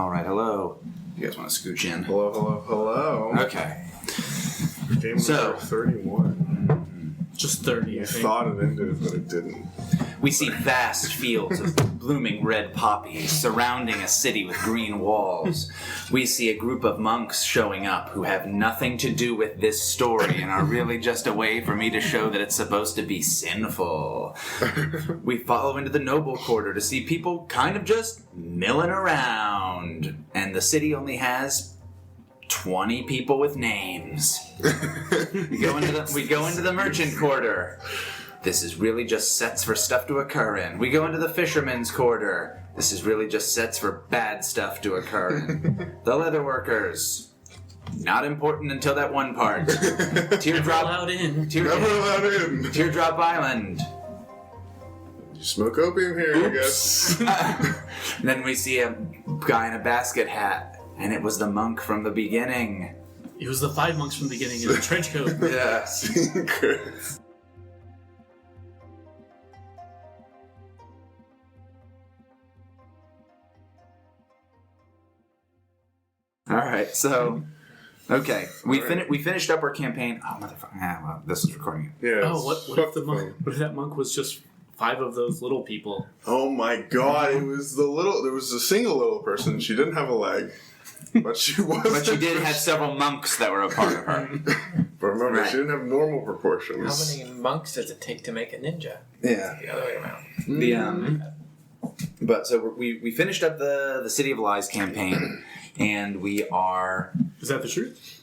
All right, hello. You guys want to scooch in? Hello. Okay. Game number 31. Just 30, You I think. thought it ended, but it didn't. We see vast fields of blooming red poppies surrounding a city with green walls. We see a group of monks showing up who have nothing to do with this story and are really just a way for me to show that it's supposed to be sinful. We follow into the noble quarter to see people kind of just milling around. And the city only has 20 people with names. We go into the merchant quarter. This is really just sets for stuff to occur in. We go into the fisherman's quarter. This is really just sets for bad stuff to occur in. The leather workers. Not important until that one part. Never allowed in. Never allowed in. Teardrop Island. You smoke opium here, I guess. And then we see a guy in a basket hat, and it was the monk from the beginning. It was the 5 monks from the beginning in the trench coat. Yeah. Secrets. All right, so okay, we finished up our campaign. Oh motherfucker! Well, this is recording. Yeah. Oh, what if the monk? What if that monk was just 5 of those little people? Oh my god! It was there was a single little person. She didn't have a leg, but she was. But she did have several monks that were a part of her. But remember, Right. she didn't have normal proportions. How many monks does it take to make a ninja? Yeah. The other way around. But so we finished up the City of Lies campaign, and we are. Is that the truth?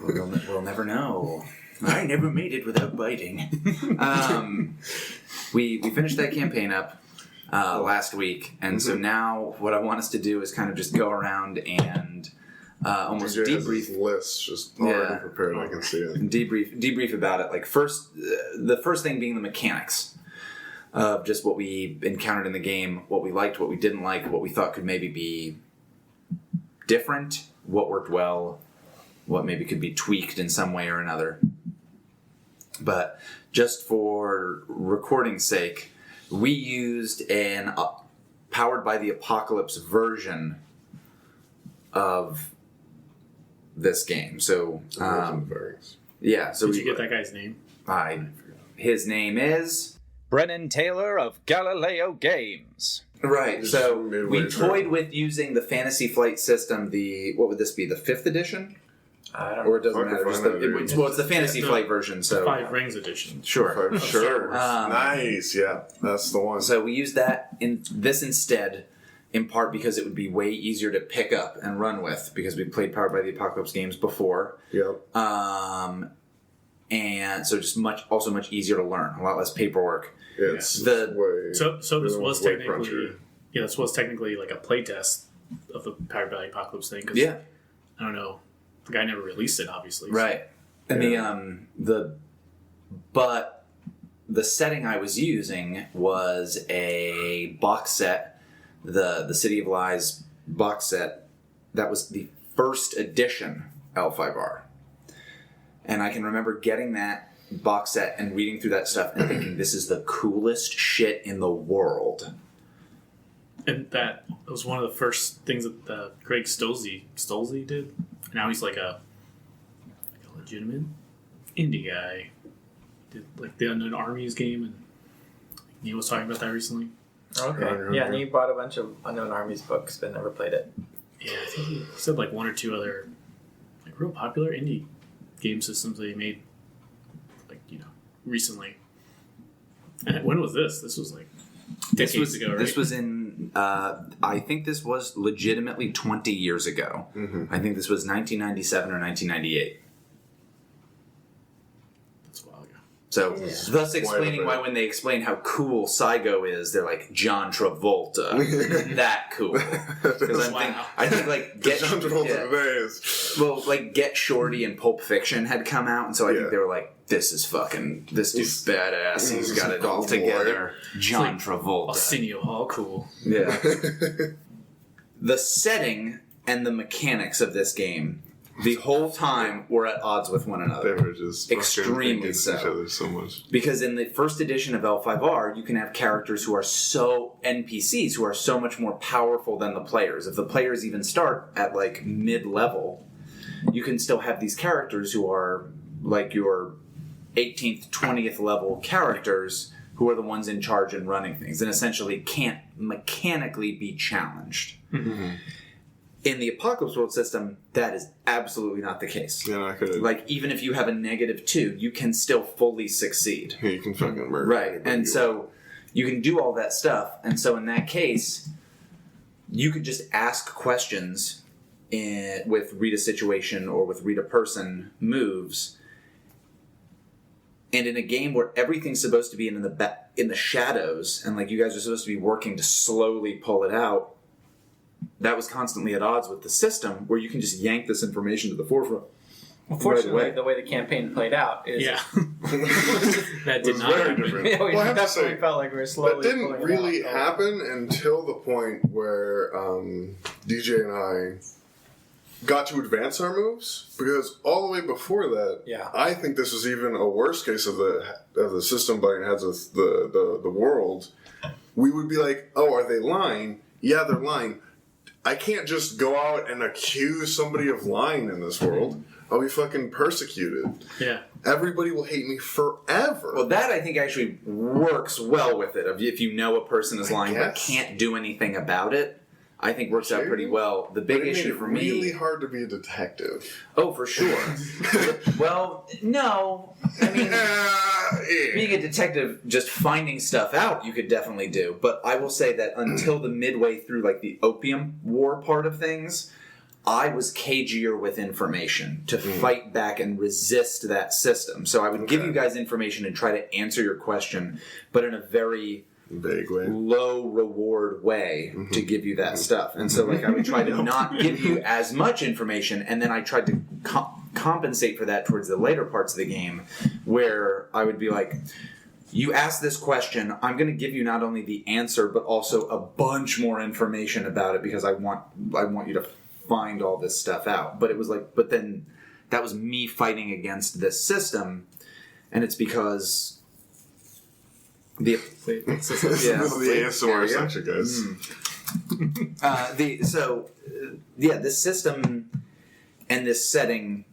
We'll never know. I never made it without biting. We finished that campaign up last week, and so now what I want us to do is kind of just go around and almost DJ has debrief. his list just already prepared. I can see it. And debrief about it. Like the first thing being the mechanics of just what we encountered in the game, what we liked, what we didn't like, what we thought could maybe be different, what worked well, what maybe could be tweaked in some way or another. But just for recording's sake, we used an powered by the apocalypse version of this game. So yeah. So Did you get that guy's name? His name is Brennan Taylor of Galileo Games. right. So we midway toyed through. with using the Fantasy Flight system. What would this be? The 5th edition, I don't or it know. doesn't I can matter. Just find that it's the Fantasy Flight version. So 5 Rings edition. sure. Sure. Um, Nice. Yeah, that's the one. So we used that in this instead, in part because it would be way easier to pick up and run with because we played Powered by the Apocalypse games before. Yep. And so just much easier to learn, a lot less paperwork. It's The- way. So this was way technically crunchier. this was technically like a playtest of the Powered by Apocalypse thing. 'Cause Yeah, I don't know. The guy never released it, obviously. right. And but the setting I was using was a box set, the City of Lies box set. That was the first edition L5R. And I can remember getting that box set and reading through that stuff and thinking, this is the coolest shit in the world. And that was one of the first things that Greg Stolze did. Now he's like a legitimate indie guy. Did like the Unknown Armies game, and Neil was talking about that recently. Okay. Yeah, and he bought a bunch of Unknown Armies books, but never played it. Yeah, I think he said like 1 or 2 other like real popular indie game systems that he made, like recently. And when was this? This was like decades ago, right? This was in, I think this was legitimately 20 years ago. Mm-hmm. I think this was 1997 or 1998. That's a while ago. So, Yeah. thus explaining bit. why when they explain how cool Saigo is, they're like, John Travolta. That cool. Because Wow. I think like, John Travolta today is. well, like Get Shorty and Pulp Fiction had come out, and so I Yeah. think they were like, this dude's badass, he's got it all Boy. together. John It's Travolta. Arsenio Hall, cool. Yeah. The setting and the mechanics of this game The whole time, we're at odds with one They another. were just Extremely against so. each other so much. Because in the first edition of L5R, you can have characters who are so NPCs who are so much more powerful than the players. If the players even start at like mid-level, you can still have these characters who are like your 18th, 20th level characters who are the ones in charge and running things and essentially can't mechanically be challenged. Mm-hmm. In the Apocalypse World system, that is absolutely not the case. Yeah, I could. Like, even if you have a -2, you can still fully succeed. Yeah, you can fucking murder. Right. anybody And you so you can do all that stuff. And so in that case, you could just ask questions with read a situation or with read a person moves. And in a game where everything's supposed to be in the shadows, and like you guys are supposed to be working to slowly pull it out, that was constantly at odds with the system, where you can just yank this information to the forefront. Unfortunately, Right away. the way the campaign played out is Yeah. That It did was not very happen. different. Yeah, we Well, I have to definitely say, felt like we were slowly. That didn't pulling it really out. happen until the point where DJ and I got to advance our moves, because all the way before that, Yeah. I think this was even a worse case of the system butting heads with the world. We would be like, oh, are they lying? Yeah, they're lying. I can't just go out and accuse somebody of lying in this world. I'll be fucking persecuted. Yeah. Everybody will hate me forever. Well, that I think actually works well with it. If you know a person is lying but guess. can't do anything about it, I think works out pretty well. The big But it issue made it for me... really hard to be a detective. Oh, for sure. Well, no. I mean, being a detective, just finding stuff out, you could definitely do. But I will say that until the midway through, like, the Opium War part of things, I was cagier with information to fight back and resist that system. So I would give you guys information and try to answer your question, but in a very... Vague way. low reward way to give you that stuff. And so like I would try to not give you as much information, and then I tried to compensate for that towards the later parts of the game, where I would be like, you ask this question, I'm going to give you not only the answer but also a bunch more information about it, because I want you to find all this stuff out. But it was like, but then that was me fighting against this system, and it's because Wait, what's This this? Yeah. is the ASMR Yeah. section, guys. This system and this setting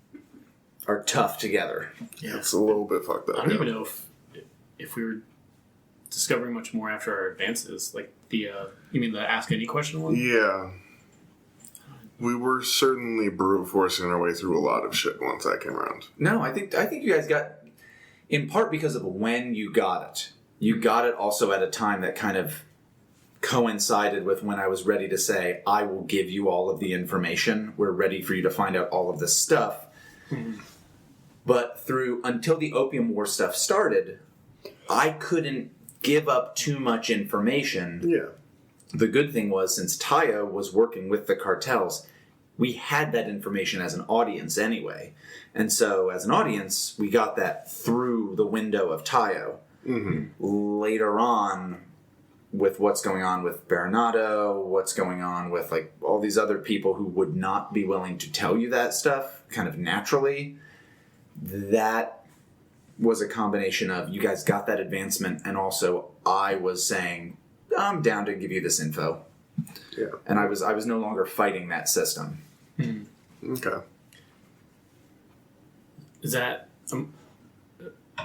are tough together. Yeah. It's a little bit fucked up. I don't yeah. even know if we were discovering much more after our advances. Like the you mean the ask any question one? Yeah. We were certainly brute forcing our way through a lot of shit once that came around. No, I think you guys got, in part because of when you got it. You got it also at a time that kind of coincided with when I was ready to say, I will give you all of the information. We're ready for you to find out all of this stuff. But until the Opium War stuff started, I couldn't give up too much information. Yeah. The good thing was, since Taiyo was working with the cartels, we had that information as an audience anyway. And so, as an audience, we got that through the window of Taiyo. Later on, with what's going on with Baronato, what's going on with like all these other people who would not be willing to tell you that stuff, kind of naturally, that was a combination of you guys got that advancement, and also I was saying, I'm down to give you this info. Yeah. And I was no longer fighting that system. Okay. Is that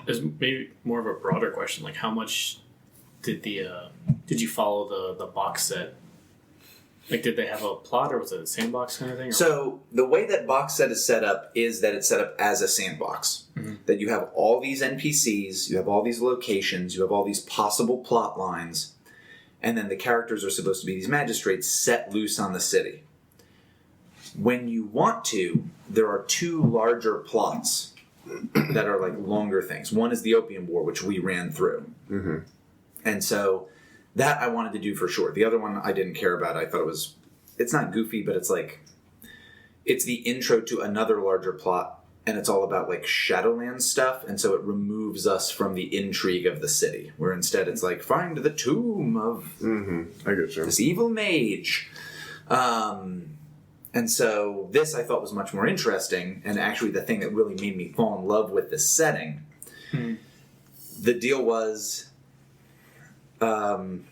is maybe more of a broader question? Like, how much did did you follow the box set? Like, did they have a plot, or was it a sandbox kind of thing? Or? So the way that box set is set up is that it's set up as a sandbox. That you have all these NPCs, you have all these locations, you have all these possible plot lines, and then the characters are supposed to be these magistrates set loose on the city. When you want to, there are two larger plots that are like longer things. One is the Opium War, which we ran through. And so that I wanted to do for sure. The other one I didn't care about. I thought it's not goofy, but it's like, it's the intro to another larger plot, and it's all about like Shadowlands stuff, and so it removes us from the intrigue of the city, where instead it's like, find the tomb of I get you. this evil mage. And so this I thought was much more interesting, and actually the thing that really made me fall in love with the setting. The deal was, one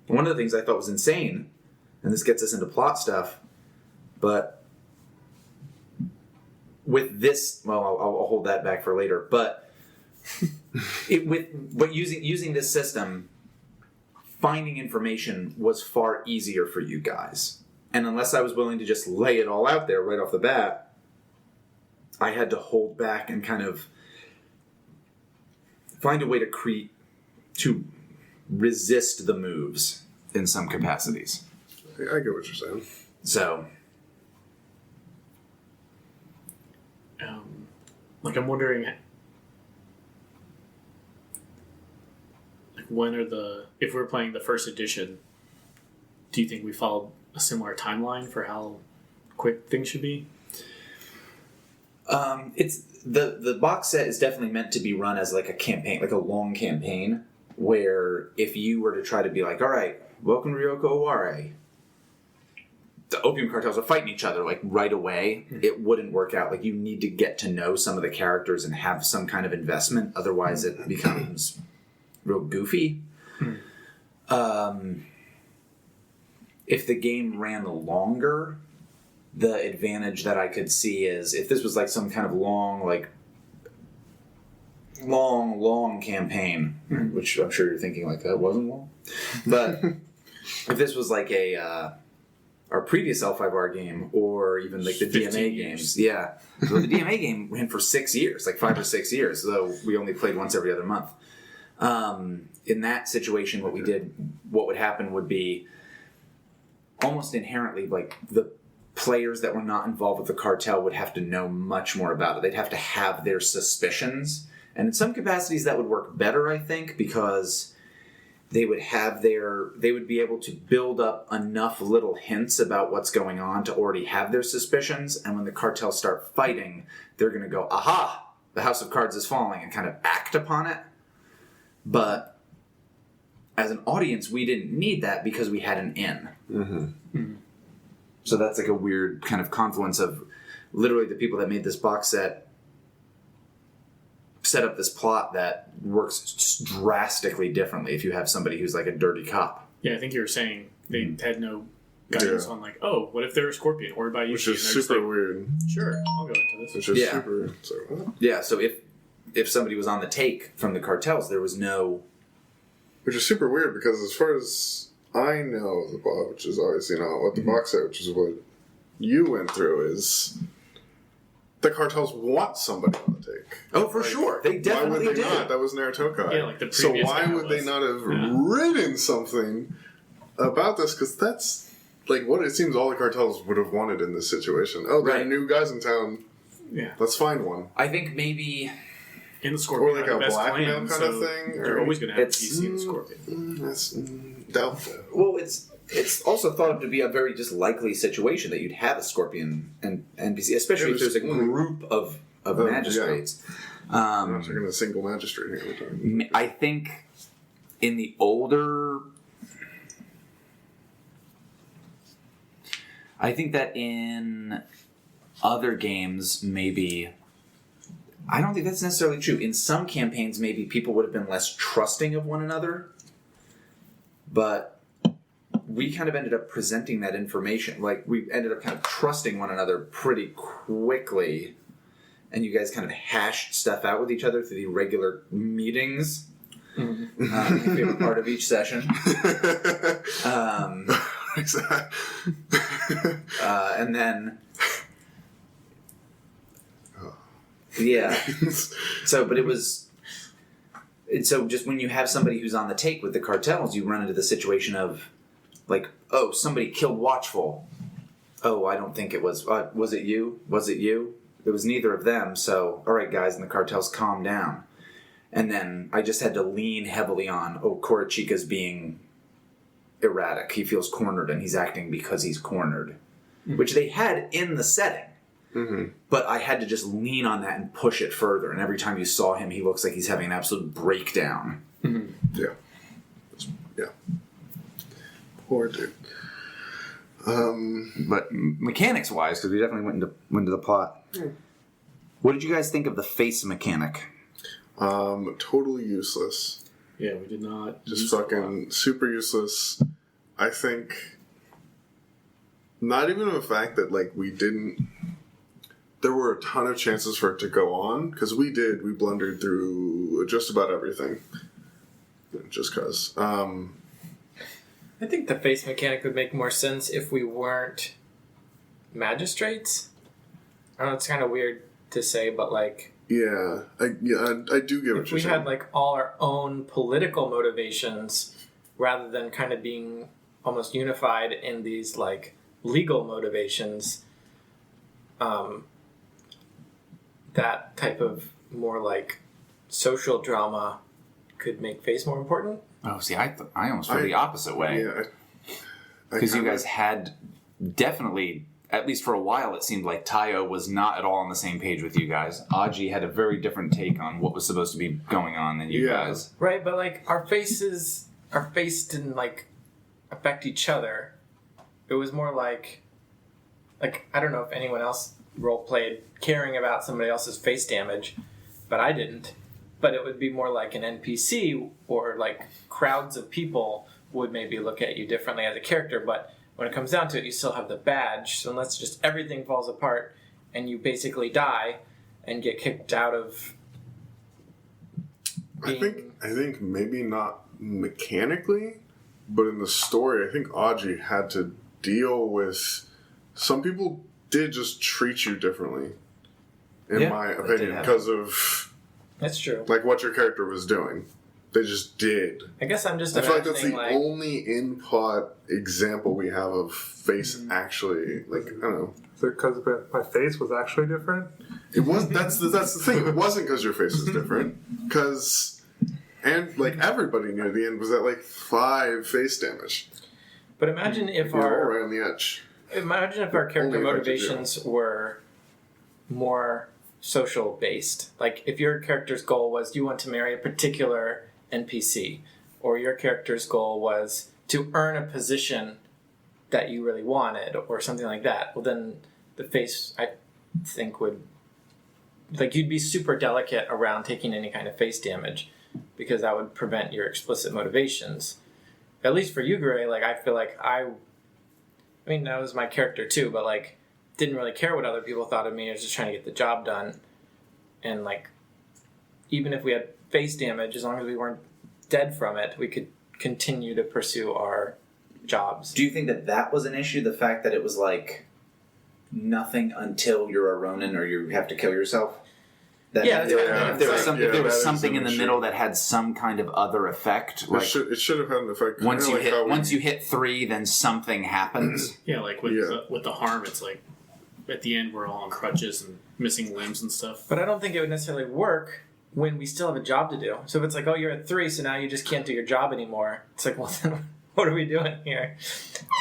of the things I thought was insane, and this gets us into plot stuff, but with this, well, I'll hold that back for later, but using this system, finding information was far easier for you guys. And unless I was willing to just lay it all out there right off the bat, I had to hold back and kind of find a way to resist the moves in some capacities. I get what you're saying. So, like, I'm wondering, like, if we're playing the first edition, do you think we followed a similar timeline for how quick things should be? it's the box set is definitely meant to be run as like a campaign, like a long campaign, where if you were to try to be like, all right, welcome to Ryoko Owari, the opium cartels are fighting each other like right away, it wouldn't work out. Like, you need to get to know some of the characters and have some kind of investment, otherwise it becomes real goofy. If the game ran longer, the advantage that I could see is if this was like some kind of long campaign, which I'm sure you're thinking like that wasn't long, but if this was like our previous L5R game, or even like the DMA games. Yeah. So the DMA game ran for 6 years, like 5 or 6 years, though we only played once every other month. In that situation, what would happen would be almost inherently, like, the players that were not involved with the cartel would have to know much more about it. They'd have to have their suspicions. And in some capacities that would work better, I think, because they would be able to build up enough little hints about what's going on to already have their suspicions, and when the cartels start fighting, they're going to go, aha, the House of Cards is falling, and kind of act upon it. But as an audience, we didn't need that because we had an in. So that's like a weird kind of confluence of literally the people that made this box set up this plot that works drastically differently if you have somebody who's like a dirty cop. Yeah, I think you were saying they had no guidance on, like, oh, what if they're a scorpion or Bayushi? Which is super weird. Sure, I'll go into this. Which is super... So, what? Yeah, so if somebody was on the take from the cartels, there was no... Which is super weird, because as far as I know, the box, which is obviously not what the box set, which is what you went through, is the cartels want somebody on the take. Oh, for sure. They definitely why would they did. not? That was Naratokai. Yeah, like the so previous why guy would they was. not have written something about this? Because that's like what it seems all the cartels would have wanted in this situation. Oh, there are Right. new guys in town. Yeah. Let's find one. I think maybe... In the Scorpion, Or like are a the best blackmail clan, kind of so thing, You're or- always going to have It's- PC in the Scorpion. That's doubtful. Well, it's also thought of to be a very just likely situation that you'd have a Scorpion and NPC, especially if there's a group of magistrates. I'm not talking a single magistrate here. We're talking. I think in the older... I think that in other games, maybe... I don't think that's necessarily true. In some campaigns, maybe people would have been less trusting of one another. But we kind of ended up presenting that information. Like, we ended up kind of trusting one another pretty quickly. And you guys kind of hashed stuff out with each other through the regular meetings. My favorite part of each session. And then... Yeah. But it was... So just when you have somebody who's on the take with the cartels, you run into the situation of, like, oh, somebody killed Watchful. Oh, I don't think it was... was it you? Was it you? It was neither of them, so... All right, guys, and the cartels, calm down. And then I just had to lean heavily on, Korochika's being erratic. He feels cornered, and he's acting because he's cornered. Which they had in the setting. But I had to just lean on that and push it further. And every time you saw him, he looks like he's having an absolute breakdown. Yeah. Poor dude. But mechanics-wise, because we definitely went into the plot. What did you guys think of the face mechanic? Totally useless. Yeah, we did not. Just use it a lot. fucking super useless. I think not even the fact that like we didn't. There were a ton of chances for it to go on because we blundered through just about everything. Just cause. I think the face mechanic would make more sense if we weren't magistrates. I know it's kind of weird to say, but like Yeah, I do get what if you're we saying. had like all our own political motivations rather than kind of being almost unified in these like legal motivations, that type of more like social drama could make face more important. Oh, see, I almost feel the opposite way. Yeah, Because you guys had definitely, at least for a while, it seemed like Taiyo was not at all on the same page with you guys. Aji had a very different take on what was supposed to be going on than you Yeah. guys. Right, but like our face didn't like affect each other. It was more like I don't know if anyone else role played caring about somebody else's face damage, but I didn't. But it would be more like an NPC or like crowds of people would maybe look at you differently as a character. But when it comes down to it, you still have the badge. So unless just everything falls apart and you basically die and get kicked out of being... I think maybe not mechanically, but in the story, I think Aji had to deal with some people did just treat you differently, in Yeah, my that did opinion, happen. because of That's true. like what your character was doing. They just did. I guess I'm just I feel like that's imagining the only in-plot example we have of face actually, like, I don't know. Is it because my face was actually different? It was, that's the thing. It wasn't because your face was different. Because, and like everybody near the end was at like 5 face damage. But imagine if You're all our right on the edge. Imagine if our character Only affected you. motivations were more social based. Like if your character's goal was you want to marry a particular NPC, or your character's goal was to earn a position that you really wanted, or something like that. Well, then the face, I think, would like you'd be super delicate around taking any kind of face damage because that would prevent your explicit motivations. At least for Yugare, like I feel like I mean, that was my character too, but like, didn't really care what other people thought of me. I was just trying to get the job done. And like, even if we had face damage, as long as we weren't dead from it, we could continue to pursue our jobs. Do you think that was an issue? The fact that it was like nothing until you're a Ronin or you have to kill yourself? That Yeah, if that's there, what I mean. if there was, It's some, like- if there yeah, was that is something an in the issue. middle that had some kind of other effect, like It should have had an effect. once you kinda like how once you hit 3, then something happens. Yeah, like with Yeah. with the harm, it's like at the end we're all on crutches and missing limbs and stuff. But I don't think it would necessarily work when we still have a job to do. So if it's like, oh, you're at 3, so now you just can't do your job anymore. It's like, well, then what are we doing here?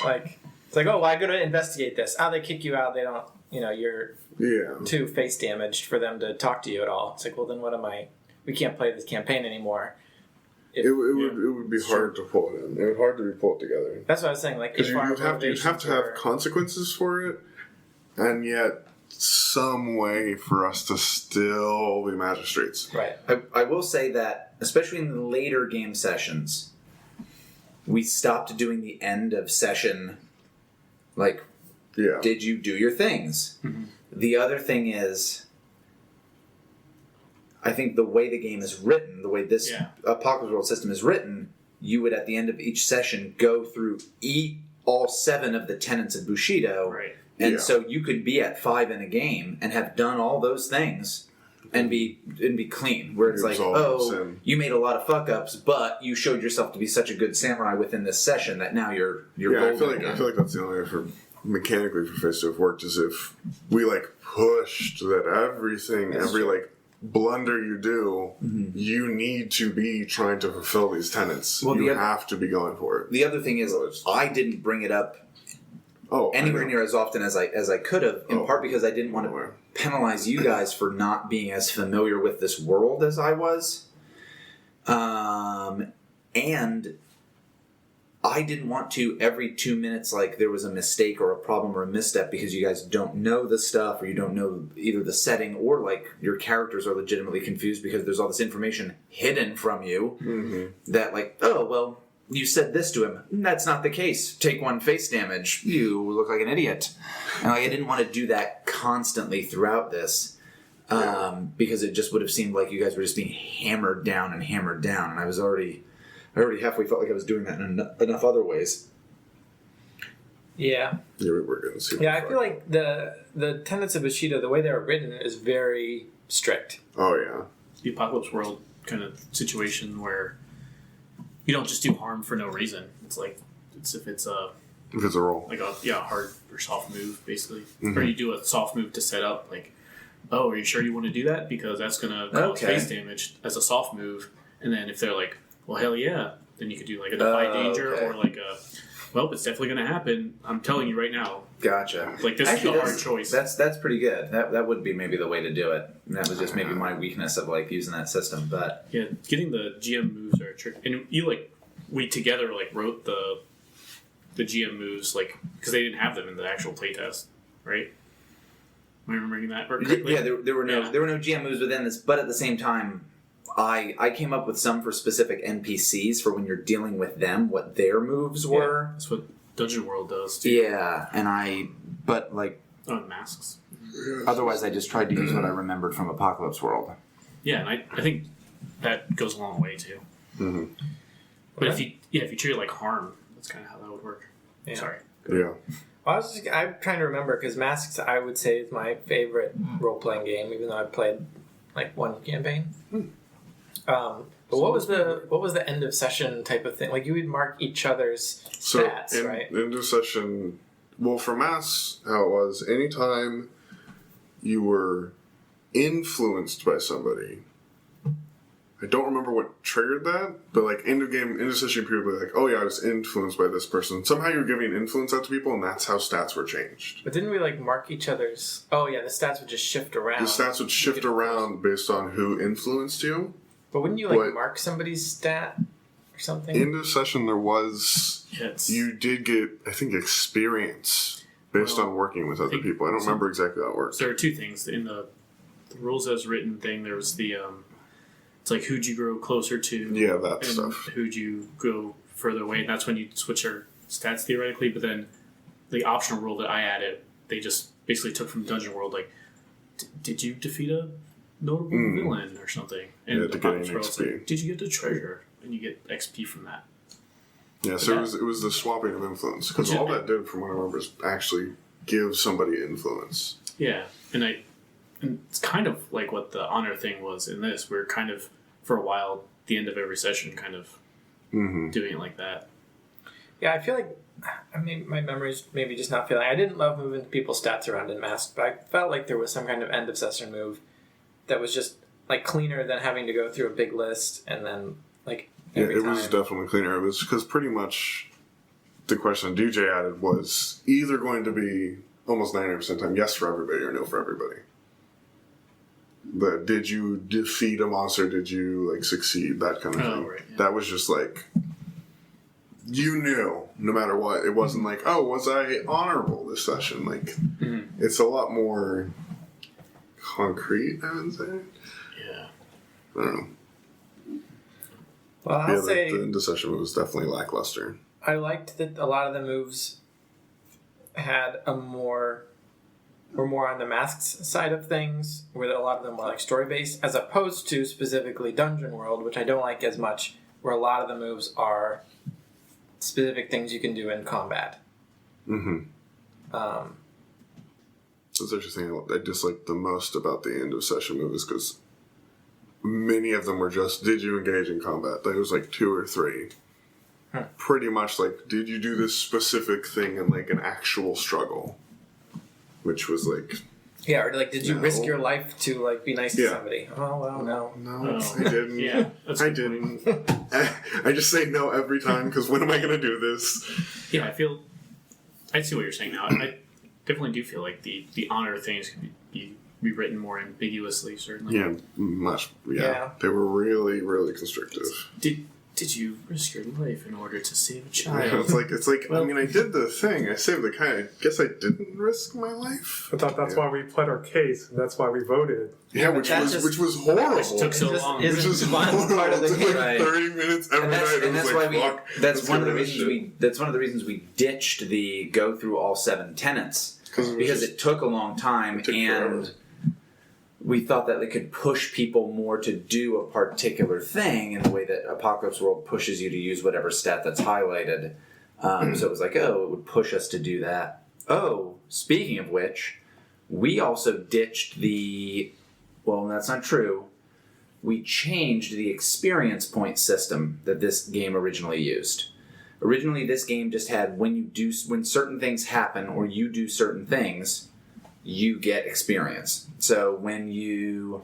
Like, it's like, oh, well, I got to investigate this. Oh, they kick you out. They don't, you're Yeah. too face damaged for them to talk to you at all. It's like, well, then what am I? We can't play this campaign anymore. It would be hard to pull it in. It would hard to be pulled together. That's what I was saying. Like, Because if you'd our have to have motivations were- consequences for it, and yet some way for us to still be magistrates. Right. I will say that, especially in the later game sessions, we stopped doing the end of session, like, Yeah. did you do your things? Mm-hmm. The other thing is, I think the way the game is written, the way this Yeah. Apocalypse World system is written, you would at the end of each session go through all 7 of the tenets of Bushido, Right. and Yeah. so you could be at 5 in a game and have done all those things and be clean. Where it's It like, was all oh, sin. you made a lot of fuck ups, but you showed yourself to be such a good samurai within this session that now you're Yeah, I golden. feel like that's the only way for mechanically for Face to have worked is if we like pushed that everything, every like blunder you do, you need to be trying to fulfill these tenets. Well, you the oth- have to be going for it. The other thing is, I didn't bring it up Oh, anywhere I know. near as often as I could have, in Oh, part because I didn't want to nowhere. penalize you guys for not being as familiar with this world as I was. And I didn't want to every 2 minutes, like, there was a mistake or a problem or a misstep because you guys don't know the stuff or you don't know either the setting or, like, your characters are legitimately confused because there's all this information hidden from you that, like, oh, well, you said this to him. That's not the case. Take 1 face damage. You look like an idiot. And, like, I didn't want to do that constantly throughout this because it just would have seemed like you guys were just being hammered down. And I already halfway felt like I was doing that in enough other ways. Yeah, we were getting super I feel like the tenets of Ishida, the way they were written, is very strict. Oh, yeah. The Apocalypse World kind of situation where you don't just do harm for no reason. It's like, if it's a roll. Like a hard or soft move, basically. Or you do a soft move to set up, like, oh, are you sure you want to do that? Because that's going to cause face damage as a soft move. And then if they're like, well, hell yeah, then you could do like a defy danger or like a, well, it's definitely going to happen. I'm telling you right now. Gotcha. Like, this is a hard choice. That's pretty good. That would be maybe the way to do it. And that was just maybe my weakness of, like, using that system. But yeah, getting the GM moves are a trick. And you, like, we together, like, wrote the GM moves, like, because they didn't have them in the actual playtest, right? Am I remembering that correctly? Yeah, there were no GM moves within this, but at the same time, I came up with some for specific NPCs for when you're dealing with them, what their moves were. Yeah, that's what Dungeon World does, too. Yeah, but, like... Oh, masks. Otherwise, I just tried to use what I remembered from Apocalypse World. Yeah, and I think that goes a long way, too. Mm-hmm. But if you treat it like harm, that's kind of how that would work. Yeah. Sorry. Yeah. I'm trying to remember, because Masks, I would say, is my favorite role-playing game, even though I've played, like, 1 campaign. But what was the end of session type of thing? Like, you would mark each other's stats, right? End of session. Well, for Mass, how it was, anytime you were influenced by somebody, I don't remember what triggered that, but like end of session, people would be like, "Oh yeah, I was influenced by this person." Somehow you're giving influence out to people, and that's how stats were changed. But didn't we like mark each other's? Oh yeah, the stats would just shift around. The stats would shift around based on who influenced you. But wouldn't you like mark somebody's stat or something? End of session, there was you did get, I think, experience based on working with other people. I don't remember exactly how it works. There are 2 things in the rules as written thing. There was the it's like who'd you grow closer to? Yeah, that and stuff. Who'd you go further away? And that's when you switch your stats theoretically. But then the optional rule that I added, they just basically took from Dungeon World. Like, did you defeat a notable villain or something? And to get an XP. Like, did you get the treasure? And you get XP from that. Yeah, so it was the swapping of influence, because all that did, from what I remember, is actually give somebody influence. Yeah, and it's kind of like what the honor thing was in this. We're kind of, for a while, the end of every session, kind of doing it like that. Yeah, I feel like, I mean, my memory's maybe just not feeling. I didn't love moving people's stats around in Mask, but I felt like there was some kind of end of session move that was just like cleaner than having to go through a big list and then like every time. Was definitely cleaner. It was because pretty much the question DJ added was either going to be almost 90% of the time yes for everybody or no for everybody. But did you defeat a monster? Did you like succeed? That kind of thing. Right, yeah. That was just like, you knew no matter what. It wasn't like, oh, was I honorable this session? Like, it's a lot more concrete, I would say. Yeah. I don't know. Well, I'll say the end of session was definitely lackluster. I liked that a lot of the moves had were more on the Masks side of things, where a lot of them were like story based, as opposed to specifically Dungeon World, which I don't like as much, where a lot of the moves are specific things you can do in combat. That's interesting. I dislike the most about the end of session moves because many of them were just, did you engage in combat? There was like 2 or 3. Pretty much like, did you do this specific thing in like an actual struggle? Which was like... Yeah, or like, did you risk your life to like be nice to somebody? Oh, well, no. No, I didn't. Yeah, I didn't. I just say no every time because when am I going to do this? Yeah, I see what you're saying now. I definitely do feel like the honor things could be rewritten more ambiguously, certainly. Yeah, much. Yeah. They were really, really constrictive. Did Did you risk your life in order to save a Yeah, child? it's like. I mean, I did the thing. I saved the kind. I guess I didn't risk my life. I thought that's why we pled our case, and that's why we voted. Yeah, but which that was just- which was horrible. Which took so Just long. isn't Which is fun horrible. part of the It took game. like 30 minutes every And that's, night. and that's It was why like, we. fuck, That's let's one get of the rid this reasons shit. we. That's one of the reasons we ditched the go through all 7 tenants because it took a long time, It took and forever. we thought that it could push people more to do a particular thing in the way that Apocalypse World pushes you to use whatever stat that's highlighted. So it was like, oh, it would push us to do that. Oh, speaking of which, we also ditched the. Well, that's not true. We changed the experience point system that this game originally used. Originally, this game just had when certain things happen or you do certain things, you get experience. So when you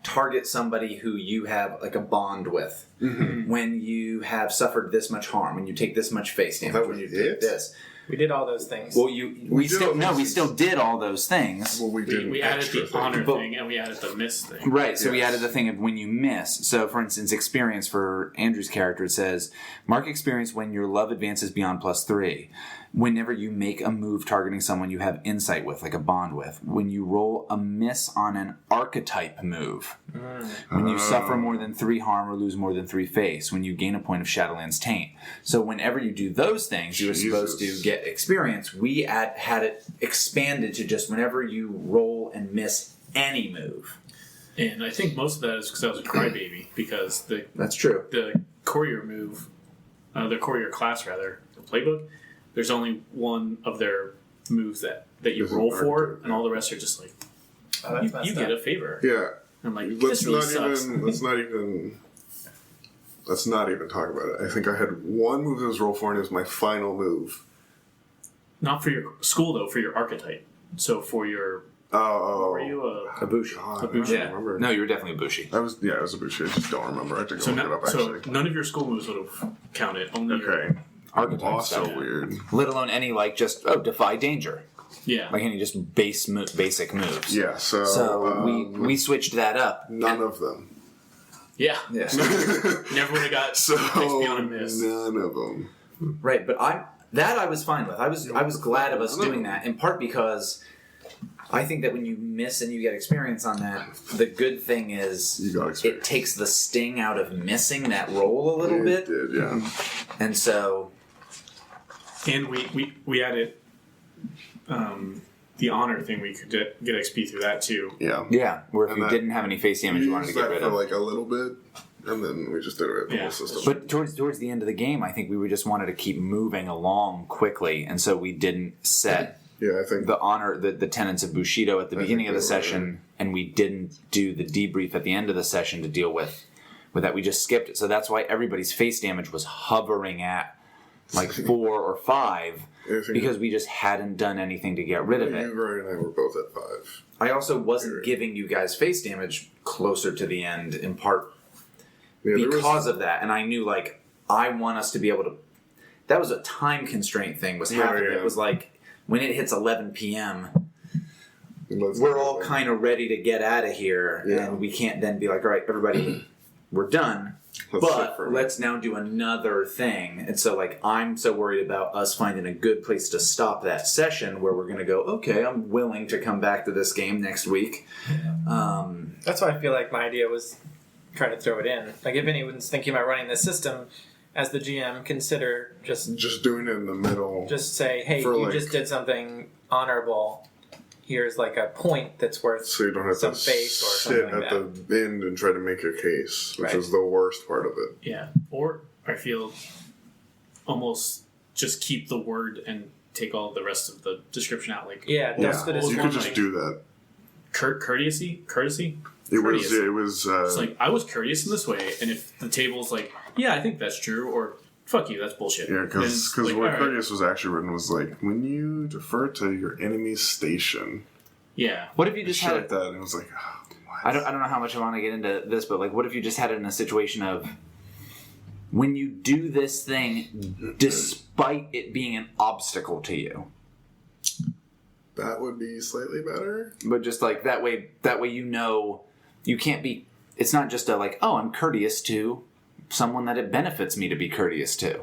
target somebody who you have like a bond with, when you have suffered this much harm, when you take this much face damage, That when was you take it? this. We did all those things. Well, we did still did all those things. Well, we did We added the honor But- thing and we added the miss thing. Right, so we Yes. added the thing of when you miss. So, for instance, experience for Andrew's character, it says, mark experience when your love advances beyond +3. Whenever you make a move targeting someone you have insight with, like a bond with. When you roll a miss on an archetype move. When you suffer more than 3 harm or lose more than 3 face. When you gain a point of Shadowlands Taint. So whenever you do those things, you are supposed to Jesus. get experience. We had it expanded to just whenever you roll and miss any move. And I think most of that is because I was a crybaby, because That's true. the courier move, the courier class rather, the playbook, there's only one of their moves that you Is an roll for, archetype, and all the rest are just like, Oh, that's you messed get up. a favor. Yeah. I'm like, Let's this really not sucks. even. Let's not even talk about it. I think I had one move that was roll for, and it was my final move. Not for your school, though, for your archetype. So for your, Oh, what were you? Abushi. God, A Bushi. I don't remember. No, you were definitely Bushi. It was a Bushi. I just don't remember. I have to go So, look it up. Actually, none of your school moves would have counted. Only your, okay. Archetype Also stuff. weird. Let alone any defy danger. yeah. Like any just basic moves. Yeah. So, So we switched that up. none of them. Yeah. Yeah. Never would have got So XP on a miss. none of them. Right, but I was fine with. I was glad of us doing that, in part because I think that when you miss and you get experience on that, the good thing is You got it experience. takes the sting out of missing that roll a little It bit. did, yeah. And so And we added the honor thing. We could get XP through that too. Yeah. yeah, where if And you that- didn't have any face damage you wanted to used get that rid for of. like a little bit, and then we just did it at the Yeah. whole system. But towards the end of the game, I think we just wanted to keep moving along quickly, and so we didn't set yeah, I think the honor the tenets of Bushido at the beginning of the they were session, and we didn't do the debrief at the end of the session to deal with that. We just skipped it. So that's why everybody's face damage was hovering at like 4 or 5 I think because we just hadn't done anything to get rid of it. Yugare and I were both at 5. I also wasn't giving you guys face damage closer to the end, in part Yeah, there because was, of that, and I knew like I want us to be able to. That was a time constraint thing. Was half of Yeah, it yeah. was like when it hits 11 p.m. let's we're do all it. kind of ready to get out of here, Yeah. and we can't then be like, all right, everybody, we're done. Let's sit But for a minute. let's now do another thing. And so, like, I'm so worried about us finding a good place to stop that session where we're going to go, okay, I'm willing to come back to this game next week. That's why I feel like my idea was trying to throw it in. Like, if anyone's thinking about running this system, as the GM, consider just doing it in the middle. say, hey, For, you like- just did something honorable. Here's like a point that's worth so you don't have some to face or sit something like at the end and try to make a case, which Right. is the worst part of it. Yeah. Or I feel almost just keep the word and take all the rest of the description out. Like Yeah, Yeah, that's what Well, is you one could just like- do that. courtesy. It Courteous. was. It's like I was courteous in this way, and if the table's like, yeah, I think that's true, or fuck you, that's bullshit. Yeah, then because it's like, what all right. courteous was actually written was like when you defer to your enemy's station, Yeah. What if you just shit had like that, and it was like, oh, what? I don't know how much I want to get into this, but like, what if you just had it in a situation of when you do this thing, despite it being an obstacle to you, That would be slightly better. but just like that way you know you can't be. It's not just a like, oh, I'm courteous to someone that it benefits me to be courteous to.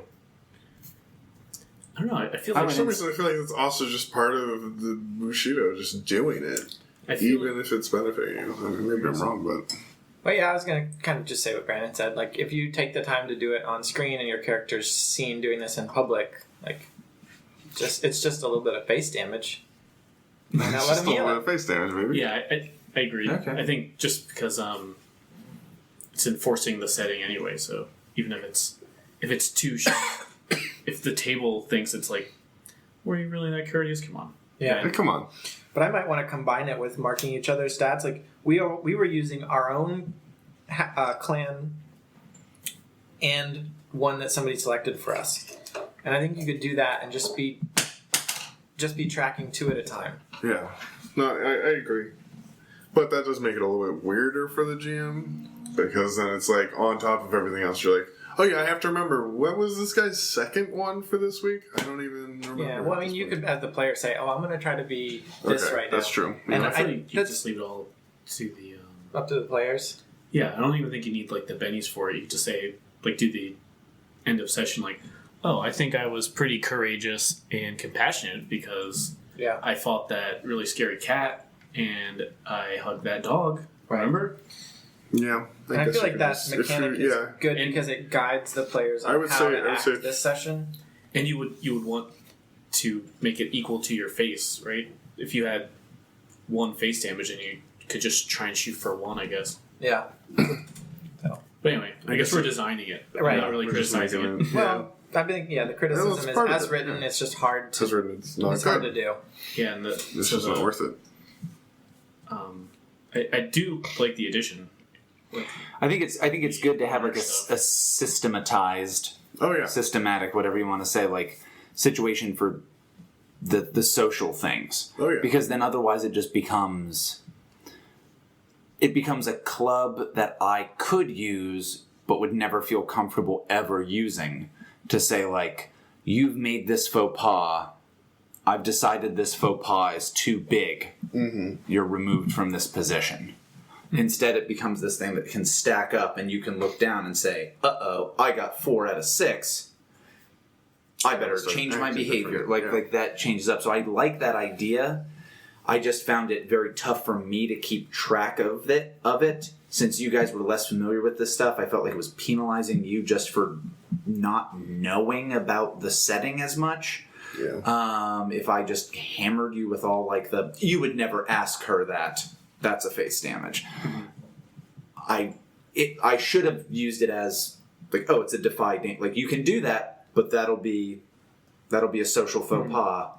I don't know. I feel like For some reason, I feel like it's also just part of the Bushido, just doing it. Even if it's benefiting you. I mean, maybe I'm wrong, but... Well, yeah, I was going to kind of just say what Branden said. Like, if you take the time to do it on screen and your character's seen doing this in public, like, it's just a little bit of face damage. Why not let him heal it? Face damage, maybe. Yeah, I agree. Okay. I think just because it's enforcing the setting anyway, so even if it's too if the table thinks it's like, were you really that courteous? Come on. Yeah. Hey, come on. But I might want to combine it with marking each other's stats. Like, we were using our own clan and one that somebody selected for us. And I think you could do that and just be tracking 2 at a time. Yeah. No, I agree. But that does make it a little bit weirder for the GM, because then it's like, on top of everything else, you're like, oh yeah, I have to remember, what was this guy's second one for this week? I don't even remember. Yeah, well, I mean, you could, as the player, say, oh, I'm going to try to be this right now. That's true. And Yeah. I feel like you just leave it all to the... Up to the players. Yeah, I don't even think you need, like, the bennies for it. You can just say, like, do the end of session, like, oh, I think I was pretty courageous and compassionate because I fought that really scary cat and I hugged that dog. Remember? Yeah. And I feel like that mechanic is good because it guides the players on how to act this session. And you would want to make it equal to your face, right? If you had 1 face damage and you could just try and shoot for 1, I guess. Yeah. But anyway, I guess we're designing it. Right. We're not really criticizing it. Well, I think, the criticism is, as written, it's just hard to, it's hard to do. Yeah, and it's just not worth it. I do like the addition. I think it's good to have like a systematized, systematic, whatever you want to say, like situation for the social things. Oh yeah. Because then otherwise it just becomes a club that I could use but would never feel comfortable ever using, to say like, you've made this faux pas. I've decided this faux pas is too big. Mm-hmm. You're removed from this position. Instead, it becomes this thing that can stack up, and you can look down and say, uh-oh, I got 4 out of 6. I better change my behavior. Like that changes up. So I like that idea. I just found it very tough for me to keep track of it. Since you guys were less familiar with this stuff, I felt like it was penalizing you just for not knowing about the setting as much. Yeah. If I just hammered you with all like you would never ask her that. That's a face damage. I should have used it as like, oh, it's a defy danger. Like, you can do that, but that'll be a social faux pas.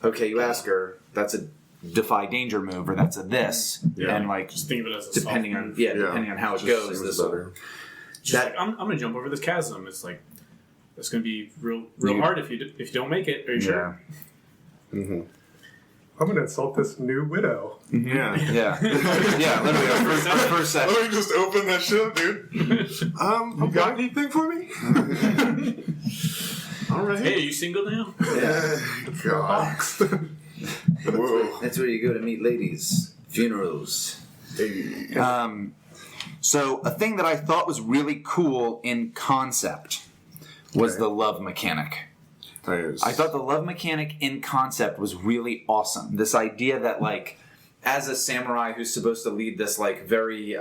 Okay, you ask her, that's a defy danger move, or that's a this, and like just think of it as a depending on how it goes. Like, I'm gonna jump over this chasm. It's like it's gonna be real hard if you don't make it. Are you sure? Mm-hmm. I'm going to insult this new widow. Mm-hmm. Yeah. Literally, our first session. Let me just open that shit up, dude. You got anything for me? All right. Hey, are you single now? Yeah. God. Whoa. That's where you go to meet ladies. Funerals. Hey. So a thing that I thought was really cool in concept was the love mechanic. I thought the love mechanic in concept was really awesome. This idea that, like, as a samurai who's supposed to lead this, like, very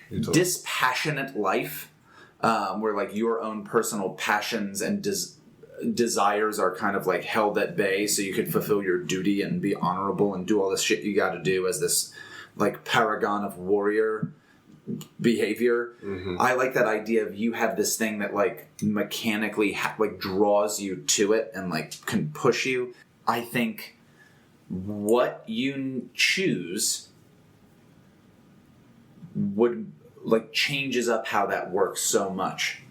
dispassionate life, where, like, your own personal passions and desires are kind of, like, held at bay so you could fulfill your duty and be honorable and do all this shit you gotta do as this, like, paragon of warrior behavior. Mm-hmm. I like that idea of you have this thing that like mechanically like draws you to it and like can push you. I think what you choose would like changes up how that works so much.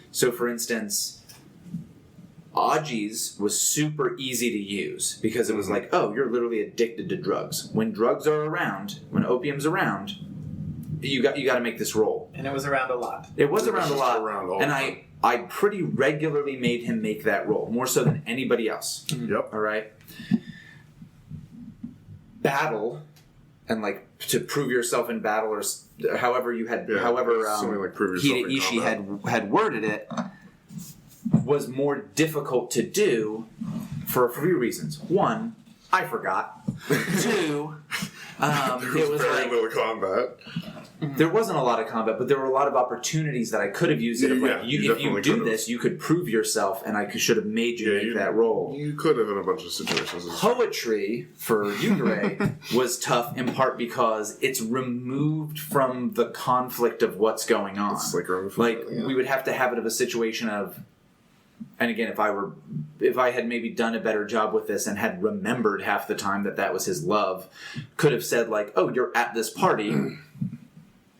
So for instance, Aji's was super easy to use because it was like, oh, you're literally addicted to drugs. When drugs are around, when opium's around, you got to make this roll. And it was around a lot. It was around a lot. And I pretty regularly made him make that roll, more so than anybody else. Mm-hmm. Yep. All right. Battle and like to prove yourself in battle, or however you had, something like prove yourself Hida in Ishi combat. had worded it, was more difficult to do for a few reasons. One, I forgot. Two, it was very like little combat. there wasn't a lot of combat, but there were a lot of opportunities that I could have used it. Of like, Yeah, you if you definitely do could've. this, you could prove yourself, and I should have made you make that role. You could have in a bunch of situations. Poetry for Yugare was tough in part because it's removed from the conflict of what's going on. It's like removed from we would have to have it of a situation of, and again, if I had maybe done a better job with this and had remembered half the time that was his love, could have said like, oh, you're at this party.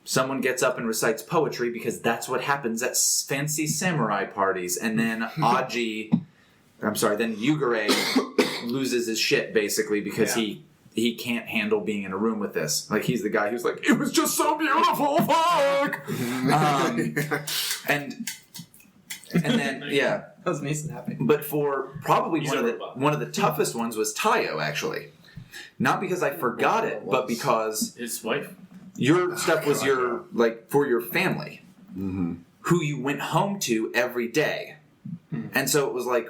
Someone gets up and recites poetry because that's what happens at fancy samurai parties. And then then Yugare loses his shit basically because he can't handle being in a room with this. Like, he's the guy who's like, it was just so beautiful, fuck! And then, yeah. That was me snapping. But for probably one of the toughest ones was Taiyo, actually. Not because I forgot it, but because His wife. your stuff was for your family, who you went home to every day. And so it was like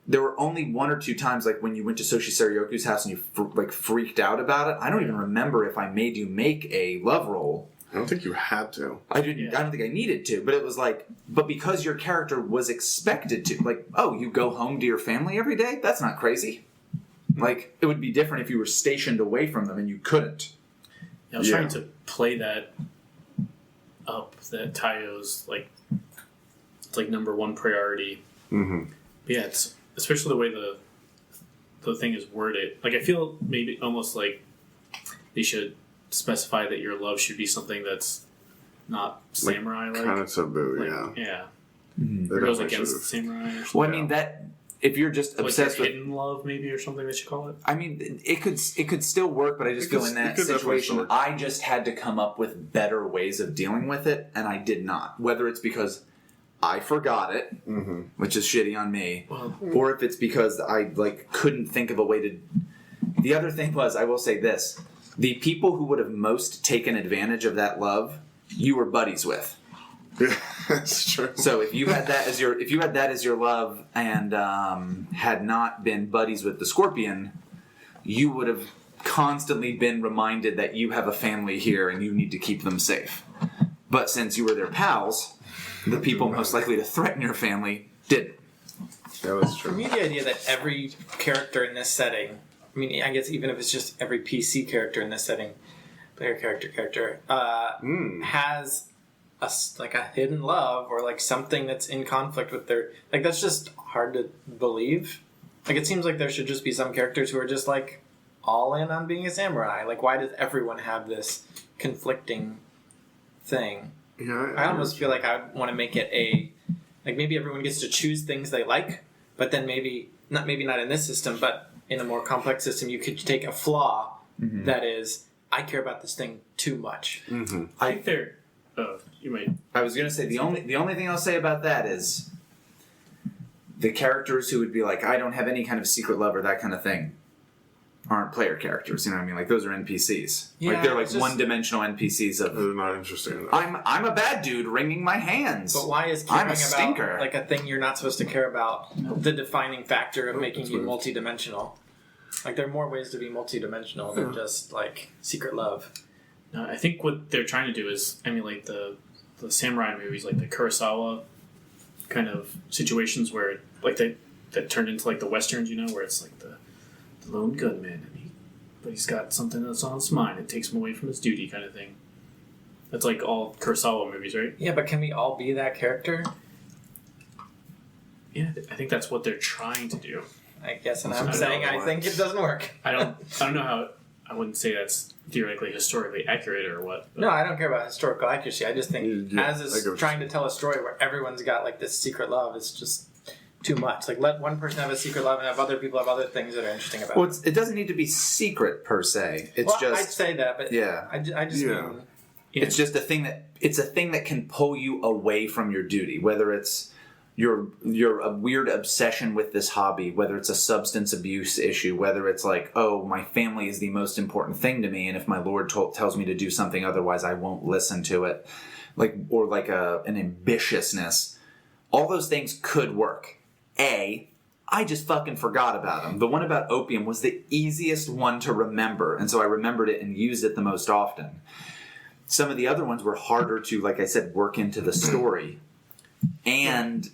there were only one or two times like when you went to Soshi Saryoku's house and you freaked out about it. I don't even remember if I made you make a love roll. I don't think you had to. I didn't. I don't think I needed to, but it was like, but because your character was expected to, like, oh, you go home to your family every day? That's not crazy. Like, it would be different if you were stationed away from them and you couldn't. I was trying to play that up, that Taiyo's like, it's like number one priority. Mm-hmm. But yeah, it's especially the way the thing is worded. Like, I feel maybe almost like they should specify that your love should be something that's not samurai-like. Kind of taboo, Yeah. They It goes definitely against should've. samurai. Or something. Well, I mean, that if you're just Like obsessed with, hidden love, maybe, or something they should call it. I mean, it could still work, but I just It feel could- in it that could definitely situation, work. I just had to come up with better ways of dealing with it, and I did not. Whether it's because I forgot it, which is shitty on me, or if it's because I couldn't think of a way to. The other thing was, I will say this: the people who would have most taken advantage of that love, you were buddies with. Yeah, that's true. So if you had that as your love and had not been buddies with the Scorpion, you would have constantly been reminded that you have a family here and you need to keep them safe. But since you were their pals, the people most likely to threaten your family didn't. Yeah, that's For true. me, the idea that every character in this setting, I mean, I guess even if it's just every PC character in this setting, player character, has a hidden love or like something that's in conflict with their, like, that's just hard to believe. Like, it seems like there should just be some characters who are just like all in on being a samurai. Like, why does everyone have this conflicting thing? Yeah, I almost feel like I want to make it like maybe everyone gets to choose things they like, but then maybe not in this system, but in a more complex system, you could take a flaw that is, I care about this thing too much. I think they're. You might. I was gonna say the only thing I'll say about that is the characters who would be like, I don't have any kind of secret love or that kind of thing, aren't player characters. You know what I mean? Like, those are NPCs. Yeah, like, they're like it's just- one-dimensional NPCs of They're not interesting enough. I'm a bad dude wringing my hands. But why is I'm caring a stinker. about like a thing you're not supposed to care about the defining factor of making that's you weird. multi-dimensional? Like, there are more ways to be multi-dimensional than just like secret love. I think what they're trying to do is emulate the samurai movies, like the Kurosawa kind of situations where like that turned into like the westerns, you know, where it's like the lone gunman and he's got something that's on his mind. It takes him away from his duty, kind of thing. That's like all Kurosawa movies, right? Yeah, but can we all be that character? Yeah, I think that's what they're trying to do. I guess, and I'm I saying don't I know. think it doesn't work. I don't know how. I wouldn't say that's theoretically historically accurate or what. But No, I don't care about historical accuracy. I just think Yeah, as I is get what trying to tell a story where everyone's got like this secret love, it's just too much. Like, let one person have a secret love and have other people have other things that are interesting about Well, it. it doesn't need to be secret per se. It's Well, I'd just say that, but yeah. I just Yeah. mean... It's just a thing that can pull you away from your duty, whether it's your a weird obsession with this hobby, whether it's a substance abuse issue, whether it's like, oh, my family is the most important thing to me, and if my lord tells me to do something otherwise, I won't listen to it, or an ambitiousness. All those things could work. I just fucking forgot about them. The one about opium was the easiest one to remember, and so I remembered it and used it the most often. Some of the other ones were harder to, like I said, work into the story. And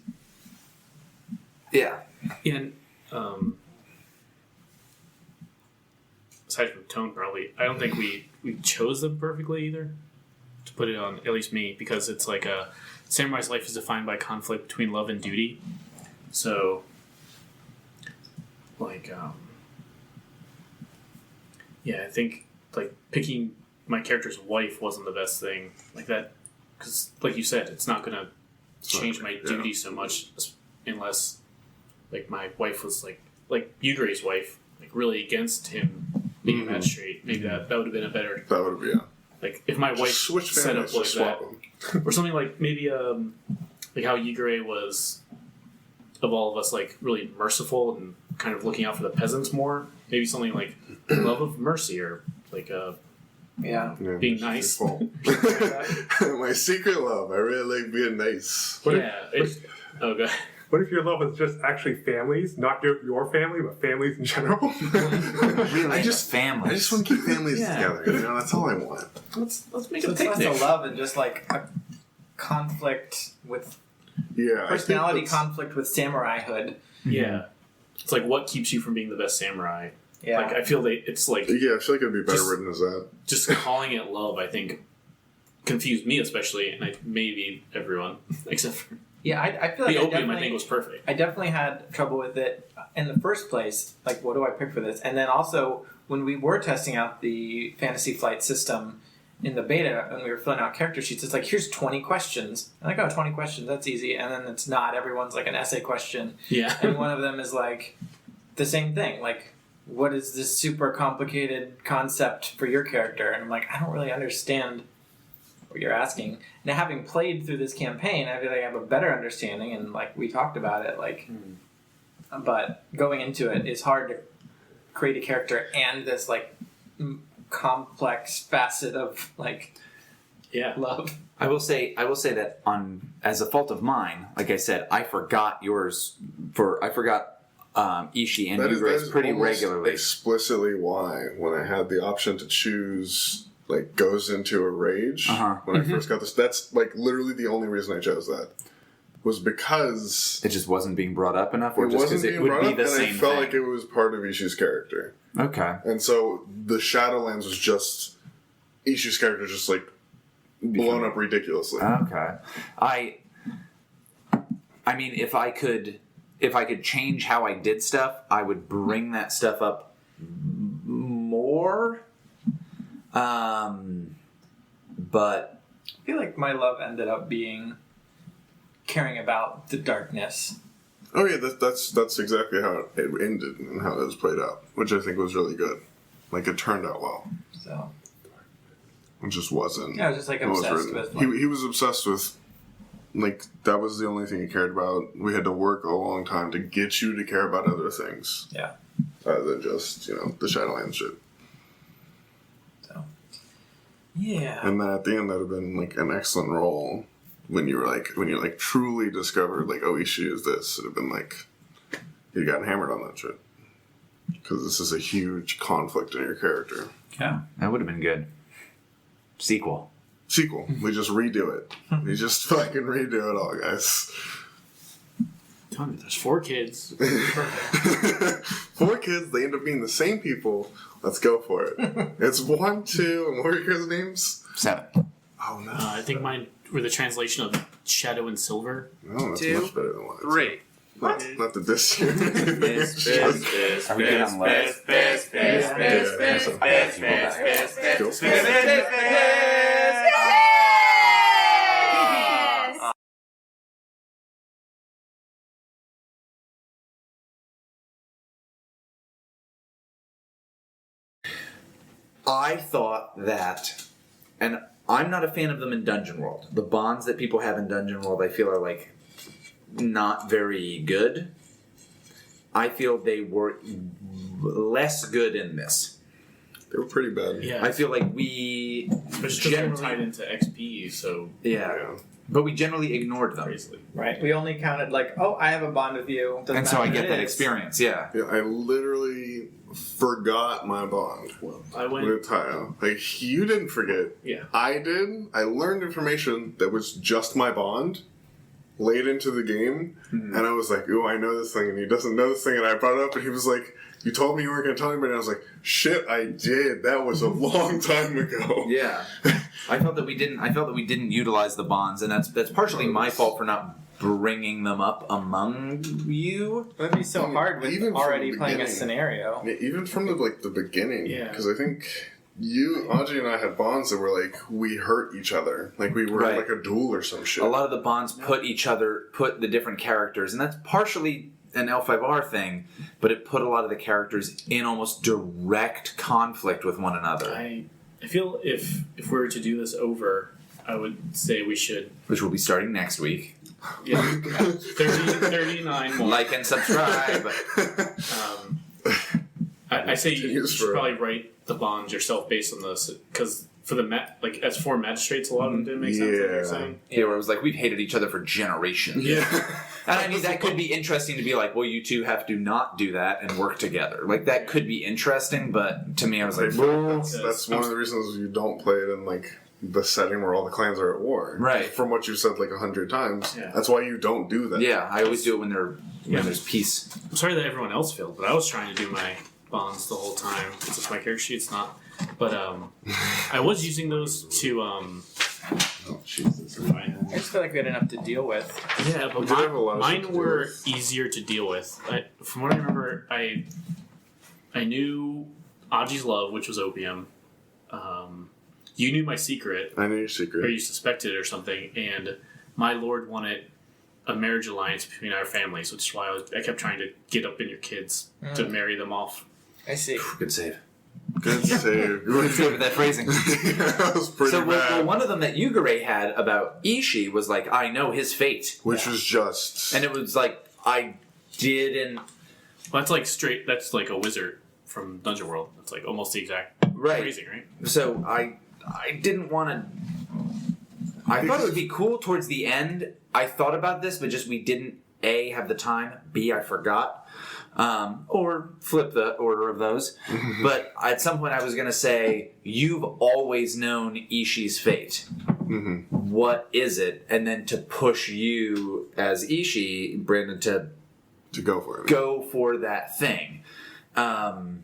yeah. And aside from Toan, probably, I don't think we chose them perfectly either. To put it on, at least me, because it's like a samurai's life is defined by conflict between love and duty. So, like, yeah, I think like picking my character's wife wasn't the best thing, like that, because like you said, it's not gonna change my duty so much unless like my wife was like Yugare's wife, like really against him being a magistrate. Maybe that would have been a better. That would be like if my wife set up like that, or something like maybe like how Yugare was of all of us like really merciful and kind of looking out for the peasants more. Maybe something like love of mercy or like being nice. My secret love. I really like being nice. Okay. What if your love is just actually families, not your family, but families in general? Really, I just want to keep families together. You know, that's all I want. Let's make So a it's less picnic. a love and just like a conflict with Yeah, personality conflict with samuraihood. Yeah. It's like what keeps you from being the best samurai. Yeah. Like I feel it's like Yeah, I feel like it'd be better written as that. just calling it love, I think, confused me especially, and maybe everyone except for Yeah, I feel like the opium. I think was perfect. I definitely had trouble with it in the first place. Like, what do I pick for this? And then also, when we were testing out the Fantasy Flight system in the beta, when we were filling out character sheets, it's like, here's 20 questions. I'm like, oh, 20 questions, that's easy. And then it's not. Everyone's like an essay question. Yeah. And one of them is like the same thing. Like, what is this super complicated concept for your character? And I'm like, I don't really understand what you're asking. Now, having played through this campaign, I feel like I have a better understanding, and like we talked about it, like, but going into it is hard to create a character and this like complex facet of like love. I will say that as a fault of mine, like I said, I forgot Ishi and Yugare pretty regularly. Explicitly why when I had the option to choose like goes into a rage when I first got this. That's like literally the only reason I chose that was because it just wasn't being brought up enough, or it just wasn't because it would be the same and I felt thing. like it was part of Ishi's character. Okay, and so the Shadowlands was just Ishi's character, just like blown up ridiculously. Okay, I mean, if I could change how I did stuff, I would bring that stuff up more. But I feel like my love ended up being caring about the darkness. Oh yeah, that's exactly how it ended and how it was played out, which I think was really good. Like it turned out well. So it just wasn't. Yeah, I was just like obsessed with. Like, he was obsessed with. Like that was the only thing he cared about. We had to work a long time to get you to care about other things. Yeah. Other than just the Shadowlands shit. Yeah. And then at the end, that would have been like an excellent role when you truly discovered like, oh, Ishi is this. It'd have been like you'd gotten hammered on that shit because this is a huge conflict in your character. Yeah, that would have been good. Sequel. We just redo it. We just fucking redo it all, guys. Tell me, there's 4 kids. 4 kids. They end up being the same people. Let's go for it. It's 1, 2, and what are your guys' names? 7. Oh no! I think mine were the translation of Shadow and Silver. No, that's 2, much better than mine. 3. Not the this year. Are we good on love? I thought that, and I'm not a fan of them in Dungeon World. The bonds that people have in Dungeon World, I feel, are like not very good. I feel they were less good in this. They were pretty bad. Yeah. I feel like we generally tied into XP, so yeah. But we generally ignored them. crazily. Right. We only counted like, oh, I have a bond with you. Doesn't And so I matter get who that it is. experience, yeah. Yeah, I literally forgot my bond I went. with Taiyo. Like, you didn't forget. Yeah. I did. I learned information that was just my bond late into the game, and I was like, "Ooh, I know this thing," and he doesn't know this thing, and I brought it up, and he was like, "You told me you weren't going to tell anybody," and I was like, "Shit, I did. That was a long time ago." Yeah. I felt that we didn't utilize the bonds, and that's partially my fault for not bringing them up among you. It would be so hard with even from already the playing a beginning. scenario. Yeah, even from the beginning, Yeah. because I think Aji and I had bonds that were like we hurt each other, like we were Right. like a duel or some shit. A lot of the bonds put the different characters, and that's partially an L5R thing, but it put a lot of the characters in almost direct conflict with one another, I feel if we were to do this over, I would say we should. which will be starting next week. Yeah. 39 more. Like and subscribe. I say you Yes, should bro. probably write the bonds yourself based on this, because for the as for magistrates, a lot of them didn't make sense. Like you're Yeah. saying. Yeah, where it was like we've hated each other for generations. Yeah. And I mean, that could be interesting to be like, well, you two have to not do that and work together. Like, that could be interesting, but to me, I was like, well, That's one of the reasons you don't play it in like the setting where all the clans are at war. Right. From what you've said like 100 times. Yeah. That's why you don't do that. yeah, I always do it when there's peace. I'm sorry that everyone else failed, but I was trying to do my bonds the whole time. It's just my character sheet's not. But I was using those to Oh, Jesus. I just feel like we had enough to deal with. yeah, but We did have a lot of shit mine to deal were with. easier to deal with. From what I remember, I knew Aji's love, which was opium. You knew my secret, I know your or secret. you suspected or something, and my lord wanted a marriage alliance between our families, which is why I kept trying to get up in your kids to marry them off. I see. Good save. Good save. Good save with that phrasing. That was pretty So bad. one of them that Yugare had about Ishi was like, I know his fate. Which was just... And it was like, I didn't... Well, that's like straight. That's like a wizard from Dungeon World. That's like almost the exact phrasing, right? So I didn't want to... I thought it would be cool towards the end. I thought about this, but just we didn't, A, have the time, B, I forgot. Or flip the order of those. But at some point I was going to say, you've always known Ishi's fate. What is it? And then to push you as Ishi, Branden, to go for it. go for that thing. And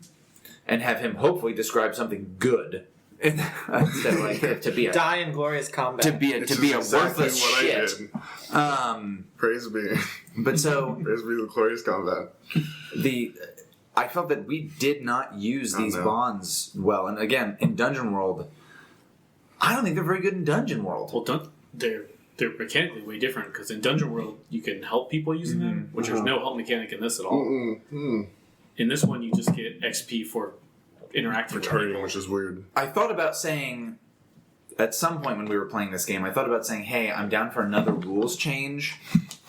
have him hopefully describe something good. Instead of like to be a Die in glorious combat. to be a Which is worthless exactly what I shit. did. Praise be. But so Praise be the glorious combat. I felt that we did not use these no. bonds well. And again, in Dungeon World, I don't think they're very good in Dungeon World. Well, they're mechanically way different, because in Dungeon World you can help people using them, which there's no help mechanic in this at all. In this one, you just get XP for interacting with Turning, people. which is weird. I thought about saying, at some point when we were playing this game, I thought about saying, hey, I'm down for another rules change.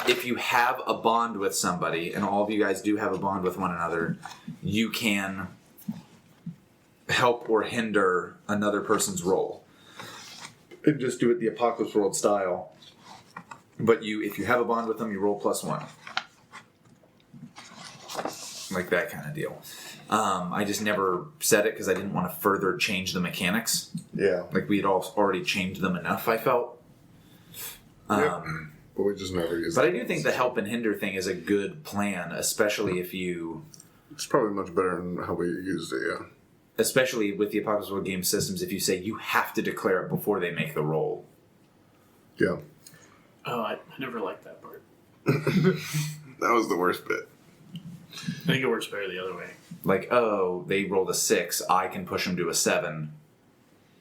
If you have a bond with somebody, and all of you guys do have a bond with one another, you can help or hinder another person's role. And just do it the Apocalypse World style. But if you have a bond with them, you roll +1. Like that kind of deal. I just never said it because I didn't want to further change the mechanics. Yeah. Like we had already changed them enough, I felt. Yep. But we just never used But it. I do think the help and hinder thing is a good plan, especially if you... It's probably much better than how we used it, yeah. Especially with the Apocalypse World game systems, if you say you have to declare it before they make the roll. Yeah. Oh, I never liked that part. That was the worst bit. I think it works better the other way. Like, oh, they rolled a 6, I can push them to a 7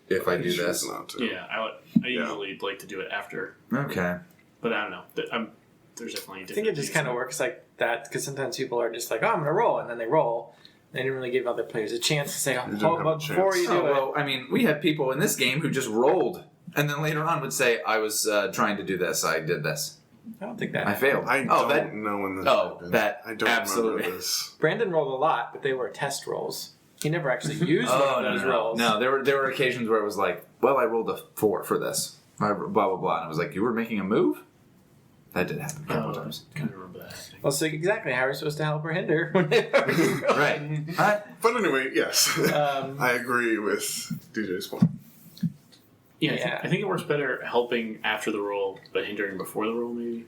if I do choose this. Not to. Yeah, I usually like to do it after, Okay. but I don't know. There's definitely. I think it just kind of works like that, because sometimes people are just like, oh, I'm going to roll, and then they roll. They didn't really give other players a chance to say, oh, didn't hold have a on, before chance. you do Oh, well, I mean, we had people in this game who just rolled, and then later on would say, I was trying to do this, I did this. I don't think that. I failed. I don't know when this happened. that I don't absolutely. remember this. Branden rolled a lot, but they were test rolls. He never actually used one of those rolls. No, there were occasions where it was like, well, I rolled a 4 for this. Blah, blah, blah. And I was like, you were making a move? That did happen a couple times. I kind of remember that. Well, so exactly how are we supposed to help or hinder? Right. But anyway, yes. I agree with DJ's point. Yeah, I think it works better helping after the roll, but hindering before the roll, maybe.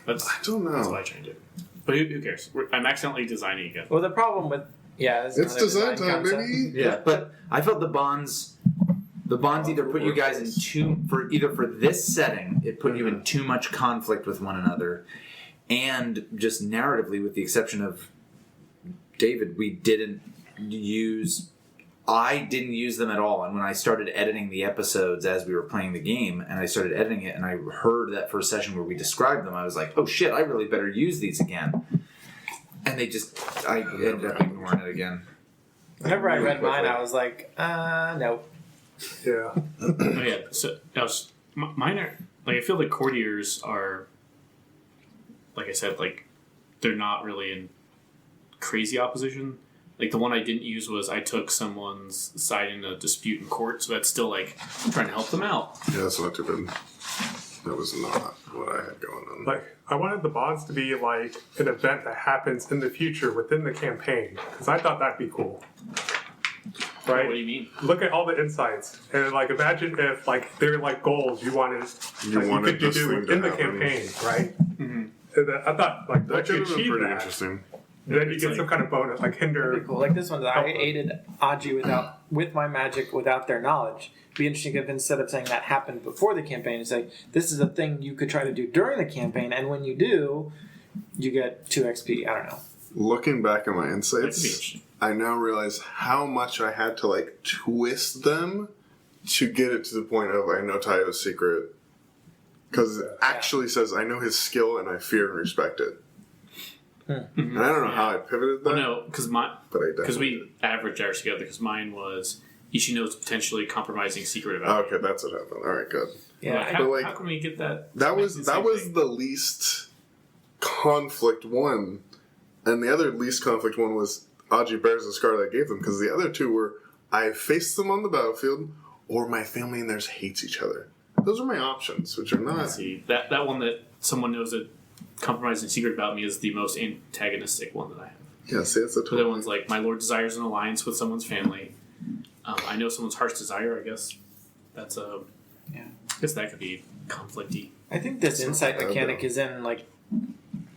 I don't know. That's why I changed it. But who cares? I'm accidentally designing again. Well, the problem with It's design time, baby. Yeah, but I felt the bonds either put you guys in for this setting, it put you in too much conflict with one another, and just narratively, with the exception of David, I didn't use them at all. And when I started editing the episodes as we were playing the game, and I started editing it, and I heard that first session where we described them, I was like, oh shit, I really better use these again. And I ended up ignoring it again. Whenever I read mine, I was like, no. Yeah. Oh yeah. So mine are like, I feel like courtiers are, like I said, like they're not really in crazy opposition. Like the one I didn't use was I took someone's side in a dispute in court, so that's still like I'm trying to help them out. Yeah, that's not too bad. That was not what I had going on. Like, I wanted the bonds to be like an event that happens in the future within the campaign, because I thought that'd be cool. Right? What do you mean? Look at all the insights, and like imagine if like they're like goals you wanted, you wanted could this do thing to in the happen. campaign, right? Mm-hmm. And I thought like That once could you have been achieve pretty that, interesting. then you get some kind of bonus, like hinder. Pretty cool. Like this one, I aided Aji with my magic without their knowledge. It'd be interesting if instead of saying that happened before the campaign, it's like this is a thing you could try to do during the campaign, and when you do, you get 2 XP. I don't know. Looking back at my That could be insights, interesting. I now realize how much I had to like twist them to get it to the point of I know Taiyo's secret. Because it actually says I know his skill and I fear and respect it. And I don't know how I pivoted that. Well, no, because we averaged ours together. Because mine was Ishi knows potentially compromising secret about. Okay, that's what happened. All right, good. Yeah, Like, but, like, how can we get that? That was the same thing? the least conflict one, and the other least conflict one was Aji bears the scar that I gave them, because the other two were I faced them on the battlefield, or my family and theirs hates each other. Those are my options, which are not. Let's see, that one that someone knows a compromising secret about me is the most antagonistic one that I have. Yeah, see, it's a The other one's like my lord desires an alliance with someone's family. I know someone's harsh desire. I guess that's a. Yeah. I guess that could be conflicty. I think this insight mechanic is in like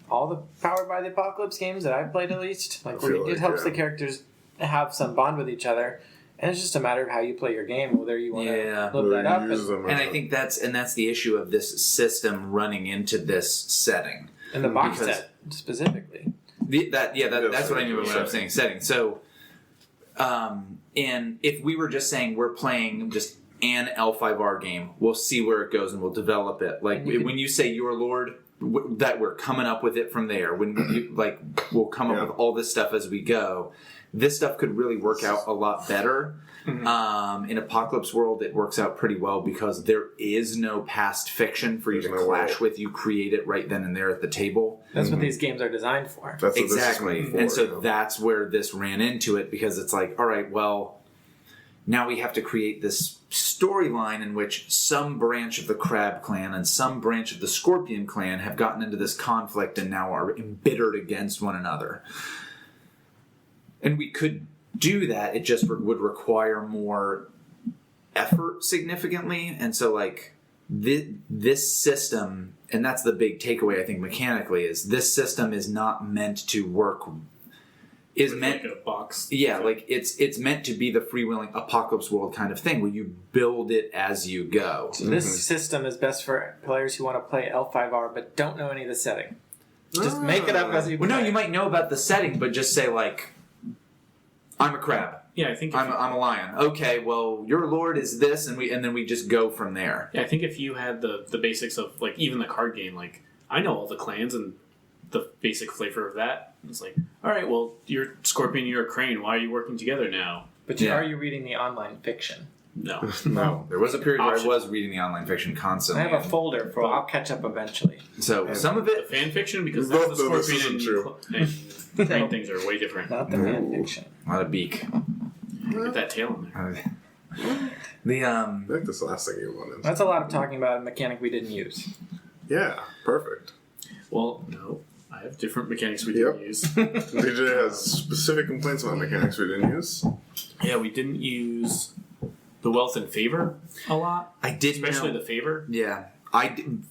all the Powered by the Apocalypse games that I've played, at least. Like where feel it like, helps yeah. the characters have some bond with each other, and it's just a matter of how you play your game, whether you want Yeah. to look that up. And I think that's the issue of this system running into this setting. And the box Because- set specifically. That's what I mean by what I'm saying. Setting. So, and if we were just saying we're playing just an L5R game, we'll see where it goes and we'll develop it. Like when you say your lord, that we're coming up with it from there. When you, we'll come up with all this stuff as we go. This stuff could really work out a lot better. In Apocalypse World, it works out pretty well because there is no past fiction for you to There's no clash way. with. You create it right then and there at the table. That's what these games are designed for. That's what Exactly. This is for, And so you know? that's where this ran into it, because it's like, all right, well, now we have to create this storyline in which some branch of the Crab Clan and some branch of the Scorpion Clan have gotten into this conflict and now are embittered against one another. And we could do that, it just would require more effort significantly. And so, like, this system, and that's the big takeaway, I think, mechanically, is this system is not meant to work. Is meant like a box. Yeah, like it's meant to be the freewheeling Apocalypse World kind of thing where you build it as you go. So this system is best for players who want to play L5R but don't know any of the setting. Just make it up as you Well, no, play. you might know about the setting, but just say like, I'm a crab. Yeah, I think. I'm a lion. Okay, well, your lord is this, and then we just go from there. Yeah, I think if you had the basics of like even the card game, like I know all the clans and the basic flavor of that. It's like, all right, well, you're Scorpion, you're a Crane. Why are you working together now? But Yeah. are you reading the online fiction? No. No. There was a period where I Option. was reading the online fiction I constantly. have a folder for. I'll catch up eventually. So some of The it, fan fiction, because Both that's the of this Scorpion isn't true. and Green things are way different. Not the fan fiction. a lot of beak. Get that tail in there. The I think this last thing you wanted. That's a lot of talking about a mechanic we didn't use. Yeah, perfect. Well, no. I have different mechanics we Yep. didn't use. DJ has specific complaints about mechanics we didn't use. Yeah, we didn't use the wealth and favor a lot. I didn't Especially know. the favor. Yeah.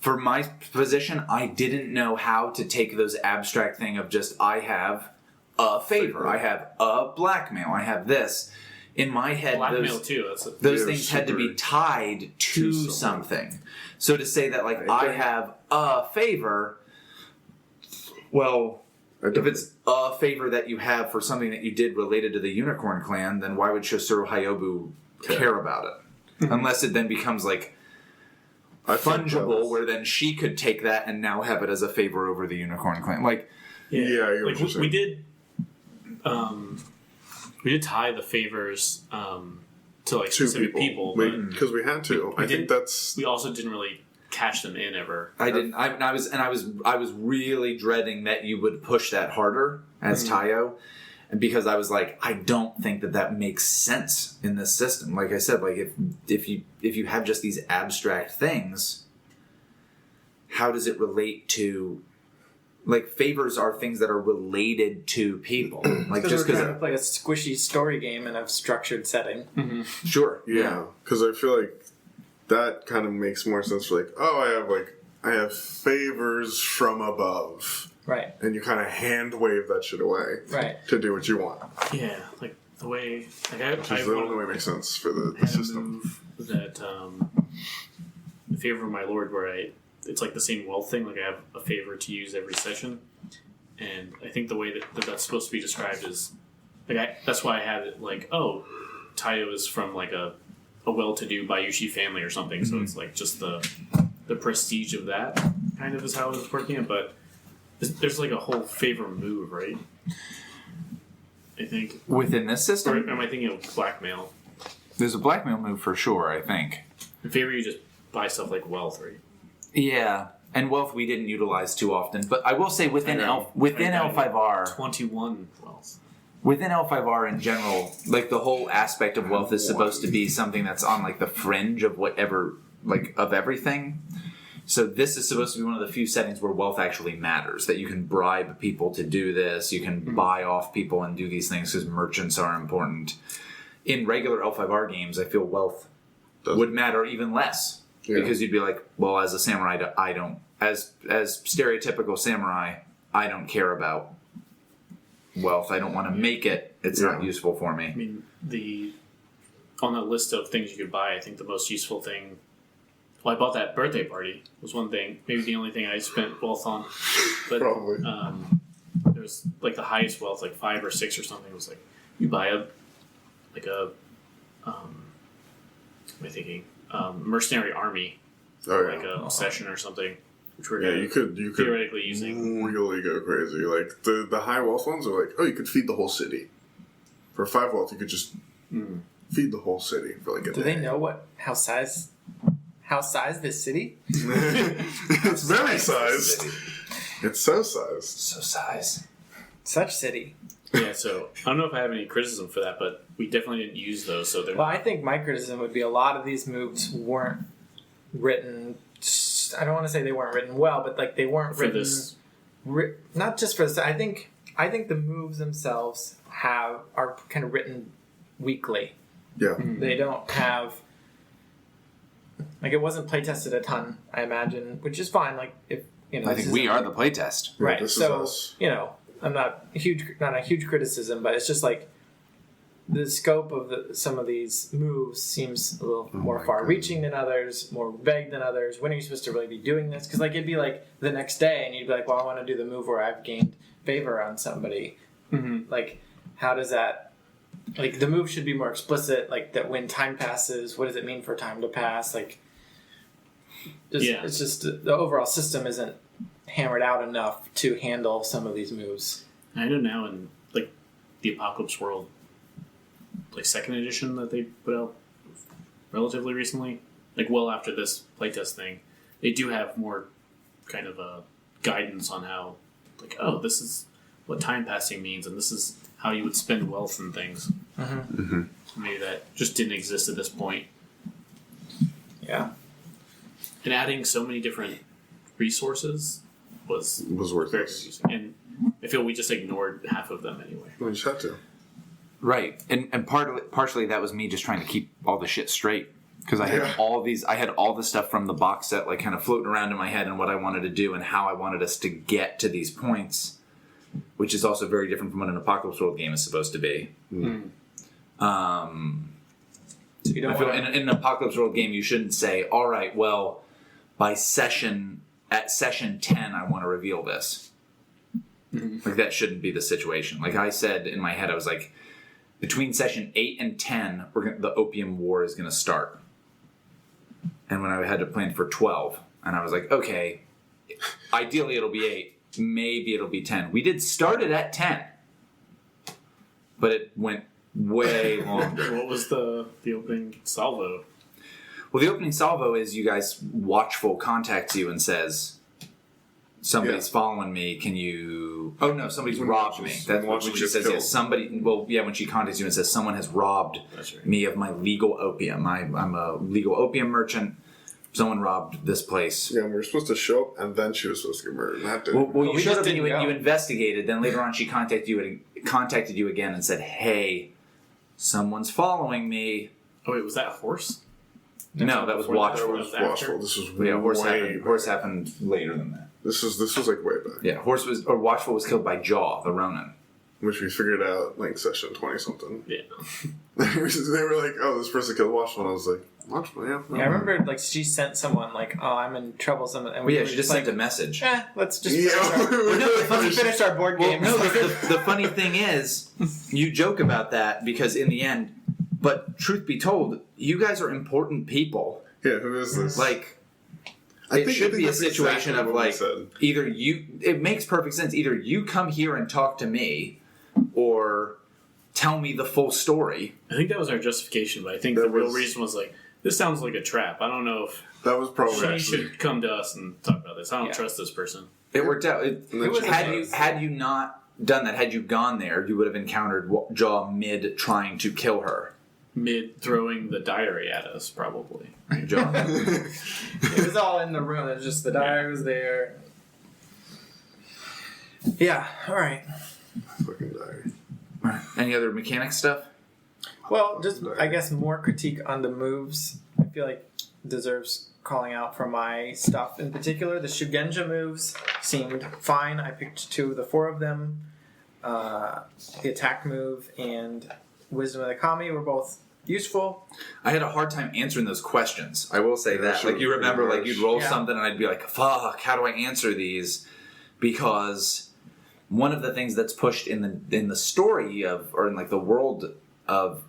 For my position, I didn't know how to take those abstract thing of just, I have a favor, I have a blackmail, I have this. In my head, Blackmail too. That's a, those Yeah, things had to be super tied to to something. So to say that, like, I I don't- have a favor, well, if it's a favor that you have for something that you did related to the Unicorn Clan, then why would Shosuro Hayobu care about it? Unless it then becomes, like, I think that fungible, was- where then she could take that and now have it as a favor over the Unicorn Clan. Like, Yeah, I get what like you're we saying. did. We did tie the favors to like two specific people, but because we had to. I think didn't- that's we also didn't really catch them in ever. I didn't. I was really dreading that you would push that harder as Taiyo, and because I was like, I don't think that makes sense in this system. Like I said, like if you have just these abstract things, how does it relate to? Like, favors are things that are related to people. Like, Because just we're trying to because, play a squishy story game in a structured setting. sure, yeah. Because I feel like that kind of makes more sense for like, oh, I have favors from above, Right, and you kind of hand wave that shit away right. to do what you want. Yeah, like the way like Which is the only way it makes sense for the had a system. move that the favor of my lord, where it's like the same wealth thing. Like I have a favor to use every session, and I think the way that that's supposed to be described is like that's why I had it like, oh, Taiyo is from like a well-to-do Bayushi family or something. So it's like just the prestige of that kind of is how I was working it. But there's like a whole favor move, right? I think. within this Or system, am I thinking of blackmail? there's a blackmail move for sure. I think. In favor, you just buy stuff like wealth, right? Yeah, and wealth we didn't utilize too often, but I will say within I know. L5R. 21 wealth. Within L5R in general, like the whole aspect of wealth is supposed to be something that's on like the fringe of whatever, like of everything. So this is supposed to be one of the few settings where wealth actually matters, that you can bribe people to do this, you can buy off people and do these things because merchants are important. In regular L5R games, I feel wealth would matter even less. Yeah. Because you'd be like, well, as a samurai, I don't, as stereotypical samurai, I don't care about wealth. I don't want to make it. It's not Yeah. useful for I me. mean, on the list of things you could buy, I think the most useful thing. Well, I bought that birthday party. Was one thing. Maybe the only thing I spent wealth on. But Probably. there's like the highest wealth, like 5 or 6 or something. Was like you buy what am I thinking? Mercenary army, Oh like yeah. a session or something, which we're Yeah, gonna you could theoretically using. really go crazy. Like the high wealth ones are like, oh, you could feed the whole city. For 5 wealth, you could just feed the whole city for like a Do day. they know how size this city? It's very sized. It's so sized. So size. Such city. Yeah, so I don't know if I have any criticism for that, but we definitely didn't use those. So they're Well, I think my criticism would be a lot of these moves weren't written. I don't want to say they weren't written well, but like they weren't for written. this. Not just for this. I think the moves themselves are kind of written weakly. Yeah. They don't have like it wasn't play tested a ton. I imagine, which is fine. Like if you know, I this think we isn't- are the playtest. Yeah, right. this is So us. you know, I'm not a huge criticism, but it's just like the scope of some of these moves seems a little more my far-reaching than others, more vague than others. When are you supposed to really be doing this? Because like it'd be like the next day, and you'd be like, "Well, I want to do the move where I've gained favor on somebody." Mm-hmm. Like, how does that? Like the move should be more explicit. Like that when time passes, what does it mean for time to pass? Like, it's just the overall system isn't hammered out enough to handle some of these moves. I know now in like the Apocalypse World, like 2nd edition that they put out relatively recently, like well after this playtest thing, they do have more kind of a guidance on how, like, oh, this is what time passing means, and this is how you would spend wealth and things. Maybe that just didn't exist at this point. Yeah. And adding so many different resources was worth very it. confusing. And I feel we just ignored half of them anyway. We just had to. Right, and partially that was me just trying to keep all the shit straight because I had all the stuff from the box set like kind of floating around in my head and what I wanted to do and how I wanted us to get to these points, which is also very different from what an Apocalypse World game is supposed to be. So you don't I feel want in an Apocalypse World game you shouldn't say, all right, well, at session 10 I want to reveal this. Like that shouldn't be the situation. Like I said in my head, I was like, between session 8 and 10, the Opium War is going to start. And when I had to plan for 12, and I was like, okay, ideally it'll be 8, maybe it'll be 10. We did start it at 10, but it went way longer. What was the opening salvo? Well, the opening salvo is you guys Watchful contacts you and says, somebody's following me, can you... Oh, no, somebody's robbed me. That's when she says, yeah, somebody... Well, yeah, when she contacts you and says, someone has robbed me of my legal opium. I'm a legal opium merchant. Someone robbed this place. Yeah, we were supposed to show up, and then she was supposed to get murdered. That didn't. Well, you we showed just up and you didn't go. investigated. Then later on she contacted you again and said, hey, someone's following me. Oh, wait, was that a horse? No, that was Before Watchful. That was watchful. This was Yeah, way horse back. happened later than that. This was like way back. Yeah, Watchful was killed by Jaw, the Ronin. Which we figured out like session 20 something. Yeah. They were like, "Oh, this person killed Watchful," and I was like, "Watchful, yeah." I remember like she sent someone like, "Oh, I'm in trouble." And Well, we yeah, were she just like, sent a message. Let's just Yeah. let's finish our board Well, game. no, the funny thing is, you joke about that because in the end, but truth be told, you guys are important people. Yeah, who is this? Like, I it think should be a that's situation exactly of what we like, said. either you, it makes perfect sense, either you come here and talk to me, or tell me the full story. I think that was our justification, but I think That the real was- reason was like, this sounds like a trap. I don't know if That was probably she actually. should come to us and talk about this. I don't Yeah. trust this person. It worked out. was Had you not done that, had you gone there, you would have encountered Jaw mid trying to kill her. Mid throwing the diary at us, probably. Jaw. It was all in the room. It was just the diary was there. Yeah. All right. Fucking diary. Any other mechanic stuff? Well, just I guess more critique on the moves. I feel like deserves calling out for my stuff in particular. The Shugenja moves seemed fine. I picked 2 of the 4 of them. The attack move and Wisdom of the Kami were both useful. I had a hard time answering those questions. I will say Yeah, that. sure. Like, you remember, like, you'd roll Yeah. something and I'd be like, fuck, how do I answer these? Because one of the things that's pushed in the story of, or in, like, the world of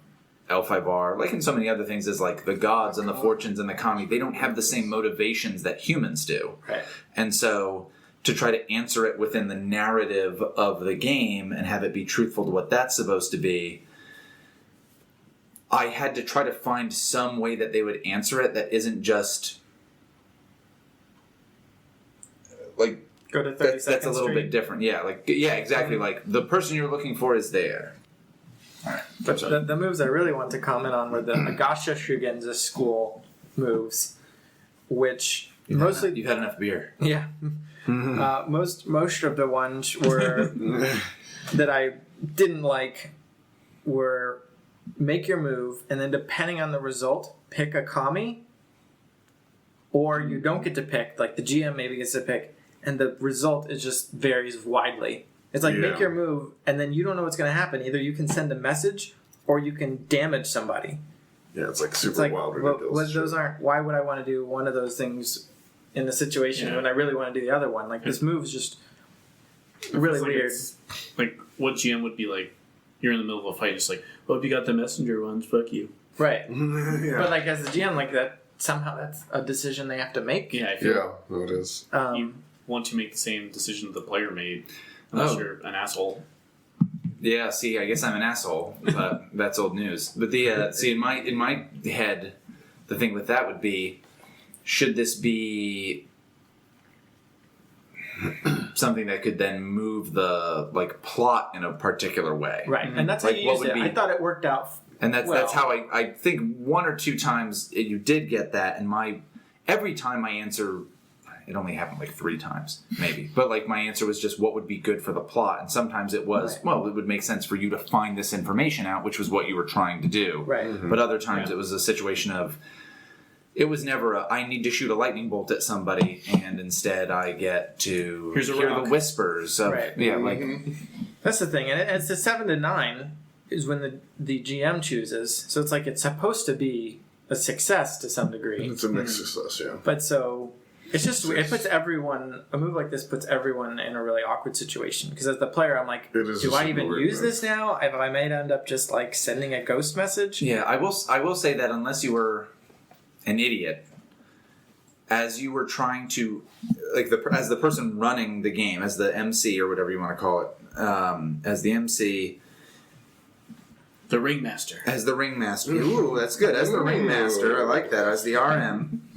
L5R, like in so many other things, is, like, the gods and the fortunes and the kami, they don't have the same motivations that humans do. Right. And so, to try to answer it within the narrative of the game and have it be truthful to what that's supposed to be, I had to try to find some way that they would answer it that isn't just like Go to 32nd that's a little Street. bit different. Yeah, like yeah, exactly. Like the person you're looking for is there. All right. But the moves I really want to comment on were the Agasha Shugenja school moves, which mostly You've had enough beer. yeah, most of the ones were that I didn't like were make your move and then depending on the result, pick a kami, or you don't get to pick. Like the GM maybe gets to pick, and the result is just varies widely. It's like make Yeah. your move, and then you don't know what's going to happen. Either you can send a message, or you can damage somebody. Yeah, it's like super It's like, wild. well, Ridiculous. those aren't. Why would I want to do one of those things in the situation when I really want to do the other one? Like this move is just really It's like weird. it's like what GM would be like. You're in the middle of a fight, just like, well, if you got the messenger ones, fuck you. Right. yeah. But like as the GM, like that somehow that's a decision they have to make. Yeah, I feel Yeah, no, it is. you want to make the same decision the player made, unless Oh. you're an asshole. Yeah, see, I guess I'm an asshole, but that's old news. But the see in my head, the thing with that would be, should this be something that could then move the plot in a particular way? Right, and that's how you used it. I thought it worked out. And that's how I think one or two times you did get that, and every time my answer, it only happened like 3 times, maybe. But my answer was just what would be good for the plot. And sometimes it was, it would make sense for you to find this information out, which was what you were trying to do. Right. Mm-hmm. But other times it was a situation of, it was never I need to shoot a lightning bolt at somebody, and instead I get to hear the whispers. Of, right. Yeah, That's the thing. And it's a 7 to 9 is when the GM chooses. So it's it's supposed to be a success to some degree. It's a mixed success, yeah. But so... It's just it puts everyone. A move like this puts everyone in a really awkward situation because as the player, I'm like, do I even use this now? If I might end up just sending a ghost message. Yeah, I will say that unless you were an idiot, as you were trying to as the person running the game, as the MC or whatever you want to call it, as the MC. The ringmaster. As the ringmaster. Ooh, that's good. As the ringmaster, I like that. As the RM.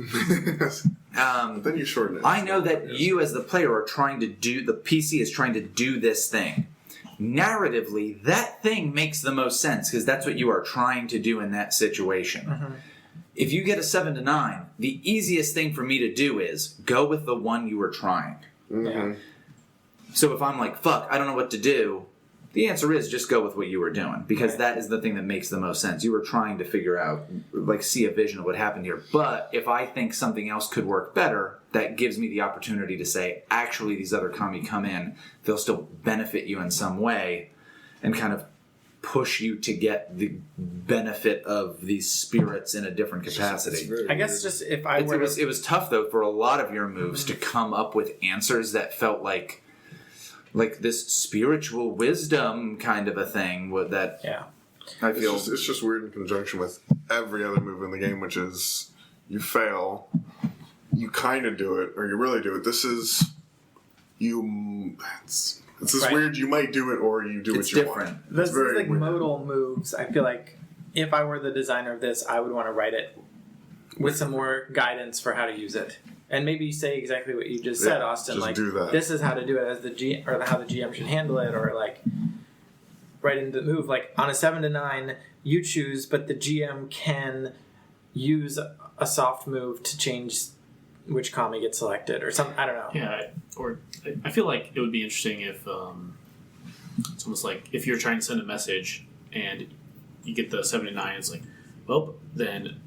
Then you shorten it. I know that you, as the player, are trying to do. The PC is trying to do this thing. Narratively, that thing makes the most sense because that's what you are trying to do in that situation. Mm-hmm. If you get a 7 to 9, the easiest thing for me to do is go with the one you were trying. Mm-hmm. So if I'm like, fuck, I don't know what to do. The answer is just go with what you were doing because that is the thing that makes the most sense. You were trying to figure out, see a vision of what happened here. But if I think something else could work better, that gives me the opportunity to say, actually, these other kami come in, they'll still benefit you in some way and kind of push you to get the benefit of these spirits in a different capacity. I guess just if I were... It was tough, though, for a lot of your moves to come up with answers that felt like this spiritual wisdom kind of a thing. I feel it's just weird in conjunction with every other move in the game, which is you fail, you kind of do it, or you really do it. This is it's this weird. You might do it, or you do what you want. This is weird. Modal moves. I feel like if I were the designer of this, I would want to write it with some more guidance for how to use it. And maybe you say exactly what you just said, Austin. Just do that. This is how to do it as or how the GM should handle it, or right into the move. On a 7 to 9, you choose, but the GM can use a soft move to change which kami gets selected, or something. I don't know. Yeah, or I feel like it would be interesting if it's almost like if you're trying to send a message and you get the 7 to 9, it's then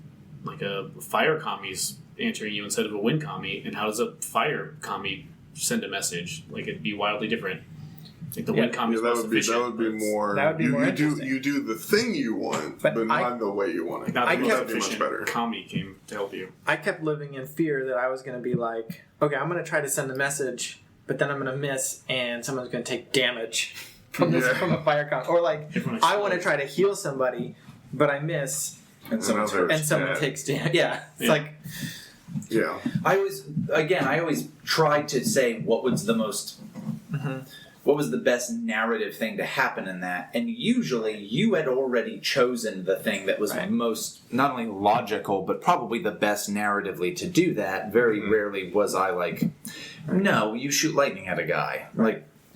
a fire kami's answering you instead of a wind kami, and how does a fire kami send a message? It'd be wildly different. The wind kami is most efficient. That would be more. That would be more interesting. You do the thing you want, but not the way you want it. Not the most efficient kami came to help you. I kept living in fear that I was going to be okay, I'm going to try to send a message, but then I'm going to miss, and someone's going to take damage from a fire kami, or I want to try to heal somebody, but I miss, and someone takes damage. Yeah, it's Yeah. I always tried to say what was the most, what was the best narrative thing to happen in that, and usually you had already chosen the thing that was most, not only logical, but probably the best narratively to do that. Very rarely was I no, you shoot lightning at a guy.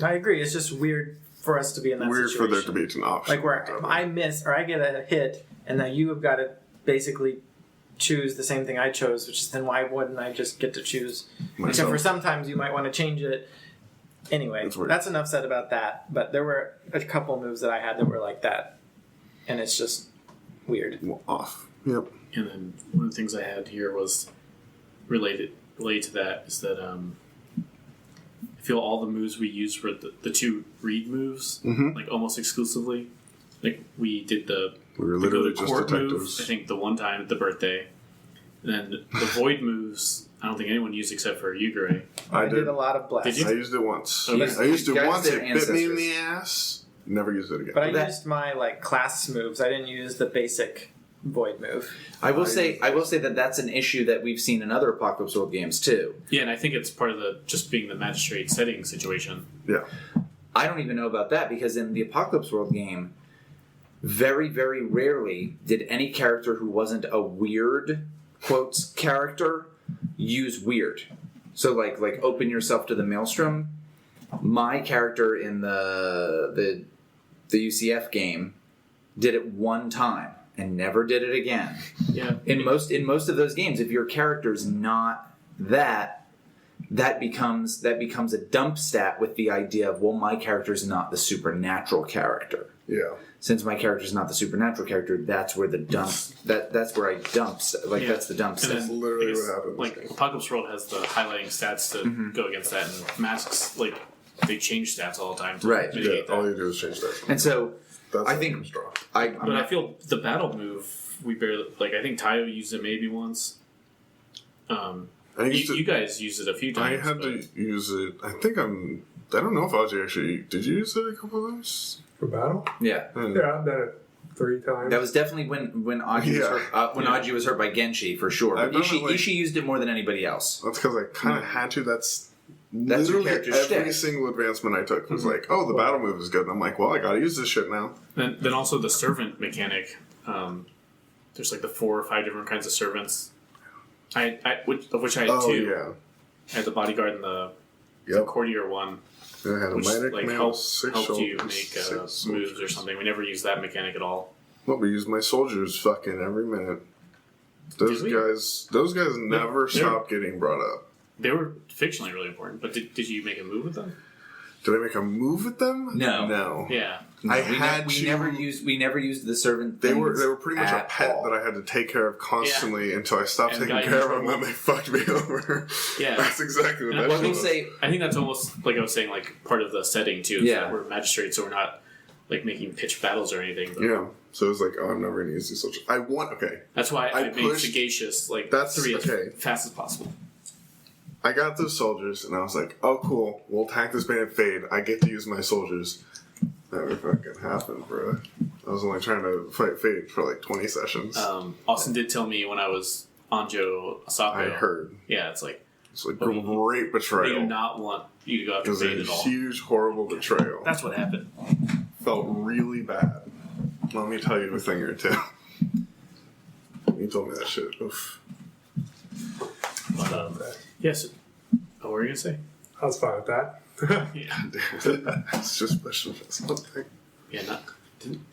I agree. It's just weird for us to be in that situation. Weird for there to be an option. Where I miss, or I get a hit, and now you have got to basically choose the same thing I chose, which is then why wouldn't I just get to choose? Myself. Except for sometimes you might want to change it. Anyway, that's enough said about that. But there were a couple moves that I had that were like that, and it's just weird. Well, off. Yep. And then one of the things I had here was related to that is that I feel all the moves we used were the 2 read moves, almost exclusively. We did we were literally just court detectives. move, I think the one time at the birthday. And then the void moves, I don't think anyone used except for Yugare. I did a lot of blast. Did you? I used it once. Okay. I used it once. It bit ancestors. me in the ass. Never used it again. But I used my class moves. I didn't use the basic void move. I will say that that's an issue that we've seen in other Apocalypse World games too. Yeah, and I think it's part of the just being the magistrate setting situation. Yeah. I don't even know about that because in the Apocalypse World game, very, very rarely did any character who wasn't a weird quotes character use weird. So like open yourself to the maelstrom. My character in the UCF game did it one time and never did it again. Yeah. In most of those games, if your character's not that becomes a dump stat with the idea of, well, my character's not the supernatural character. Yeah. Since my character's not the supernatural character, that's where the dump that's where I dump that's the dump stat. And then, Literally I guess, what happens. Like Apocalypse World has the highlighting stats to go against that, and Masks they change stats all the time to Right. mitigate Yeah, all that. you do is change that. And so That's I how think games draw. But I feel the battle move we barely I think Taiyo used it maybe once. You guys used it a few I times. had to use it. I don't know if Aji actually. Did you use it a couple of times? For battle? yeah. Yeah, I've done it 3 times. That was definitely when Aji was hurt, Aji was hurt by Genshi for sure. But I've done it, Ishi used it more than anybody else. That's because I kind of had to. That's your literally character's every shtick. single advancement I took was like, oh, the battle move is good. And I'm like, well, I gotta use this shit now. Then also the servant mechanic. There's like the 4 or 5 different kinds of servants. Which I had 2. Yeah. I had the bodyguard and the Yep. courtier one, I had a which medic like man, helped 6 you shoulders, make 6 moves soldiers. or something. We never used that mechanic at all. Well, we use my soldiers fucking every minute. Those we? guys never stop getting brought up. They were fictionally really important, but did you make a move with them? Did I make a move with them? No. No. Yeah. I we had to. we never used the servant. They were things pretty much a at pet all. that I had to take care of constantly until I stopped And taking got you care in of them, and trouble. they fucked me over. Yeah. That's exactly what And that I will was. say I think that's almost like I was saying, like part of the setting too. Is Yeah. that we're magistrates, so we're not like making pitched battles or anything. But Yeah. So it was like, oh, I'm never gonna use these soldiers. Okay. that's why I made pushed- Sagacious like That's 3 okay. as fast as possible. I got those soldiers, and I was like, oh, cool. We'll attack this band Fade. I get to use my soldiers. Never fucking happened, bro. I was only trying to fight Fade for like 20 sessions. Austin did tell me when I was Anjo Asako. I heard. Yeah, it's like It's like But great they betrayal. do not want you to go It after was a Fade at all. huge, horrible betrayal. That's what happened. Felt really bad. Let me tell you a thing or two. You told me that shit. Oof. But yes. Oh, what were you gonna say? I was fine with that. Yeah. It's just special for something. Yeah, not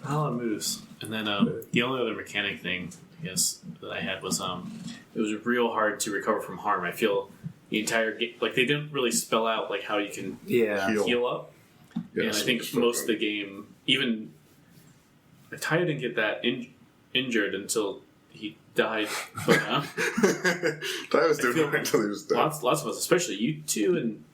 a lot of moves. And then the only other mechanic thing, I guess, that I had was it was real hard to recover from harm. I feel the entire game, like they didn't really spell out like how you can Yeah. heal up. Yeah, And I think most of the game, even Taiyo didn't get that injured until he died. But I was doing feel it until he was dead. lots of us, especially you two and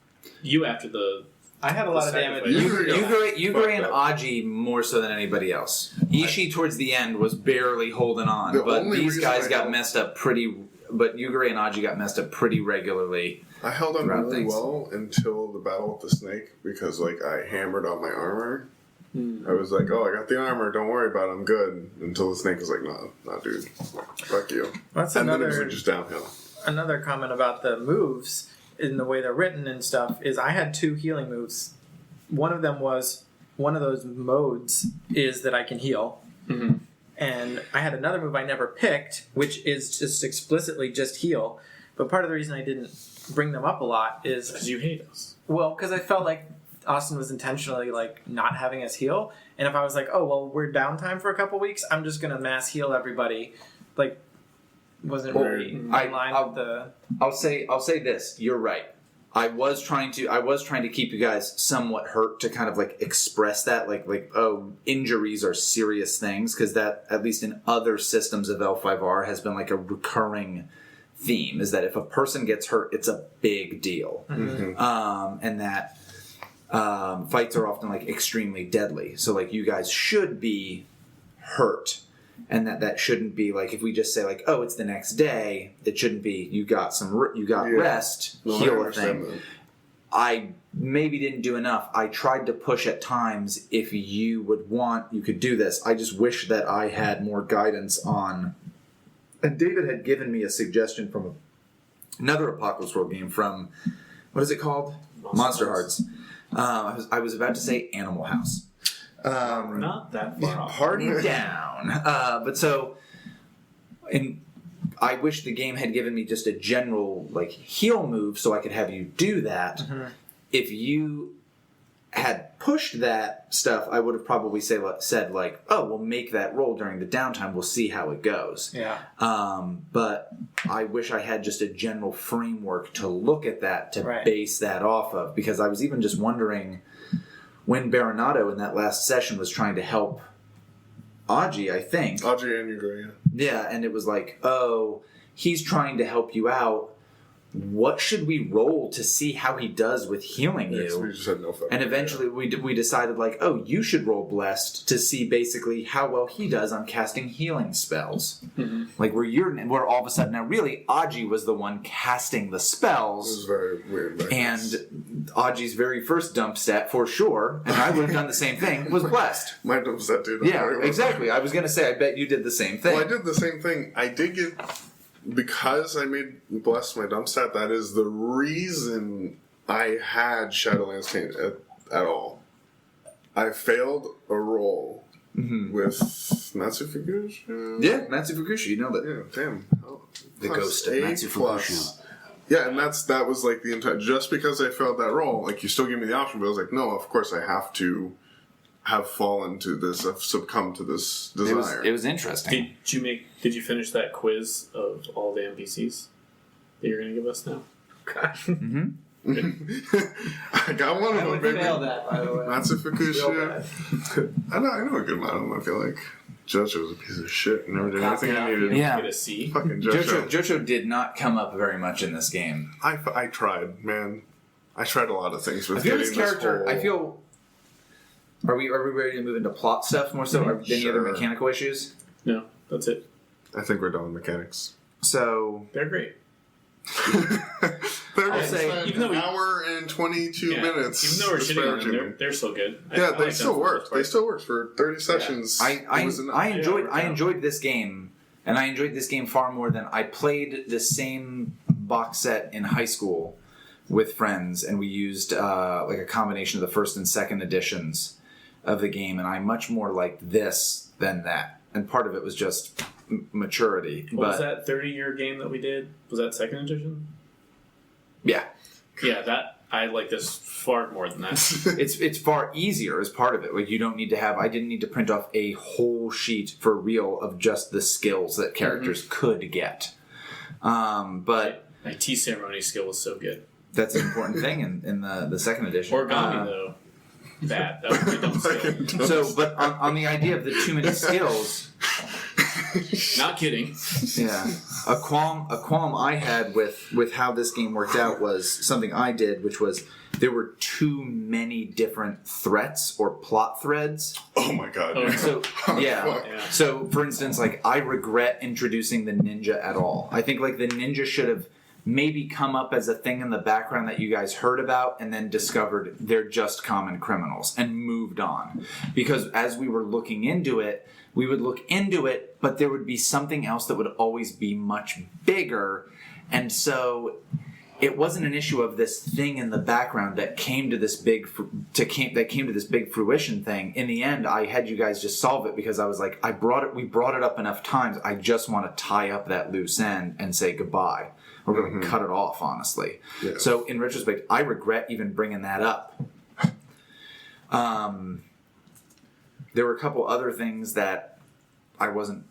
you after the I had a lot of damage. sacrifice. Yugare and Aji more so than anybody else. Ishi towards the end was barely holding on, The but only these reason guys I got held- messed up pretty. But Yugare and Aji got messed up pretty regularly. I held on throughout really things. well until the battle with the snake because, like, I hammered on my armor. I was like, oh, I got the armor, don't worry about it, I'm good. Until the snake was like, nah, dude. Fuck you. That's And then it was another like just downhill. another comment about the moves in the way they're written and stuff is I had 2 healing moves. One of them was one of those modes is that I can heal. Mhm. And I had another move I never picked, which is just explicitly just heal. But part of the reason I didn't bring them up a lot is because you hate us. well, because I felt like Austin was intentionally like not having us heal, and if I was like, oh well, we're downtime for a couple weeks, I'm just gonna mass heal everybody, like wasn't really in line with the. I'll say this. You're right. I was trying to keep you guys somewhat hurt to kind of like express that like oh, injuries are serious things, because that at least in other systems of L5R has been like a recurring theme, is that if a person gets hurt, it's a big deal. And that fights are often like extremely deadly. So like you guys should be hurt, and that shouldn't be like if we just say like, oh, it's the next day. It shouldn't be you got rest, No, I heal a understand thing. that. I maybe didn't do enough. I tried to push at times. If you would want, you could do this. I just wish that I had more guidance on. And David had given me a suggestion from another Apocalypse World game from, what is it called? Monster Hearts. I was about to say Animal House. Not that far off. Party down. But so, in I wish the game had given me just a general like heal move so I could have you do that. If you had pushed that stuff, I would have probably said like, oh, we'll make that roll during the downtime. We'll see how it goes. Yeah. But I wish I had just a general framework to look at that, to base that off of. Because I was even just wondering when Baronato in that last session was trying to help Aji, I think. Aji and Yugare, Yeah, and it was like, oh, he's trying to help you out. What should we roll to see how he does with healing you? So we just had no fucking And eventually we decided, like, oh, you should roll Blessed to see basically how well he does on casting healing spells. Like, where all of a sudden, now really, Aji was the one casting the spells. This is very weird. And Aji's very first dump stat, for sure, and I would have done the same thing, was Blessed. My dump stat, dude. Yeah, exactly. I was going to say, I bet you did the same thing. Well, I did the same thing. I did get... Because I made Bless my dump stat, that is the reason I had Shadowlands Taint at all. I failed a roll with Matsufukushu. Yeah, Matsufukushu, you know that. Yeah, damn. The ghost of Matsufukushu. Yeah, and that was like the entire... Just because I failed that roll, like, you still give me the option, but I was like, no, of course I have to have fallen to this, have succumbed to this desire. It was interesting. Did you finish that quiz of all the NPCs that you're going to give us now? I got one of them, baby. Failed that, by the way. Matsufukushu. I know a good amount of them, I feel like. Jojo's a piece of shit. Never did anything I needed. Yeah. Get a C. Fucking Jojo. Jojo did not come up very much in this game. I tried, man. I tried a lot of things with I feel getting this character... this whole... Are we ready to move into plot stuff more so? Are there any other mechanical issues? No, that's it. I think we're done with mechanics. So... They're great. They're I'll say, even though an hour and 22 minutes. Even though we're shitting on them, disparaging they're still good. Yeah, I they like still them work. for They still work for 30 sessions. I It was enough. enjoyed this game, and I enjoyed this game far more than I played the same box set in high school with friends, and we used like a combination of the first and second editions of the game, and I much more liked this than that. And part of it was just maturity. What was that 30-year game that we did? Was that second edition? Yeah. Yeah, that I like this far more than that. It's far easier as part of it. Like, you don't need to have... I didn't need to print off a whole sheet for real of just the skills that characters could get. But... My tea ceremony skill was so good. That's an important thing in the second edition. Origami, though. Bad. That was a dumb skill. So, but on the idea of the too many skills... Not kidding. Yeah. A qualm I had with how this game worked out was something I did, which was there were too many different threats or plot threads. Oh my god. Oh, So yeah. Yeah. So for instance, like, I regret introducing the ninja at all. I think like the ninja should have maybe come up as a thing in the background that you guys heard about and then discovered they're just common criminals and moved on. Because as we were looking into it, we would look into it, but there would be something else that would always be much bigger. And so it wasn't an issue of this thing in the background that came to this big fruition thing. In the end, I had you guys just solve it because I was like, we brought it up enough times. I just want to tie up that loose end and say goodbye. Or really cut it off, honestly. Yeah. So in retrospect, I regret even bringing that up. There were a couple other things that I wasn't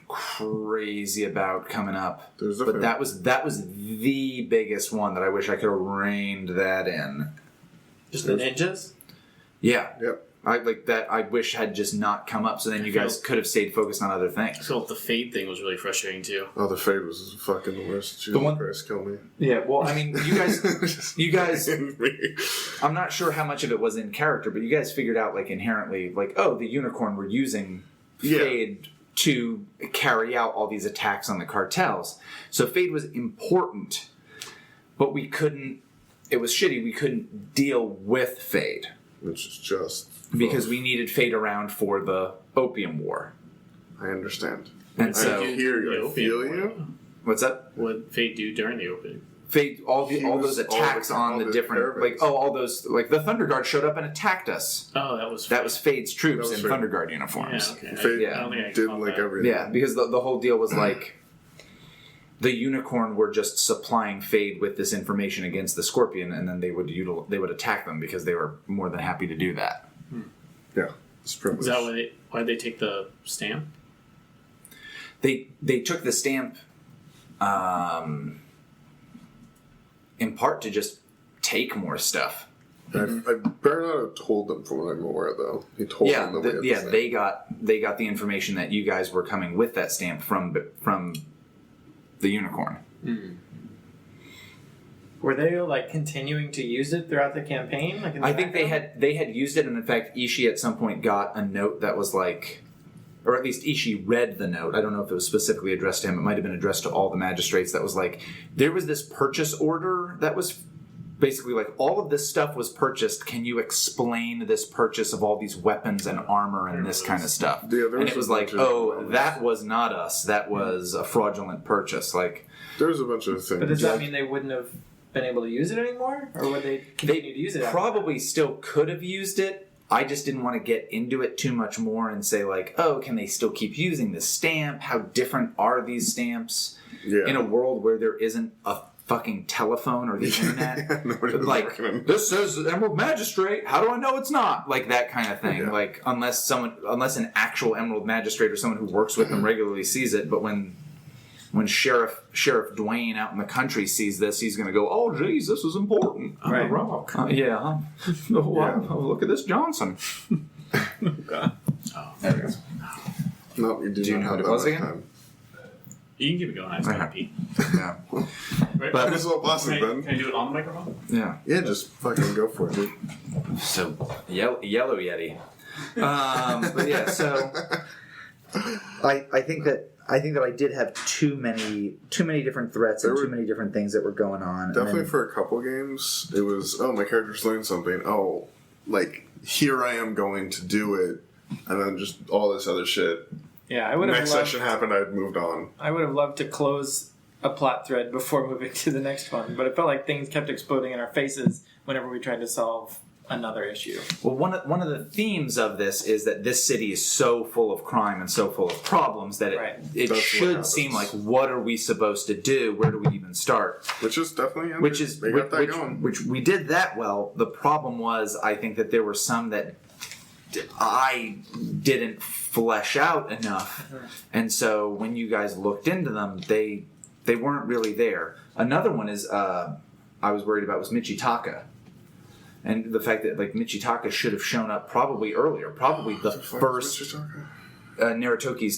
crazy about coming up, but that was the biggest one that I wish I could have reined that in. Just the ninjas? Yeah. Yep. I like that. I wish had just not come up, so then you guys could have stayed focused on other I things. felt the fade thing was really frustrating too. Oh, the fade was fucking the worst. Jesus Christ, kill me. Yeah. Well, I mean, you guys. I'm not sure how much of it was in character, but you guys figured out, like, inherently, like, oh, the unicorn we're using Fade to carry out all these attacks on the cartels. So Fade was important, but we couldn't... It was shitty. We couldn't deal with Fade. Which is just... Because we needed Fade around for the Opium War. I understand. And so... I hear you. I feel you. What's up? What did Fade do during the opening? Fade, all those attacks on the different... Like, all those... Like, the Thunder Guard showed up and attacked us. Oh, that was... That was Fade's troops in Fade. Thunder Guard uniforms. Yeah, okay. Fade I don't think I did caught like that. everything. Yeah, because the whole deal was like... the unicorn were just supplying Fade with this information against the scorpion, and then they would attack them because they were more than happy to do that. Yeah, it's privilege. Is that why they take the stamp? They took the stamp in part to just take more stuff. I better not have told them from what I'm aware, though. He told them that we had the stamp. they got the information that you guys were coming with that stamp from the unicorn. Were they like continuing to use it throughout the campaign? Like I think they had used it, and in fact, Ishi at some point got a note that was like, or at least Ishi read the note. I don't know if it was specifically addressed to him. It might have been addressed to all the magistrates. That was like, there was this purchase order that was basically like, all of this stuff was purchased. Can you explain this purchase of all these weapons and armor and this kind of stuff? Yeah, and it was like, that was not us. That was a fraudulent purchase. Like, there's a bunch of things. But does that mean they wouldn't have been able to use it anymore? Or would they continue to use it? Probably still could have used it. I just didn't want to get into it too much more and say like, oh, can they still keep using this stamp? How different are these stamps in a world where there isn't a fucking telephone or the internet? Like, this says Emerald Magistrate. How do I know it's not? Like that kind of thing. Like unless an actual Emerald Magistrate or someone who works with them regularly sees it. But when Sheriff Dwayne out in the country sees this, he's going to go, "Oh, geez, this is important." Right. Rock. Wow, look at this Johnson. God. Oh, there we go. No, you do you know what it was again? You can keep it going. I just got to pee. Yeah. Right. But this is what bosses Can then. I do it on the microphone? Yeah. Yeah, just fucking go for it, dude. So yellow Yeti. But yeah, so I think that I did have too many different threats and too many different things that were going on. Definitely for a couple games, it was, my character's learned something. Oh, like, here I am going to do it. And then just all this other shit. Yeah, I would have Next session happened, I had moved on. I would have loved to close a plot thread before moving to the next one, but it felt like things kept exploding in our faces whenever we tried to solve another issue. Well, one of the themes of this is that this city is so full of crime and so full of problems that it should seem like, what are we supposed to do? Where do we even start? Which is definitely which we did that well. The problem was, I think that there were some that I didn't flesh out enough, and so when you guys looked into them, they weren't really there. Another one is I was worried about was Michitaka. And the fact that, like, Michitaka should have shown up probably earlier. Probably the first Narutoki's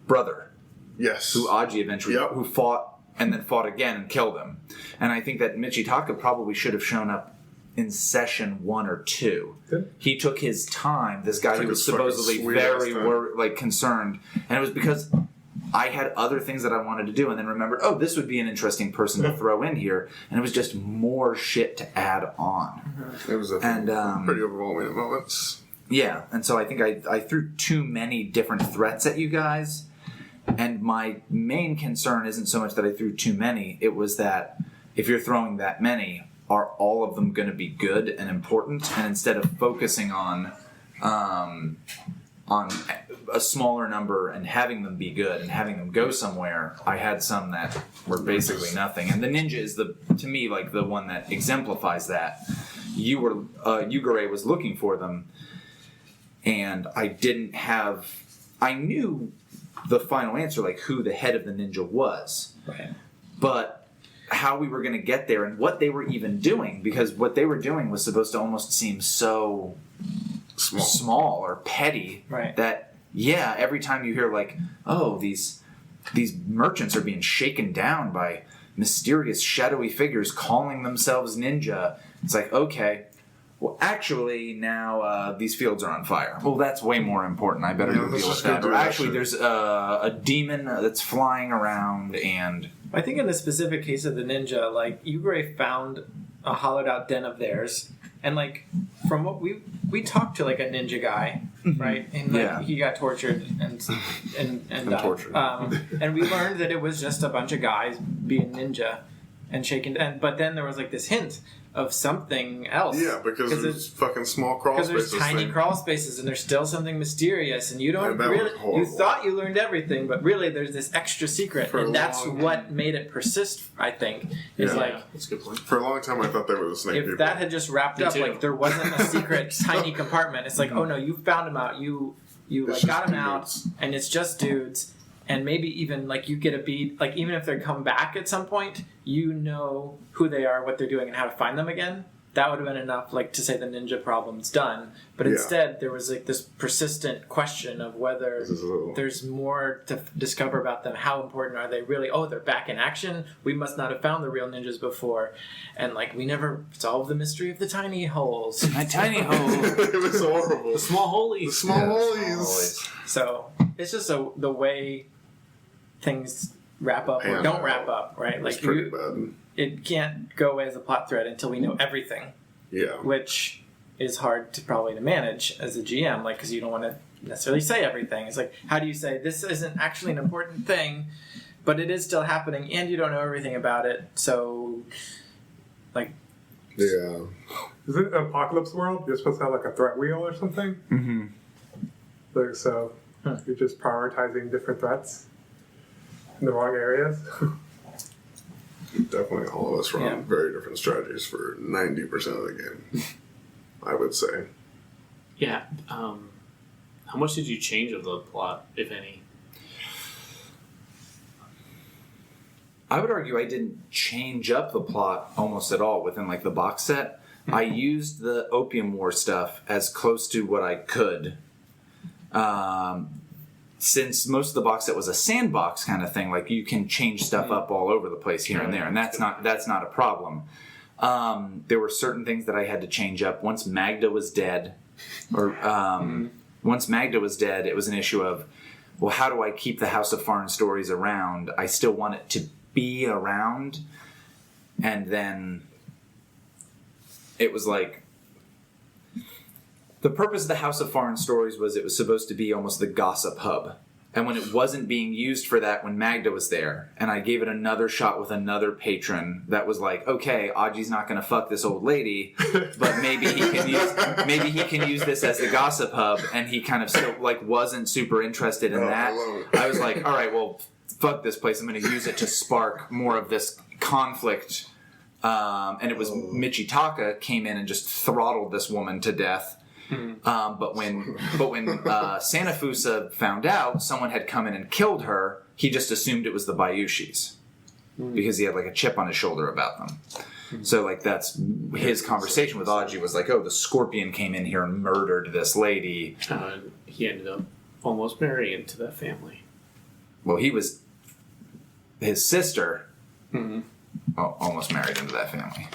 brother. Yes. Who Aji eventually... Who fought and then fought again and killed him. And I think that Michitaka probably should have shown up in session 1 or 2. He took his time, this guy who was supposedly very concerned. And it was because I had other things that I wanted to do, and then remembered, this would be an interesting person to throw in here, and it was just more shit to add on. It was pretty overwhelming at moments. Yeah, and so I think I threw too many different threats at you guys, and my main concern isn't so much that I threw too many, it was that if you're throwing that many, are all of them going to be good and important? And instead of focusing on a smaller number and having them be good and having them go somewhere, I had some that were basically nothing. And the ninja is to me like the one that exemplifies that. Yugare was looking for them, and I knew the final answer, like who the head of the ninja was. Right. But how we were going to get there and what they were even doing, because what they were doing was supposed to almost seem so small or petty, right, that every time you hear like, oh, these merchants are being shaken down by mysterious shadowy figures calling themselves ninja, it's like, okay, well, actually now these fields are on fire. Well, that's way more important. I better go deal with that. Or actually there's a demon that's flying around. And I think in the specific case of the ninja, like, Yugare found a hollowed out den of theirs, and like, from what we talked to like a ninja guy, right? And like, he got tortured and died. Tortured. And we learned that it was just a bunch of guys being ninja and shaken. But then there was like this hint of something else. Yeah, because there's fucking small crawl because spaces. there's tiny crawl spaces, and there's still something mysterious, and you don't And that really. was horrible. You thought you learned everything, but really there's this extra secret, For a and that's long- what made it persist. I think is Yeah. like. That's a good point. For a long time, I thought they were the snake If people. that had just wrapped Me up, too. like there wasn't a secret tiny compartment. It's like, oh no, you found him out. You It's like got just him out, dudes. and it's just dudes. And maybe even like you get a beat. Like even if they come back at some point, you know who they are, what they're doing, and how to find them again. That would have been enough, like to say the ninja problem's done. But Yeah. instead, there was like this persistent question of whether This is a little- there's more to discover about them. How important are they really? Oh, they're back in action. We must not have found the real ninjas before, and like we never solved the mystery of the tiny holes. My tiny hole. It was horrible. The small holies. The small holies. Always. So it's just the way things wrap up or Yeah. don't wrap up, right? It's Like pretty bad. it can't go away as a plot thread until we know everything, Yeah. which is hard to probably to manage as a GM, like because you don't want to necessarily say everything. It's like how do you say this isn't actually an important thing, but it is still happening, and you don't know everything about it. So, like, Yeah. Is it an apocalypse world? You're supposed to have like a threat wheel or something? Mm-hmm. Like, so you're just prioritizing different threats in the wrong areas? Definitely all of us run Yeah. very different strategies for 90% of the game. I would say. Yeah. How much did you change of the plot, if any? I would argue I didn't change up the plot almost at all within like the box set. I used the Opium War stuff as close to what I could. Since most of the box set was a sandbox kind of thing, like you can change stuff up all over the place here and there, and that's not a problem. There were certain things that I had to change up. Once Magda was dead, once Magda was dead, it was an issue of, well, how do I keep the House of Foreign Stories around? I still want it to be around, and then it was like the purpose of the House of Foreign Stories was it was supposed to be almost the gossip hub. And when it wasn't being used for that, when Magda was there, and I gave it another shot with another patron that was like, okay, Aji's not going to fuck this old lady, but maybe he can use this as the gossip hub, and he kind of still like wasn't super interested in that. I love it. I was like, all right, well, fuck this place. I'm going to use it to spark more of this conflict. And it was Michitaka came in and just throttled this woman to death. But when Sanafusa found out someone had come in and killed her, he just assumed it was the Bayushis because he had like a chip on his shoulder about them. So like that's his conversation with Aji was like, oh, the Scorpion came in here and murdered this lady. He ended up almost marrying into that family. Well, he was his sister. Almost married into that family.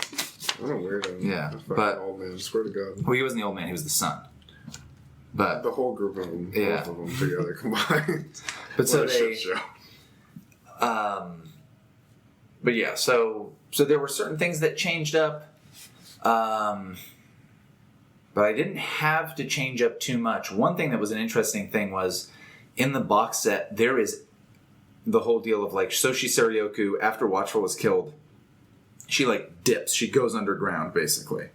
What a weirdo. Yeah, That's fucking but- old man. Swear to God. Well, he wasn't the old man; he was the son. But The whole group of them, Yeah. both of them together combined. but so What a they. shit show. But yeah, so there were certain things that changed up, but I didn't have to change up too much. One thing that was an interesting thing was in the box set there is the whole deal of like Soshi Saryoku after Watchful is killed, she like dips, she goes underground basically.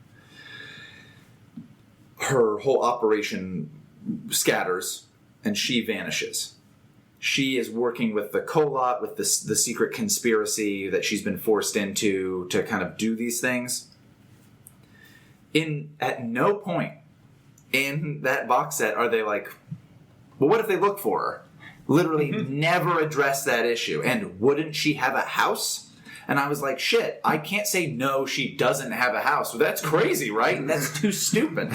Her whole operation scatters and she vanishes. She is working with the Kolot, with the secret conspiracy that she's been forced into to kind of do these things. At no point in that box set are they like, well, what if they look for her? Literally never address that issue. And wouldn't she have a house? And I was like, shit, I can't say no, she doesn't have a house. Well, that's crazy, right? That's too stupid.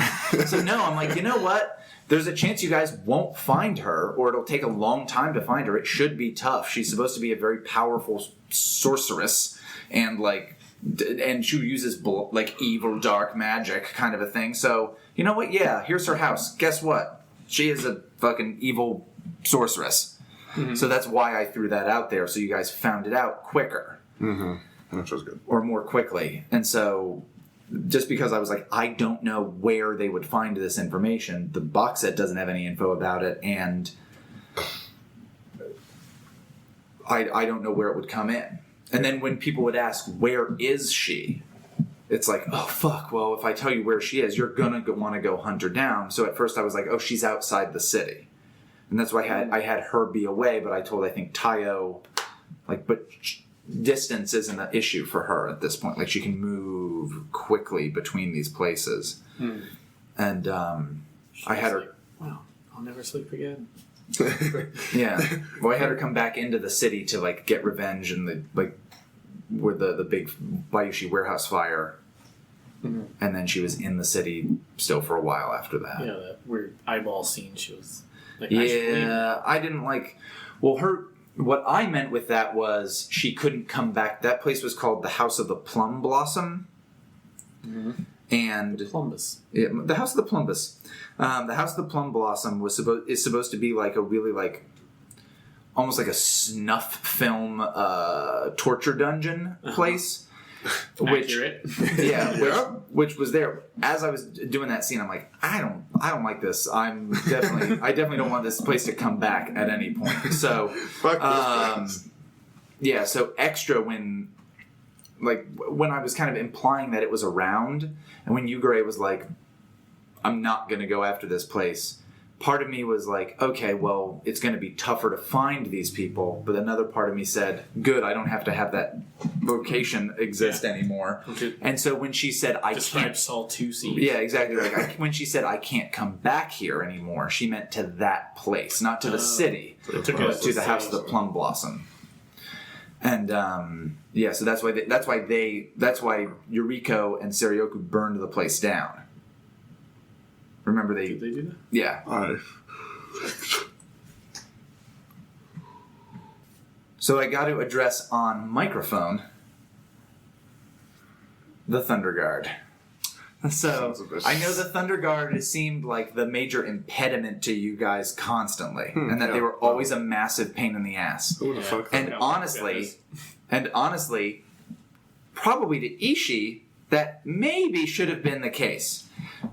So no, I'm like, you know what? There's a chance you guys won't find her, or it'll take a long time to find her. It should be tough. She's supposed to be a very powerful sorceress, and and she uses like evil dark magic kind of a thing. So you know what? Yeah, here's her house. Guess what? She is a fucking evil sorceress. Mm-hmm. So that's why I threw that out there, so you guys found it out quicker. Mm-hmm. Which was good. Or more quickly. And so just because I was like, I don't know where they would find this information, the box set doesn't have any info about it, and I don't know where it would come in. And then when people would ask, where is she? it's like, oh fuck, well if I tell you where she is, you're gonna want to go hunt her down. So at first I was like, oh, she's outside the city. And that's why I had her be away, but I told, I think, Taiyo, like, but distance isn't an issue for her at this point. Like, she can move quickly between these places. And I had her... Like, wow, I'll never sleep again. Yeah. Well, I had her come back into the city to, like, get revenge and, where the big Bayushi warehouse fire. And then she was in the city still for a while after that. Yeah, that weird eyeball scene. She was like, Yeah, I didn't like... Well, what I meant with that was she couldn't come back. That place was called the House of the Plum Blossom. And... Plumbus. Yeah, the House of the Plumbus. The House of the Plum Blossom is supposed to be like a really like... almost like a snuff film torture dungeon place. Accurate. Which was there. As I was doing that scene, I'm like, I don't like this. I definitely don't want this place to come back at any point. So, Fuck this place. yeah. So extra when I was kind of implying that it was around, and when Yugare was like, I'm not going to go after this place. Part of me was like, okay, well, it's going to be tougher to find these people. But another part of me said, good, I don't have to have that location exist anymore. And so when she said, I can't... Saw 2 scenes. Yeah, exactly. Like when she said, I can't come back here anymore, she meant to that place, not to the city, but to the House of the Plum Blossom. And, so that's why Yuriko and Saryoku burned the place down. Remember Did they do that? Yeah. So I got to address on microphone the Thunder Guard. So I know the Thunder Guard seemed like the major impediment to you guys constantly, and that they were always a massive pain in the ass. Who the fuck? And honestly, probably to Ishi, that maybe should have been the case.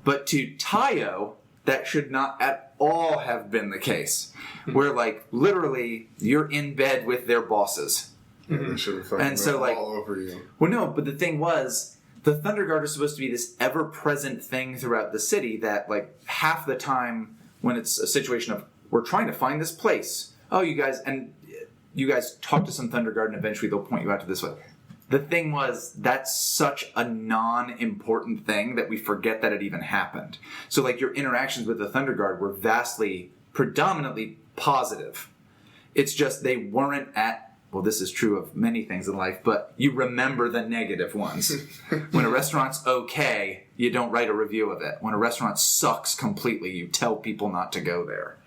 But to Taiyo, that should not at all have been the case. Where, like, literally, you're in bed with their bosses. They should have fucking been all over you. Well, no, but the thing was, the Thunder Guard is supposed to be this ever-present thing throughout the city that, like, half the time when it's a situation of, we're trying to find this place. Oh, you guys talk to some Thunder Guard and eventually they'll point you out to this way. The thing was, that's such a non-important thing that we forget that it even happened. So, like, your interactions with the Thunder Guard were predominantly positive. It's just they weren't well, this is true of many things in life, but you remember the negative ones. When a restaurant's okay, you don't write a review of it. When a restaurant sucks completely, you tell people not to go there.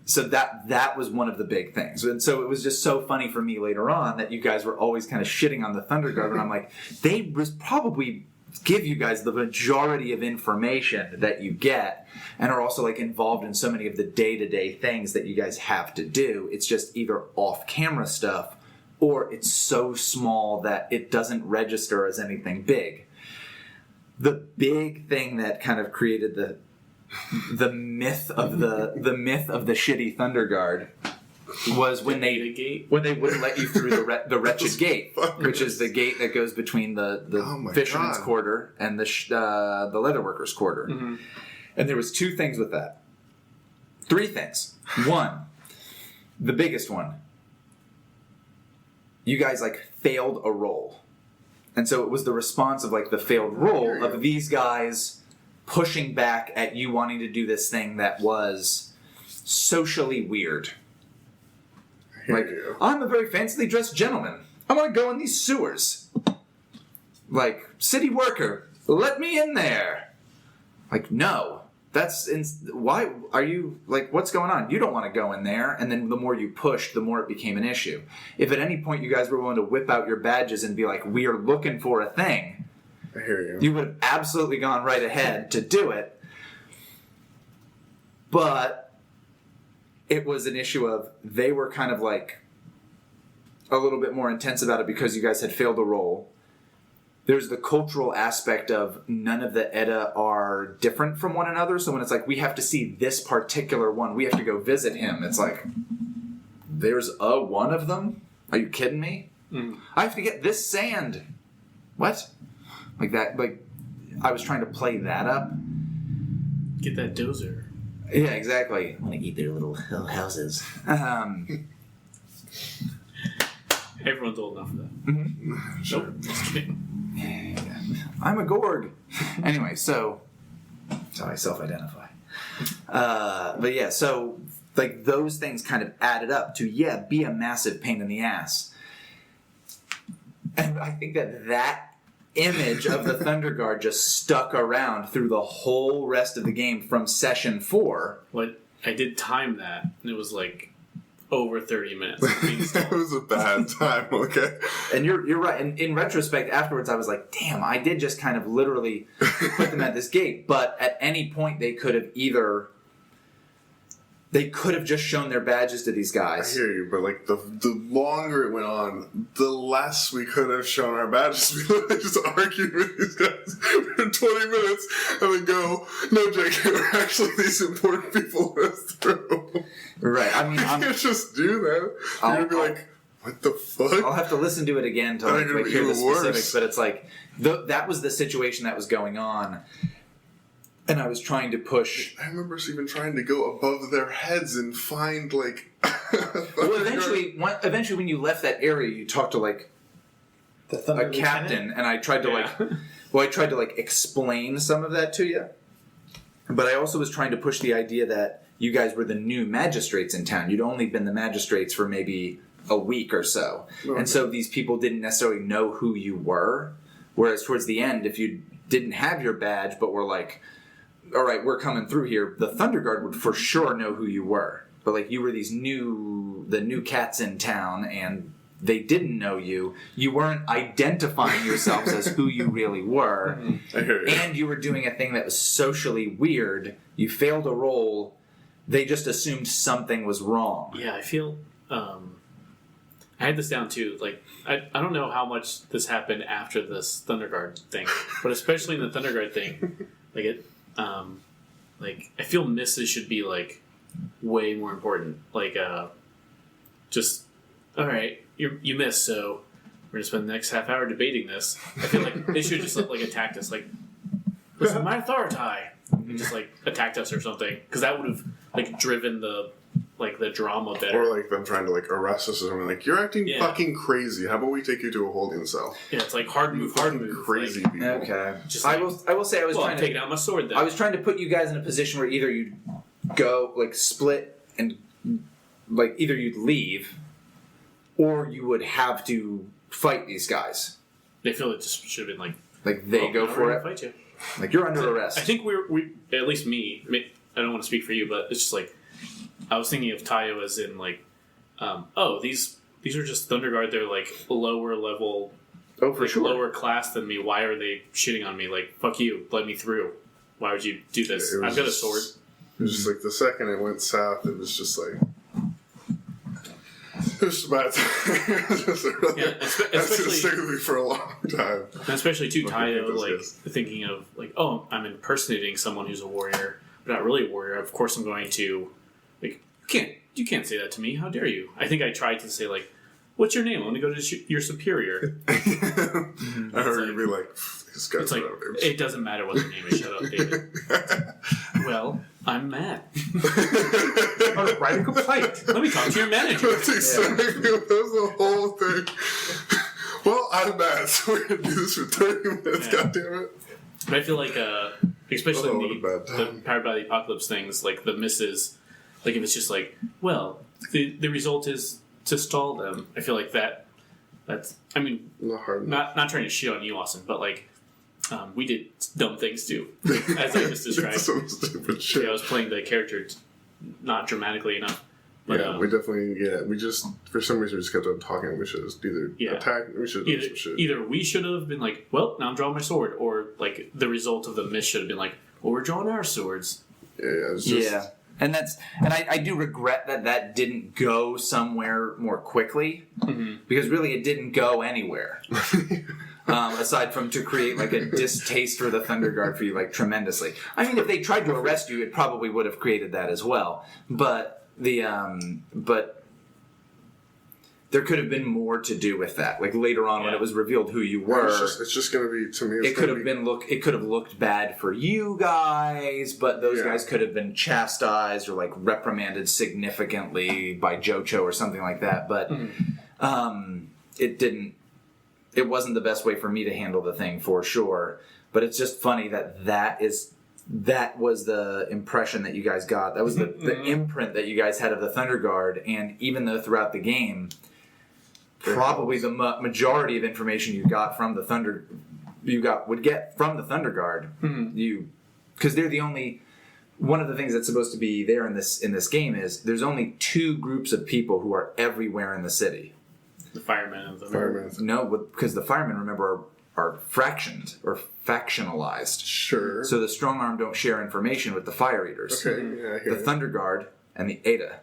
So that was one of the big things. And so it was just so funny for me later on that you guys were always kind of shitting on the Thunder Guard. And I'm like, they probably give you guys the majority of information that you get and are also like involved in so many of the day-to-day things that you guys have to do. It's just either off-camera stuff or it's so small that it doesn't register as anything big. The big thing that kind of created the myth of the shitty Thunder Guard was when they wouldn't let you through the wretched gate, which is the gate that goes between the fisherman's quarter and the leatherworker's quarter. And there was 2 things with that. 3 things. One, the biggest one. You guys like failed a roll, and so it was the response of like the failed roll of these guys pushing back at you wanting to do this thing that was socially weird. Like, I'm a very fancily dressed gentleman. I want to go in these sewers. Like, city worker, let me in there. Like, no. Why are you, like, what's going on? You don't want to go in there. And then the more you pushed, the more it became an issue. If at any point you guys were willing to whip out your badges and be like, we are looking for a thing, I hear you. You would have absolutely gone right ahead to do it. But it was an issue of they were kind of like a little bit more intense about it because you guys had failed a roll. There's the cultural aspect of none of the Edda are different from one another. So when it's like, we have to see this particular one, we have to go visit him. It's like, there's one of them? Are you kidding me? I have to get this sand. What? Like that, like, I was trying to play that up. Get that dozer. Yeah, exactly. I want to eat their little houses. Everyone's old enough for that. Sure. Nope, just kidding. I'm a Gorg. Anyway, so I self-identify. But yeah, so like those things kind of added up to be a massive pain in the ass. And I think that image of the Thunder Guard just stuck around through the whole rest of the game from session 4. What I did time that, and it was like over 30 minutes. It was a bad time, okay? And you're right. And in retrospect, afterwards, I was like, damn, I did just kind of literally put them at this gate. But at any point, they could have just shown their badges to these I guys. hear you, but like the longer it went on, the less we could have shown our badges. We literally just argued with these guys for 20 minutes and then go, no, Jake, we're actually these important people let us through. Right. I mean, You can't just do that. You're going to be like, what the fuck? I'll have to listen to it again to That'd like be hear the even worse. specifics. But it's like, that was the situation that was going on. And I was trying to push. I remember us even trying to go above their heads and find, like... Well, eventually, when you left that area, you talked to, like, The Thunder a captain, and I tried to, I tried to, like, explain some of that to you. But I also was trying to push the idea that you guys were the new magistrates in town. You'd only been the magistrates for maybe a week or so. Okay. And so these people didn't necessarily know who you were. Whereas towards the end, if you didn't have your badge, but were like, all right, we're coming through here, the Thunder Guard would for sure know who you were. But like you were the new cats in town, and they didn't know you. You weren't identifying yourselves as who you really were. I hear you. And you were doing a thing that was socially weird. You failed a roll. They just assumed something was wrong. Yeah, I feel. I had this down too. Like, I don't know how much this happened after this Thunder Guard thing, but especially in the Thunder Guard thing, like it. Like I feel misses should be like way more important. Like, just all right, you missed, so we're gonna spend the next half hour debating this. I feel like they should just like attacked us. Like, listen to my authority, and just like attacked us or something, because that would have like driven the drama better. Or like them trying to like arrest us or something. Like, you're acting fucking crazy. How about we take you to a holding cell? Yeah, it's like hard move. Crazy Like, people. Okay. Just I like, will say I was well, trying I'm to taking out my sword then. I was trying to put you guys in a position where either you'd go like split and like either you'd leave or you would have to fight these guys. They feel it just should have been Like they well, go no, for we're it. gonna fight you. Like you're under arrest. I think we at least me. I don't want to speak for you, but it's just like I was thinking of Taiyo as in like, these are just Thunder Guard. They're like lower level, oh for like sure. lower class than me. Why are they shitting on me? Like, fuck you, let me through. Why would you do this? It was I've got a just- sword. It was just like the second it went south, it was just like. It was just a bad time. It was just really, Yeah, that's gonna especially stick with me for a long time. and especially too Looking Taiyo, at those like guys. thinking of like, oh, I'm impersonating someone who's a warrior, but not really a warrior. Of course, I'm going to like you can't say that to me. How dare you? I think I tried to say like, what's your name? Let me go to your superior. I heard you be like, this guy's It's like without names. it doesn't matter what their name is. Shut up, David. Well, I'm mad. Oh, write a complaint. Let me talk to your manager. That's exactly that was the whole thing. Well, I'm mad, so we're gonna do this for 30 minutes, Yeah. goddammit. But I feel like, especially Oh, in what a bad the time. Powered by the Apocalypse things, like the misses, like if it's just like, well, the result is to stall them. I feel like that's. I mean, Not hard. not trying to shit on you, Austin, but like, we did dumb things too, as I just described. Some stupid shit. Yeah, I was playing the character not dramatically enough. But, Yeah, we definitely, we just, for some reason, we just kept on talking. We should have either Yeah. attacked, we should have done some shit. Either we should have been like, well, now I'm drawing my sword, or like the result of the miss should have been like, well, we're drawing our swords. Yeah, it's just, Yeah. And I do regret that didn't go somewhere more quickly because really it didn't go anywhere. Aside from to create like a distaste for the Thunder Guard for you like tremendously. I mean, if they tried to arrest you, it probably would have created that as well. But there could have been more to do with that. Like later on when it was revealed who you were, it's just going to be, to me, it could have looked bad for you guys, but those guys could have been chastised or like reprimanded significantly by Jocho or something like that. But it didn't. It wasn't the best way for me to handle the thing for sure. But it's just funny that was the impression that you guys got. That was the imprint that you guys had of the Thunder Guard. And even though throughout the game, probably the majority of information you got from the would get from the Thunder Guard, because they're the only. One of the things that's supposed to be there in this game is there's only 2 groups of people who are everywhere in the city. The firemen and the Firemen. No, because the firemen, remember, are fractioned or factionalized. Sure. So the strong arm don't share information with the fire eaters. Okay, yeah, I hear The you. Thunder Guard and the Ada.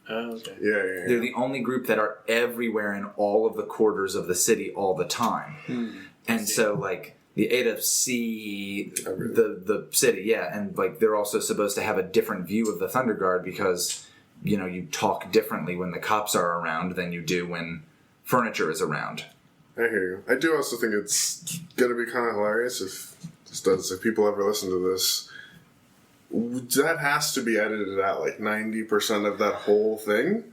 Oh, okay. Yeah. They're the only group that are everywhere in all of the quarters of the city all the time. And so, like, the Ada see the city, and, like, they're also supposed to have a different view of the Thunder Guard because, you know, you talk differently when the cops are around than you do when furniture is around. I hear you. I do also think it's going to be kind of hilarious if people ever listen to this. That has to be edited out, like 90% of that whole thing.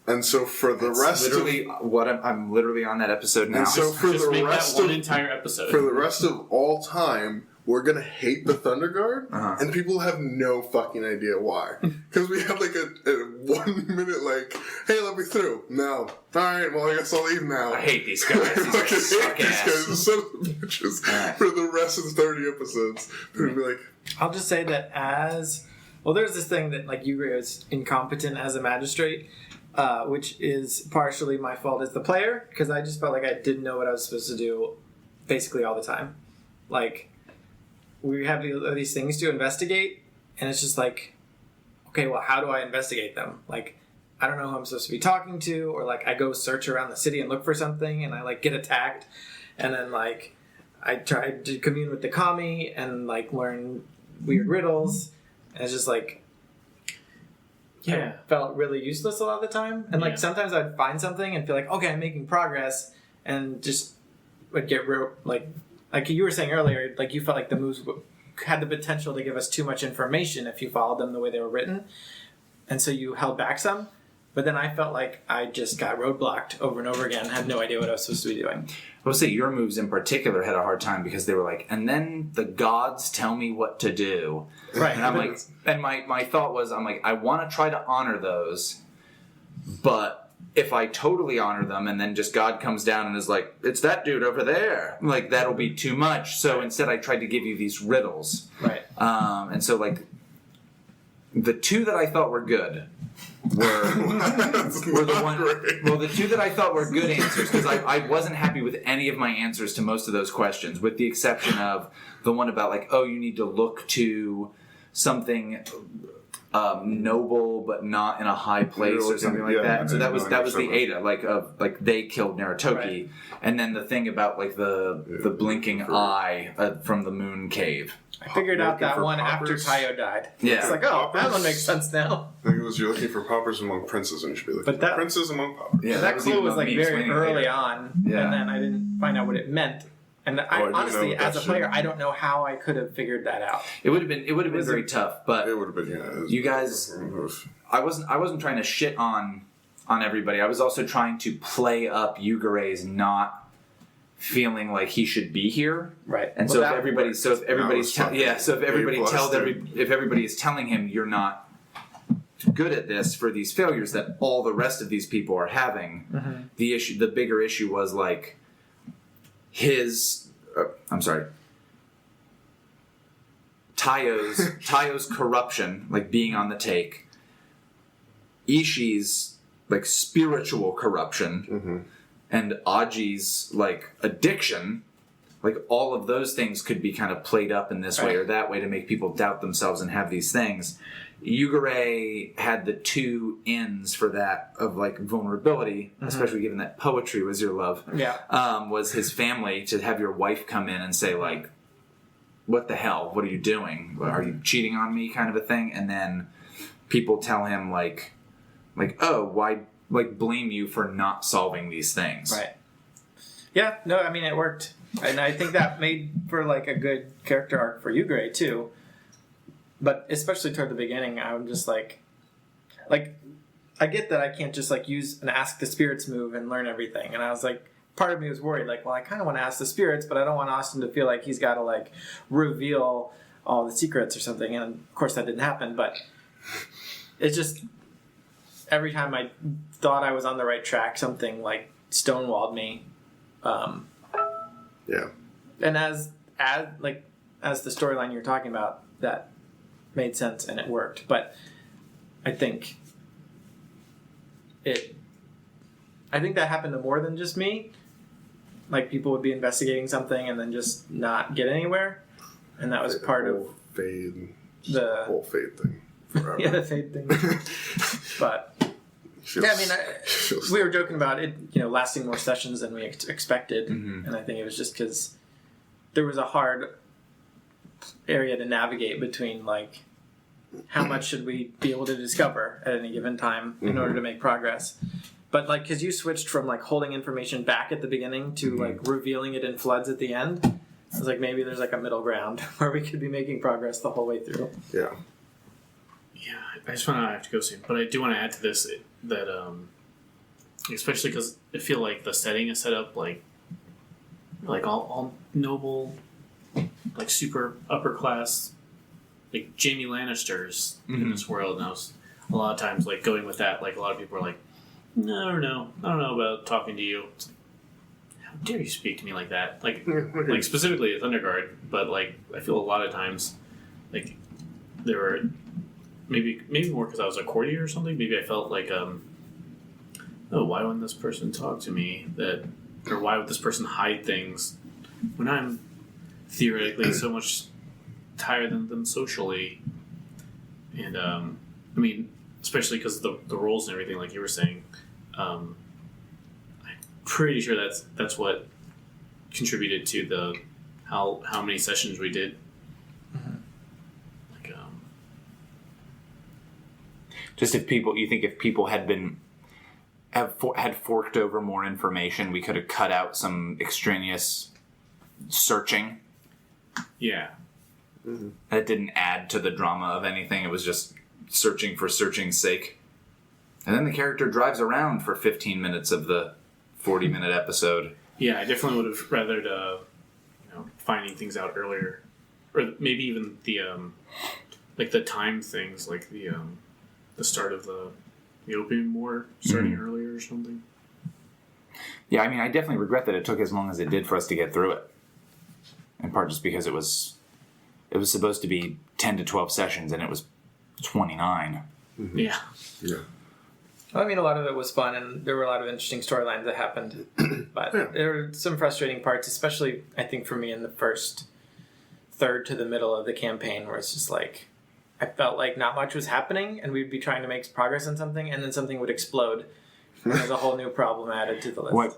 And so for the rest literally what I'm literally on that episode now. And so for Just the make rest that one of entire episode. for the rest of all time, we're gonna hate the Thunder Guard, and people have no fucking idea why. Because we had like a 1 minute like, hey, let me through. No. Alright, well I guess I'll leave now. I hate these guys. I These fucking guys suck hate these ass. guys, the son of bitches, for the rest of the 30 episodes. People be like, I'll just say that there's this thing that like Yugare is incompetent as a magistrate, which is partially my fault as the player because I just felt like I didn't know what I was supposed to do, basically all the time. Like we have these things to investigate, and it's just like, okay, well, how do I investigate them? Like I don't know who I'm supposed to be talking to, or like I go search around the city and look for something, and I like get attacked, and then like I tried to commune with the kami and like learn weird riddles, and it's just like I felt really useless a lot of the time. And like sometimes I'd find something and feel like, okay, I'm making progress, and just would get real like you were saying earlier, like you felt like the moves had the potential to give us too much information if you followed them the way they were written, and so you held back some. But then I felt like I just got roadblocked over and over again and had no idea what I was supposed to be doing. I would say your moves in particular had a hard time because they were like, and then the gods tell me what to do. Right. And I'm like, and my thought was, I'm like, I want to try to honor those, but if I totally honor them and then just God comes down and is like, it's that dude over there, like that'll be too much. So instead I tried to give you these riddles. Right. And so like the 2 that I thought were good were the one. Well, the 2 that I thought were good answers, because I wasn't happy with any of my answers to most of those questions, with the exception of the one about like, oh, you need to look to something noble but not in a high place or something like that. And so that was the Ada, like they killed Naratoki, Right. and then the thing about like the blinking eye from the moon cave. I figured out that for one poppers. after Taiyo died. Yeah. It's like, oh, that one makes sense now. I think it was you're looking for poppers among princes, and you should be looking But that- for princes among poppers. Yeah, That clue even was like me very explaining early later. on, Yeah. and then I didn't find out what it meant. And I didn't know honestly, what as a that player, shit- I don't know how I could have figured that out. It would have been very tough, but It would have been, yeah. You guys- I wasn't trying to shit on everybody. I was also trying to play up Yugare's not feeling like he should be here. Right. And Well, so that if everybody's was fucking if everybody is telling him you're not good at this for these failures that all the rest of these people are having, the bigger issue was like Taiyo's corruption, like being on the take, Ishi's like spiritual corruption, and Aji's like addiction. Like all of those things could be kind of played up in this way or that way to make people doubt themselves and have these things. Yugare had the 2 ends for that of like vulnerability, especially given that poetry was your love. Yeah. Was his family to have your wife come in and say like, what the hell? What are you doing? Are you cheating on me? Kind of a thing. And then people tell him like, oh, blame you for not solving these things. Right. Yeah, no, I mean, it worked. And I think that made for, like, a good character arc for Yugare, too. But especially toward the beginning, I'm just like, I get that I can't just, like, use an Ask the Spirits move and learn everything. And I was like, part of me was worried, like, well, I kind of want to ask the spirits, but I don't want Austin to feel like he's got to, like, reveal all the secrets or something. And, of course, that didn't happen. But it's just, every time I thought I was on the right track, something, like, stonewalled me. Yeah. And as the storyline you're talking about, that made sense and it worked. But I think that happened to more than just me. Like, people would be investigating something and then just not get anywhere, and that was part of the whole fade thing. Forever. Yeah, the fade thing. But yeah, I mean, we were joking about it, lasting more sessions than we expected, and I think it was just because there was a hard area to navigate between, like, how much should we be able to discover at any given time in order to make progress. But, like, because you switched from, like, holding information back at the beginning to, like, revealing it in floods at the end, I was like, maybe there's, like, a middle ground where we could be making progress the whole way through. Yeah. Yeah, I just want to have to go soon. But I do want to add to this that, especially because I feel like the setting is set up like all noble, like, super upper class, like, Jaime Lannisters in this world. And I was, a lot of times, like, going with that, like, a lot of people are like, no, I don't know about talking to you. It's like, how dare you speak to me like that? Like specifically at Thunderguard, but, like, I feel a lot of times, like, there were maybe more because I was a courtier or something. Maybe I felt like, oh, why wouldn't this person talk to me? Or why would this person hide things when I'm theoretically so much higher than them socially? And I mean, especially because the roles and everything, like you were saying. I'm pretty sure that's what contributed to the how many sessions we did. Like, just if people had forked over more information, we could have cut out some extraneous searching. Yeah. That didn't add to the drama of anything. It was just searching for searching's sake. And then the character drives around for 15 minutes of the 40-minute episode. Yeah, I definitely would have rathered, finding things out earlier, or maybe even the like the time things, like the start of the Opium War starting earlier or something. Yeah, I mean, I definitely regret that it took as long as it did for us to get through it. In part just because it was supposed to be 10 to 12 sessions, and it was 29. Yeah. Yeah. Well, I mean, a lot of it was fun, and there were a lot of interesting storylines that happened. But there were some frustrating parts, especially, I think, for me in the first third to the middle of the campaign, where it's just like, I felt like not much was happening, and we'd be trying to make progress on something, and then something would explode. And there's a whole new problem added to the list.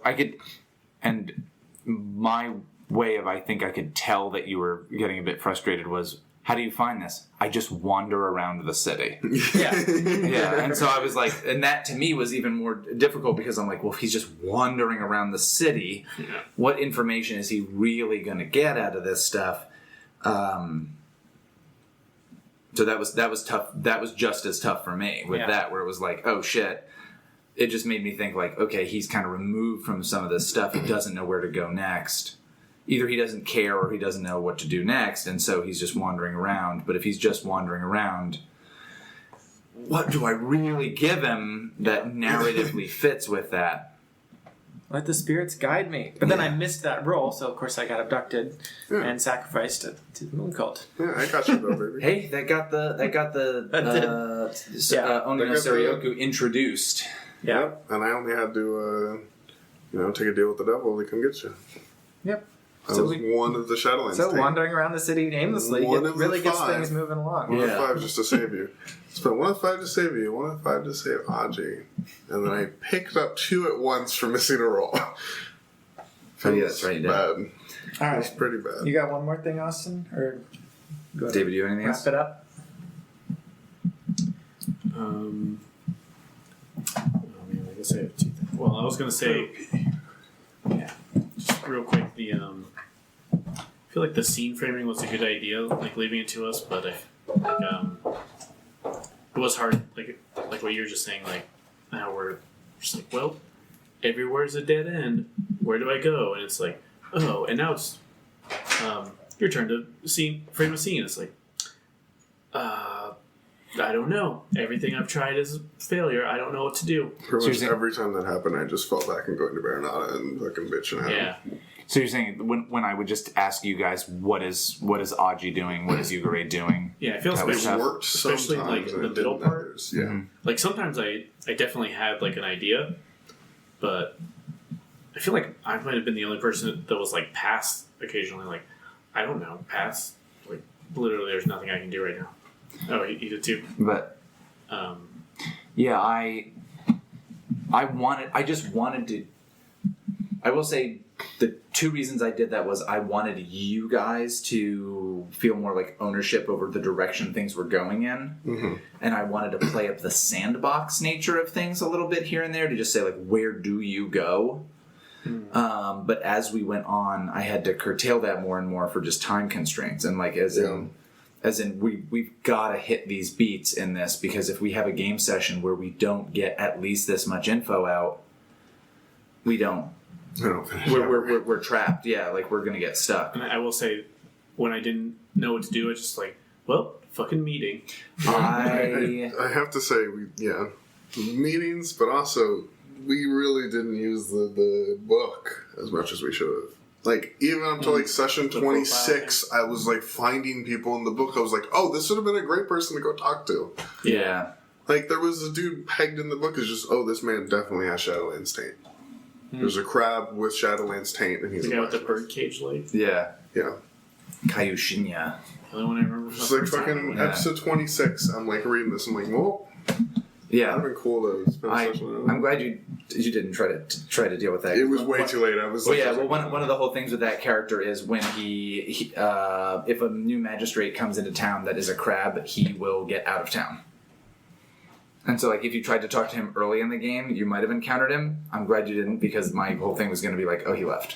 And my way of, I think I could tell that you were getting a bit frustrated was, how do you find this? I just wander around the city. Yeah. Yeah, and so I was like, and that to me was even more difficult because I'm like, well, if he's just wandering around the city, what information is he really going to get out of this stuff? So that was tough. That was just as tough for me with that, where it was like, oh shit. It just made me think like, okay, he's kind of removed from some of this stuff. He doesn't know where to go next. Either he doesn't care or he doesn't know what to do next, and so he's just wandering around. But if he's just wandering around, what do I really give him that narratively fits with that? Let the spirits guide me. But then I missed that role, so of course I got abducted and sacrificed to the moon cult. Yeah, I got you though, baby. Hey, that got the Onino Serioku introduced. Yeah. Yep. And I only had to, take a deal with the devil to come get you. Yep. I was one of the Shadowlands team. Wandering around the city aimlessly really gets things moving along. One of 5 just to save you. Spent 1 of 5 to save you, 1 of 5 to save Aji. And then I picked up 2 at once for missing a roll. Oh, yeah, that's right. Bad. All right. It's pretty bad. You got one more thing, Austin? Or go ahead. David, do you have anything else? Wrap it up. I guess I have two things. Well, I was gonna say, yeah, just real quick. I feel like the scene framing was a good idea, like leaving it to us, but it was hard. Like what you were just saying, like how we're just like, well, everywhere's a dead end. Where do I go? And it's like, oh, and now it's your turn to frame a scene. It's like, I don't know. Everything I've tried is a failure. I don't know what to do. Pretty much every time that happened, I just fell back and going to Baronata and fucking bitching at him. Yeah. So you're saying when I would just ask you guys, what is Aji doing? What is Yugare doing? Yeah, I feel That was especially, tough. Worked especially like sometimes, and the it middle didn't part. others. Yeah. Like sometimes I definitely had like an idea, but I feel like I might have been the only person that was like pass occasionally. Like, I don't know, pass. Like literally, there's nothing I can do right now. Oh, he did too. But yeah, I just wanted to. I will say the two reasons I did that was I wanted you guys to feel more like ownership over the direction things were going in, and I wanted to play up the sandbox nature of things a little bit here and there to just say like, where do you go? But as we went on, I had to curtail that more and more for just time constraints, and like as in we've got to hit these beats in this, because if we have a game session where we don't get at least this much info out, we don't. We're trapped. Yeah, like we're gonna get stuck. And I will say, when I didn't know what to do, it's just like, well, fucking meeting. I have to say, meetings, but also we really didn't use the book as much as we should have. Like, even up to like session 26, I was like finding people in the book. I was like, oh, this would have been a great person to go talk to. Yeah. Like, there was a dude pegged in the book as just, oh, this man definitely has Shadowlands taint. There's a crab with Shadowlands taint, and he's the guy with the birdcage leg. Yeah. Yeah. Kaioshinya. The only one I remember. It's like fucking episode 26. I'm like reading this. I'm like, well, Yeah. that'd have been cool to spend a session on. I'm glad you didn't try to deal with that. It was way too late. I was. Well, like, yeah. Well, one of the whole things with that character is when he if a new magistrate comes into town that is a crab, he will get out of town. And so, like, if you tried to talk to him early in the game, you might have encountered him. I'm glad you didn't, because my whole thing was going to be like, oh, he left.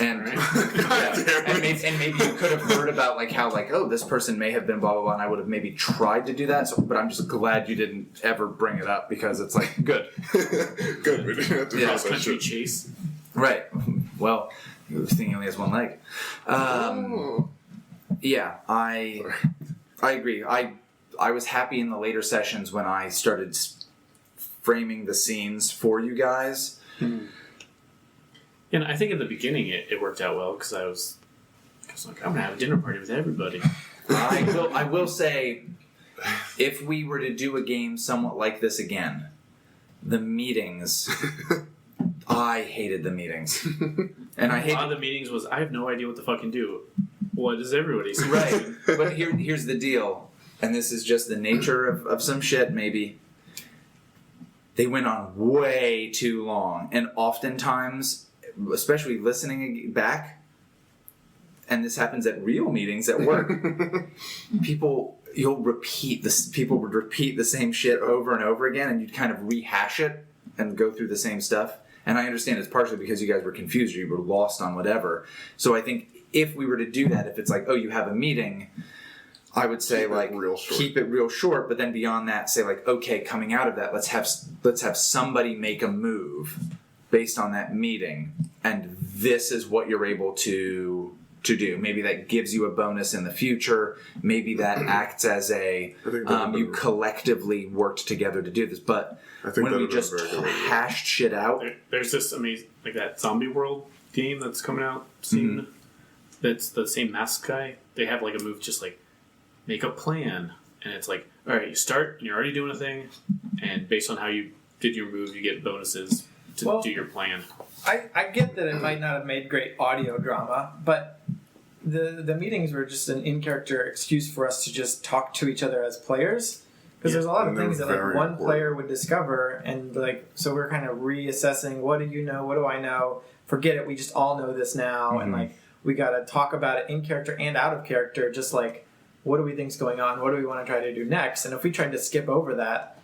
And, and maybe you could have heard about, like, how, like, oh, this person may have been blah, blah, blah, and I would have maybe tried to do that. So, but I'm just glad you didn't ever bring it up, because it's like, good. Good. We didn't have to Cross that country shit. chase. Right. Well, this thing only has one leg. Yeah, I agree. I was happy in the later sessions when I started framing the scenes for you guys. And I think in the beginning it worked out well, because I was like, I'm gonna have a dinner party with everybody. I will say, if we were to do a game somewhat like this again, the meetings, I hated the meetings, and I A hate lot of the meetings was, I have no idea what to fucking do. What does everybody say? right. But here's the deal. And this is just the nature of some shit, maybe. They went on way too long. And oftentimes, especially listening back, and this happens at real meetings at work, people would repeat the same shit over and over again, and you'd kind of rehash it and go through the same stuff. And I understand it's partially because you guys were confused or you were lost on whatever. So I think if we were to do that, if it's like, oh, you have a meeting, I would say keep it real short, but then beyond that, say like, okay, coming out of that, let's have somebody make a move based on that meeting, and this is what you're able to do. Maybe that gives you a bonus in the future. Maybe that acts as you collectively worked together to do this. But when we just hashed shit out, there's this amazing, like that Zombie World game that's coming out soon. That's the same mask guy. They have like a move just like, make a plan, and it's like, all right, you start and you're already doing a thing, and based on how you did your move, you get bonuses to do your plan. I get that it might not have made great audio drama, but the meetings were just an in-character excuse for us to just talk to each other as players, because there's a lot of things that like one player would discover, and like, so we're kind of reassessing, what do you know, what do I know, forget it, we just all know this now, and like we got to talk about it in character and out of character, just like, what do we think's going on? What do we want to try to do next? And if we tried to skip over that,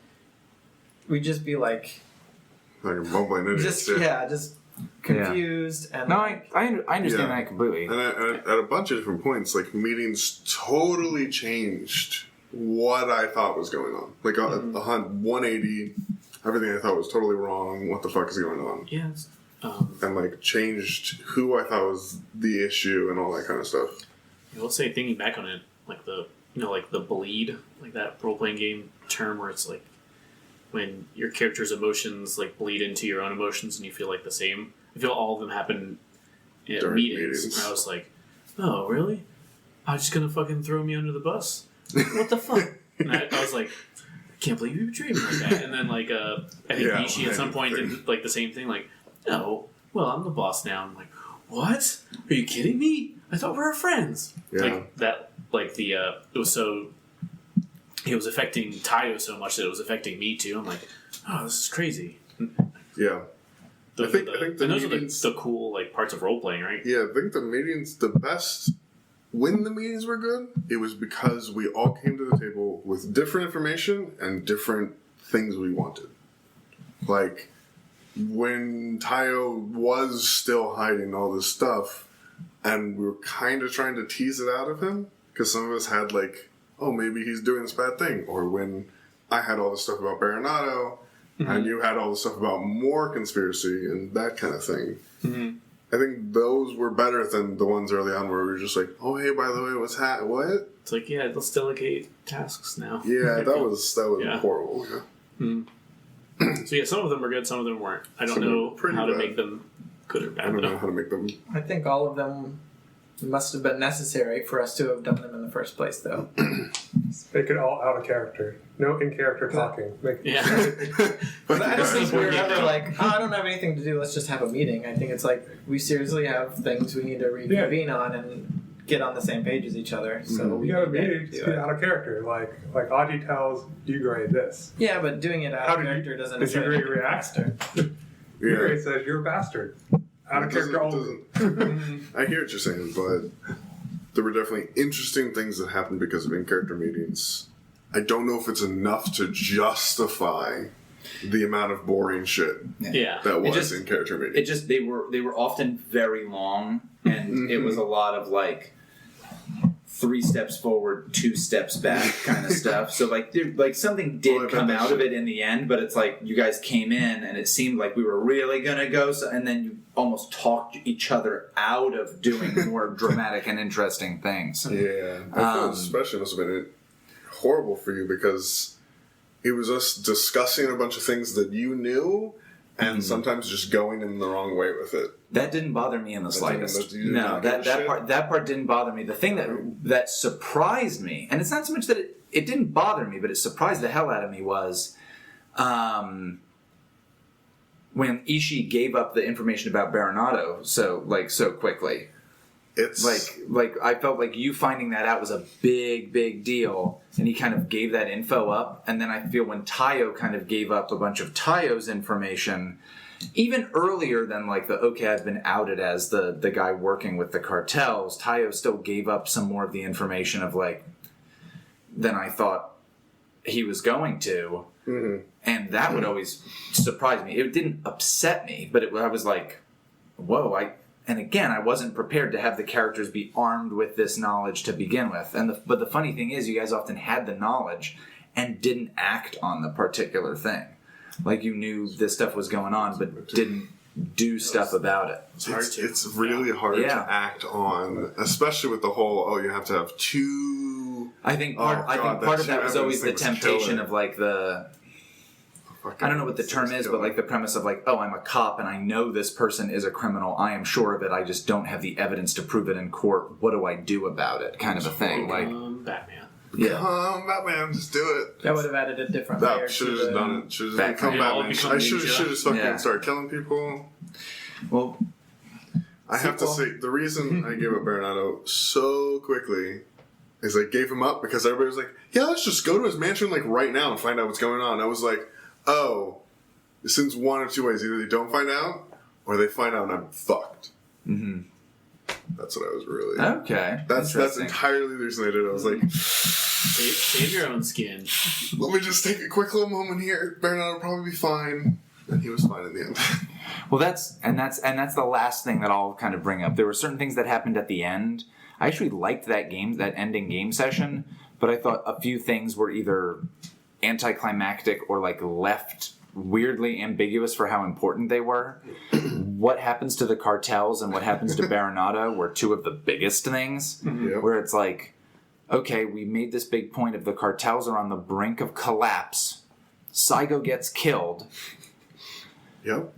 we'd just be like Like mumbling idiots. just confused and No, like, I understand Yeah. that completely. And at a bunch of different points, like, meetings totally changed what I thought was going on. Like, a 180, everything I thought was totally wrong, what the fuck is going on? Yeah. And, like, changed who I thought was the issue and all that kind of stuff. Let's say thinking back on it, like the bleed, like that role playing game term where it's like when your character's emotions like bleed into your own emotions and you feel like the same. I feel all of them happen at During meetings. meetings. And I was like, oh really? I'm just gonna fucking throw me under the bus? What the fuck? And I was like, I can't believe you betrayed me like that. And then like I think Yeah, Ishi at some point did like the same thing, like, no, well I'm the boss now. I'm like, what? Are you kidding me? I thought we were friends. Yeah. Like that, like the it was so. It was affecting Taiyo so much that it was affecting me too. I'm like, oh, this is crazy. Yeah. I think the those meetings- are the cool like parts of role playing, right? Yeah, I think the meetings, the best, when the meetings were good, it was because we all came to the table with different information and different things we wanted. Like, when Taiyo was still hiding all this stuff, and we were kind of trying to tease it out of him, because some of us had, like, oh, maybe he's doing this bad thing. Or when I had all this stuff about Baronato, and you had all this stuff about more conspiracy and that kind of thing. Mm-hmm. I think those were better than the ones early on where we were just like, oh, hey, by the way, what? It's like, yeah, let's delegate tasks now. Yeah, that was Yeah. horrible. Yeah. So yeah, some of them were good, some of them weren't. I don't Some know were pretty how to bad. make them good or I bad. don't know though. how to make them. I think all of them must have been necessary for us to have done them in the first place, though. Make it all out of character. No in-character talking. Yeah. But I don't think we were Important. ever like, oh, I don't have anything to do, let's just have a meeting. I think it's like, we seriously have things we need to reconvene on and get on the same page as each other. So we You got a need to meeting do to get it. out of character. Like Aji tells Yugare this. Yeah, but doing it out How of did you- character doesn't did necessarily Yugare make it react? faster. Yugare says, you're a bastard. Out of character only. I hear what you're saying, but there were definitely interesting things that happened because of in-character meetings. I don't know if it's enough to justify the amount of boring shit Yeah. that was just- in-character meetings. It just they were often very long, and it was a lot of like 3 steps forward, 2 steps back kind of stuff. So like something Well, I did bet come that out of shit- it in the end, but it's like you guys came in and it seemed like we were really gonna go, so, and then you almost talked each other out of doing more dramatic and interesting things. Yeah, I feel especially must have been horrible for you because it was us discussing a bunch of things that you knew and sometimes just going in the wrong way with it. That didn't bother me in the slightest. you did No, not give a shit? that part didn't bother me. The thing that surprised me, and it's not so much that it didn't bother me, but it surprised the hell out of me was when Ishi gave up the information about Baronato so quickly. It's Like I felt like you finding that out was a big deal, and he kind of gave that info up. And then I feel when Taiyo kind of gave up a bunch of Taiyo's information, even earlier than like I've been outed as the guy working with the cartels, Taiyo still gave up some more of the information of like than I thought he was going to. Mm-hmm. And that would always surprise me. It didn't upset me, but I was like, whoa, and again, I wasn't prepared to have the characters be armed with this knowledge to begin with. But the funny thing is, you guys often had the knowledge and didn't act on the particular thing. Like you knew this stuff was going on, but didn't do stuff about it. It's really hard Yeah. to act on, especially with the whole, you have to have 2... I think Oh, part God, of that was that always the evidence thing was temptation killer. of like I don't know what the term is, but like the premise of like, I'm a cop and I know this person is a criminal. I am sure of it. I just don't have the evidence to prove it in court. What do I do about it? Kind of a thing. Like, Batman. yeah. Batman, just do it. That would have added a different layer That to should have just the... done it. Should have Batman. just become Yeah, all Batman. become I should ninja. have just fucking Yeah. started killing people. Well, I have to say, the reason I gave up Baronato so quickly is I gave him up because everybody was like, yeah, let's just go to his mansion like right now and find out what's going on. I was like, since one or two ways. Either they don't find out or they find out and I'm fucked. mm-hmm. That's what I was really... Okay. That's Interesting. entirely the reason I did it. I was like, Save your own skin. let me just take a quick little moment here. Baronato will probably be fine. And he was fine in the end. Well, that's the last thing that I'll kind of bring up. There were certain things that happened at the end. I actually liked that ending game session, but I thought a few things were either anticlimactic or like left weirdly ambiguous for how important they were. What happens to the cartels and what happens to Baronato were two of the biggest things, where it's like, okay, we made this big point of the cartels are on the brink of collapse. Saigo gets killed. Yep.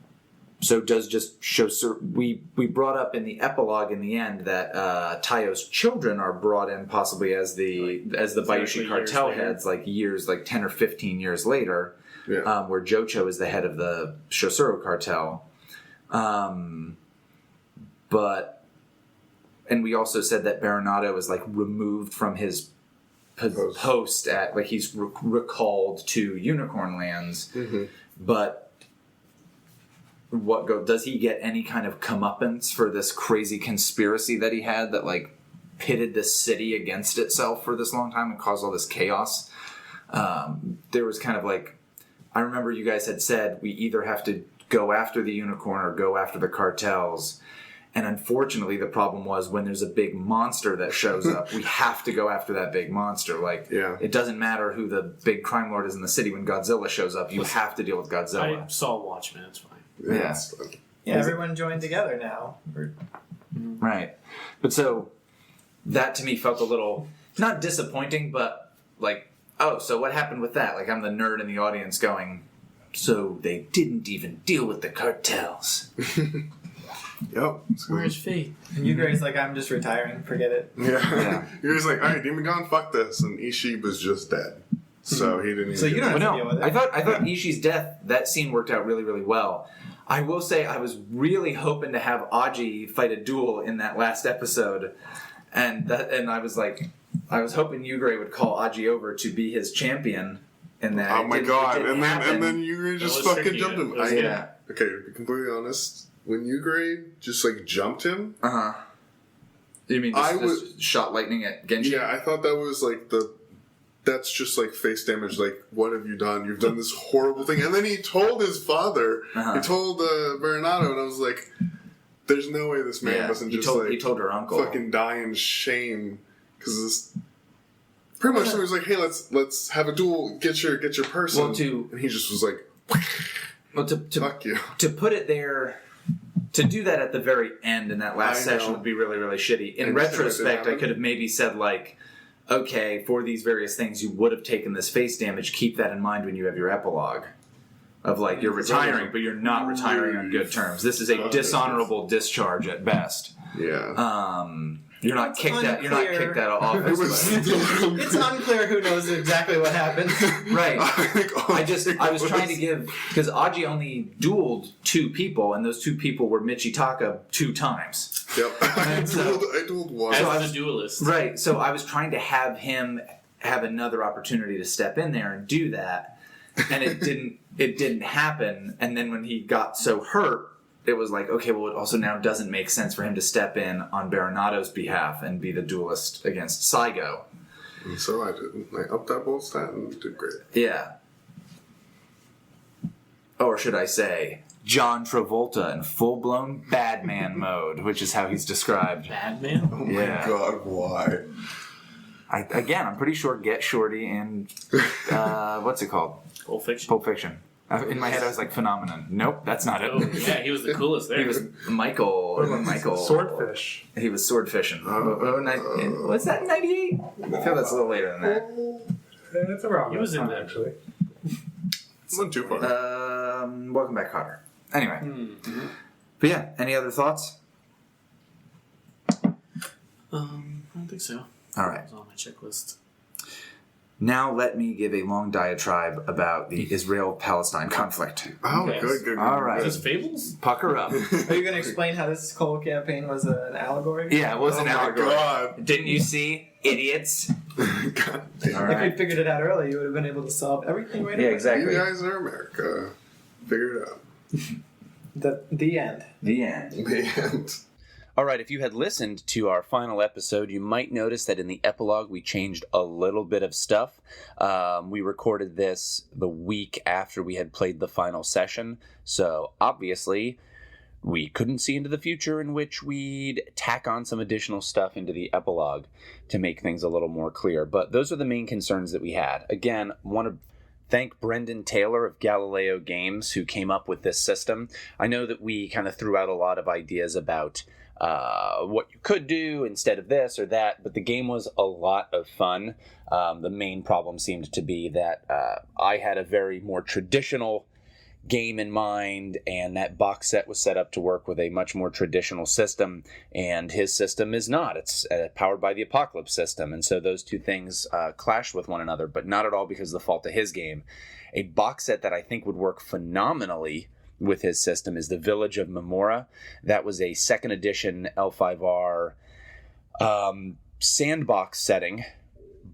So does just show... We brought up in the epilogue in the end that Taiyo's children are brought in possibly as the Bayushi cartel heads, like 10 or 15 years later, where Jocho is the head of the Shosuro cartel. And we also said that Baronato is like removed from his post at... Like he's recalled to Unicorn Lands. Mm-hmm. But... does he get any kind of comeuppance for this crazy conspiracy that he had that like pitted this city against itself for this long time and caused all this chaos? There was kind of like, I remember you guys had said we either have to go after the unicorn or go after the cartels. And unfortunately, the problem was when there's a big monster that shows up, we have to go after that big monster. Like, it doesn't matter who the big crime lord is in the city. When Godzilla shows up, you have to deal with Godzilla. I saw Watchmen, it's fine. Yeah, everyone joined together now. Right. But so, that to me felt a little, not disappointing, but like, oh, so what happened with that? Like, I'm the nerd in the audience going, so they didn't even deal with the cartels. Yep. Where's Faith? And Yugare's like, I'm just retiring, forget it. Yeah. You're just like, alright, Demon Gone, fuck this. And Ishi was just dead. So he didn't even... So you don't have to deal with it. I thought Ishi's death, that scene worked out really, really well. I will say I was really hoping to have Aji fight a duel in that last episode. And I was like, I was hoping Yugare would call Aji over to be his champion in that. Oh my god. And then Yugare just fucking jumped him. Okay, to be completely honest, when Yugare just like jumped him... You mean just shot lightning at Genji? Yeah, I thought that was like that's just like face damage. Like, what have you done? You've done this horrible thing. And then he told his father, he told Baronato, and I was like, there's no way this man doesn't he told her uncle. Fucking die in shame. Because this... Pretty much, he was like, hey, let's have a duel, get your person. And he just was like, fuck you. To put it there... To do that at the very end in that last session would be really, really shitty. In retrospect, I could have maybe said, like, okay, for these various things, you would have taken this face damage. Keep that in mind when you have your epilogue. Of, like, you're retiring, but you're not retiring on good terms. This is a dishonorable discharge at best. Yeah. You're not kicked out. You're not kicked out of office. It's unclear who knows exactly what happened. Right. I was trying to give, because Aji only dueled 2 people, and those 2 people were Michitaka 2 times. Yep. I dueled one. So I was a duelist. Right. So I was trying to have him have another opportunity to step in there and do that, and it didn't happen. And then when he got so hurt, it was like, okay, well, it also now doesn't make sense for him to step in on Baronato's behalf and be the duelist against Saigo. And so I did. I upped that bold stat and did great. Yeah. Or should I say, John Travolta in full-blown Badman mode, which is how he's described. Badman? Oh my god, why? I'm pretty sure Get Shorty and, what's it called? Pulp Fiction. Pulp Fiction. In my head, I was like, Phenomenon. Nope, that's not it. Oh, yeah, he was the coolest there. He was Michael. Swordfish. He was swordfishing. What's that, 98? I feel that's a little later than that. It's around. He was in that. actually. It's not too far. Welcome back, Cotter. Anyway. But yeah, any other thoughts? I don't think so. All right. It was on my checklist. Now let me give a long diatribe about the Israel-Palestine conflict. Oh, Yes. good. All right. Is this Fables? Pucker up. Are you going to explain how this whole campaign was an allegory? Yeah, it was an allegory. God. Didn't you see? Idiots. God damn. All If right. you'd figured it out early, you would have been able to solve everything right away. exactly. You guys are America. Figure it out. The end. The end. The end. All right, if you had listened to our final episode, you might notice that in the epilogue we changed a little bit of stuff. We recorded this the week after we had played the final session, so obviously we couldn't see into the future, in which we'd tack on some additional stuff into the epilogue to make things a little more clear. But those are the main concerns that we had. Again, want to thank Branden Taylor of Galileo Games, who came up with this system. I know that we kind of threw out a lot of ideas about what you could do instead of this or that, but the game was a lot of fun. The main problem seemed to be that I had a very more traditional game in mind, and that box set was set up to work with a much more traditional system, and his system is not. It's powered by the Apocalypse system, and so those two things clash with one another, but not at all because of the fault of his game. A box set that I think would work phenomenally with his system is the Village of Memora. That was a second edition L5R sandbox setting,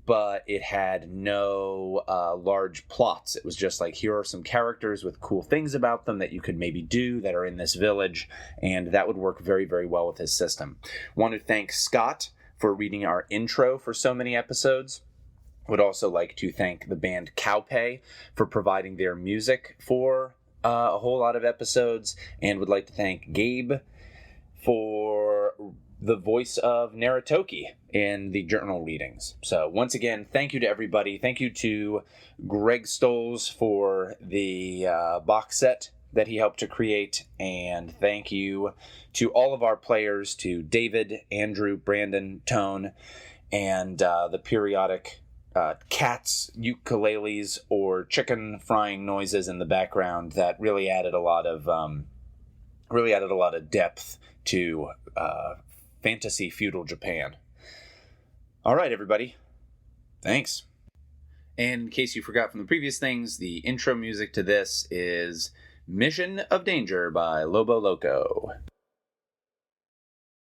but it had no large plots. It was just like, here are some characters with cool things about them that you could maybe do that are in this village, and that would work very, very well with his system. Want to thank Scott for reading our intro for so many episodes. Would also like to thank the band Cowpay for providing their music for a whole lot of episodes, and would like to thank Gabe for the voice of Naratoki in the journal readings. So once again, thank you to everybody. Thank you to Greg Stoles for the box set that he helped to create, and thank you to all of our players, to David, Andrew, Branden, Toan, and the periodic cats, ukuleles, or chicken frying noises in the background that really added a lot of depth to fantasy feudal Japan. All right, everybody. Thanks. And in case you forgot from the previous things, the intro music to this is Mission of Danger by Lobo Loco.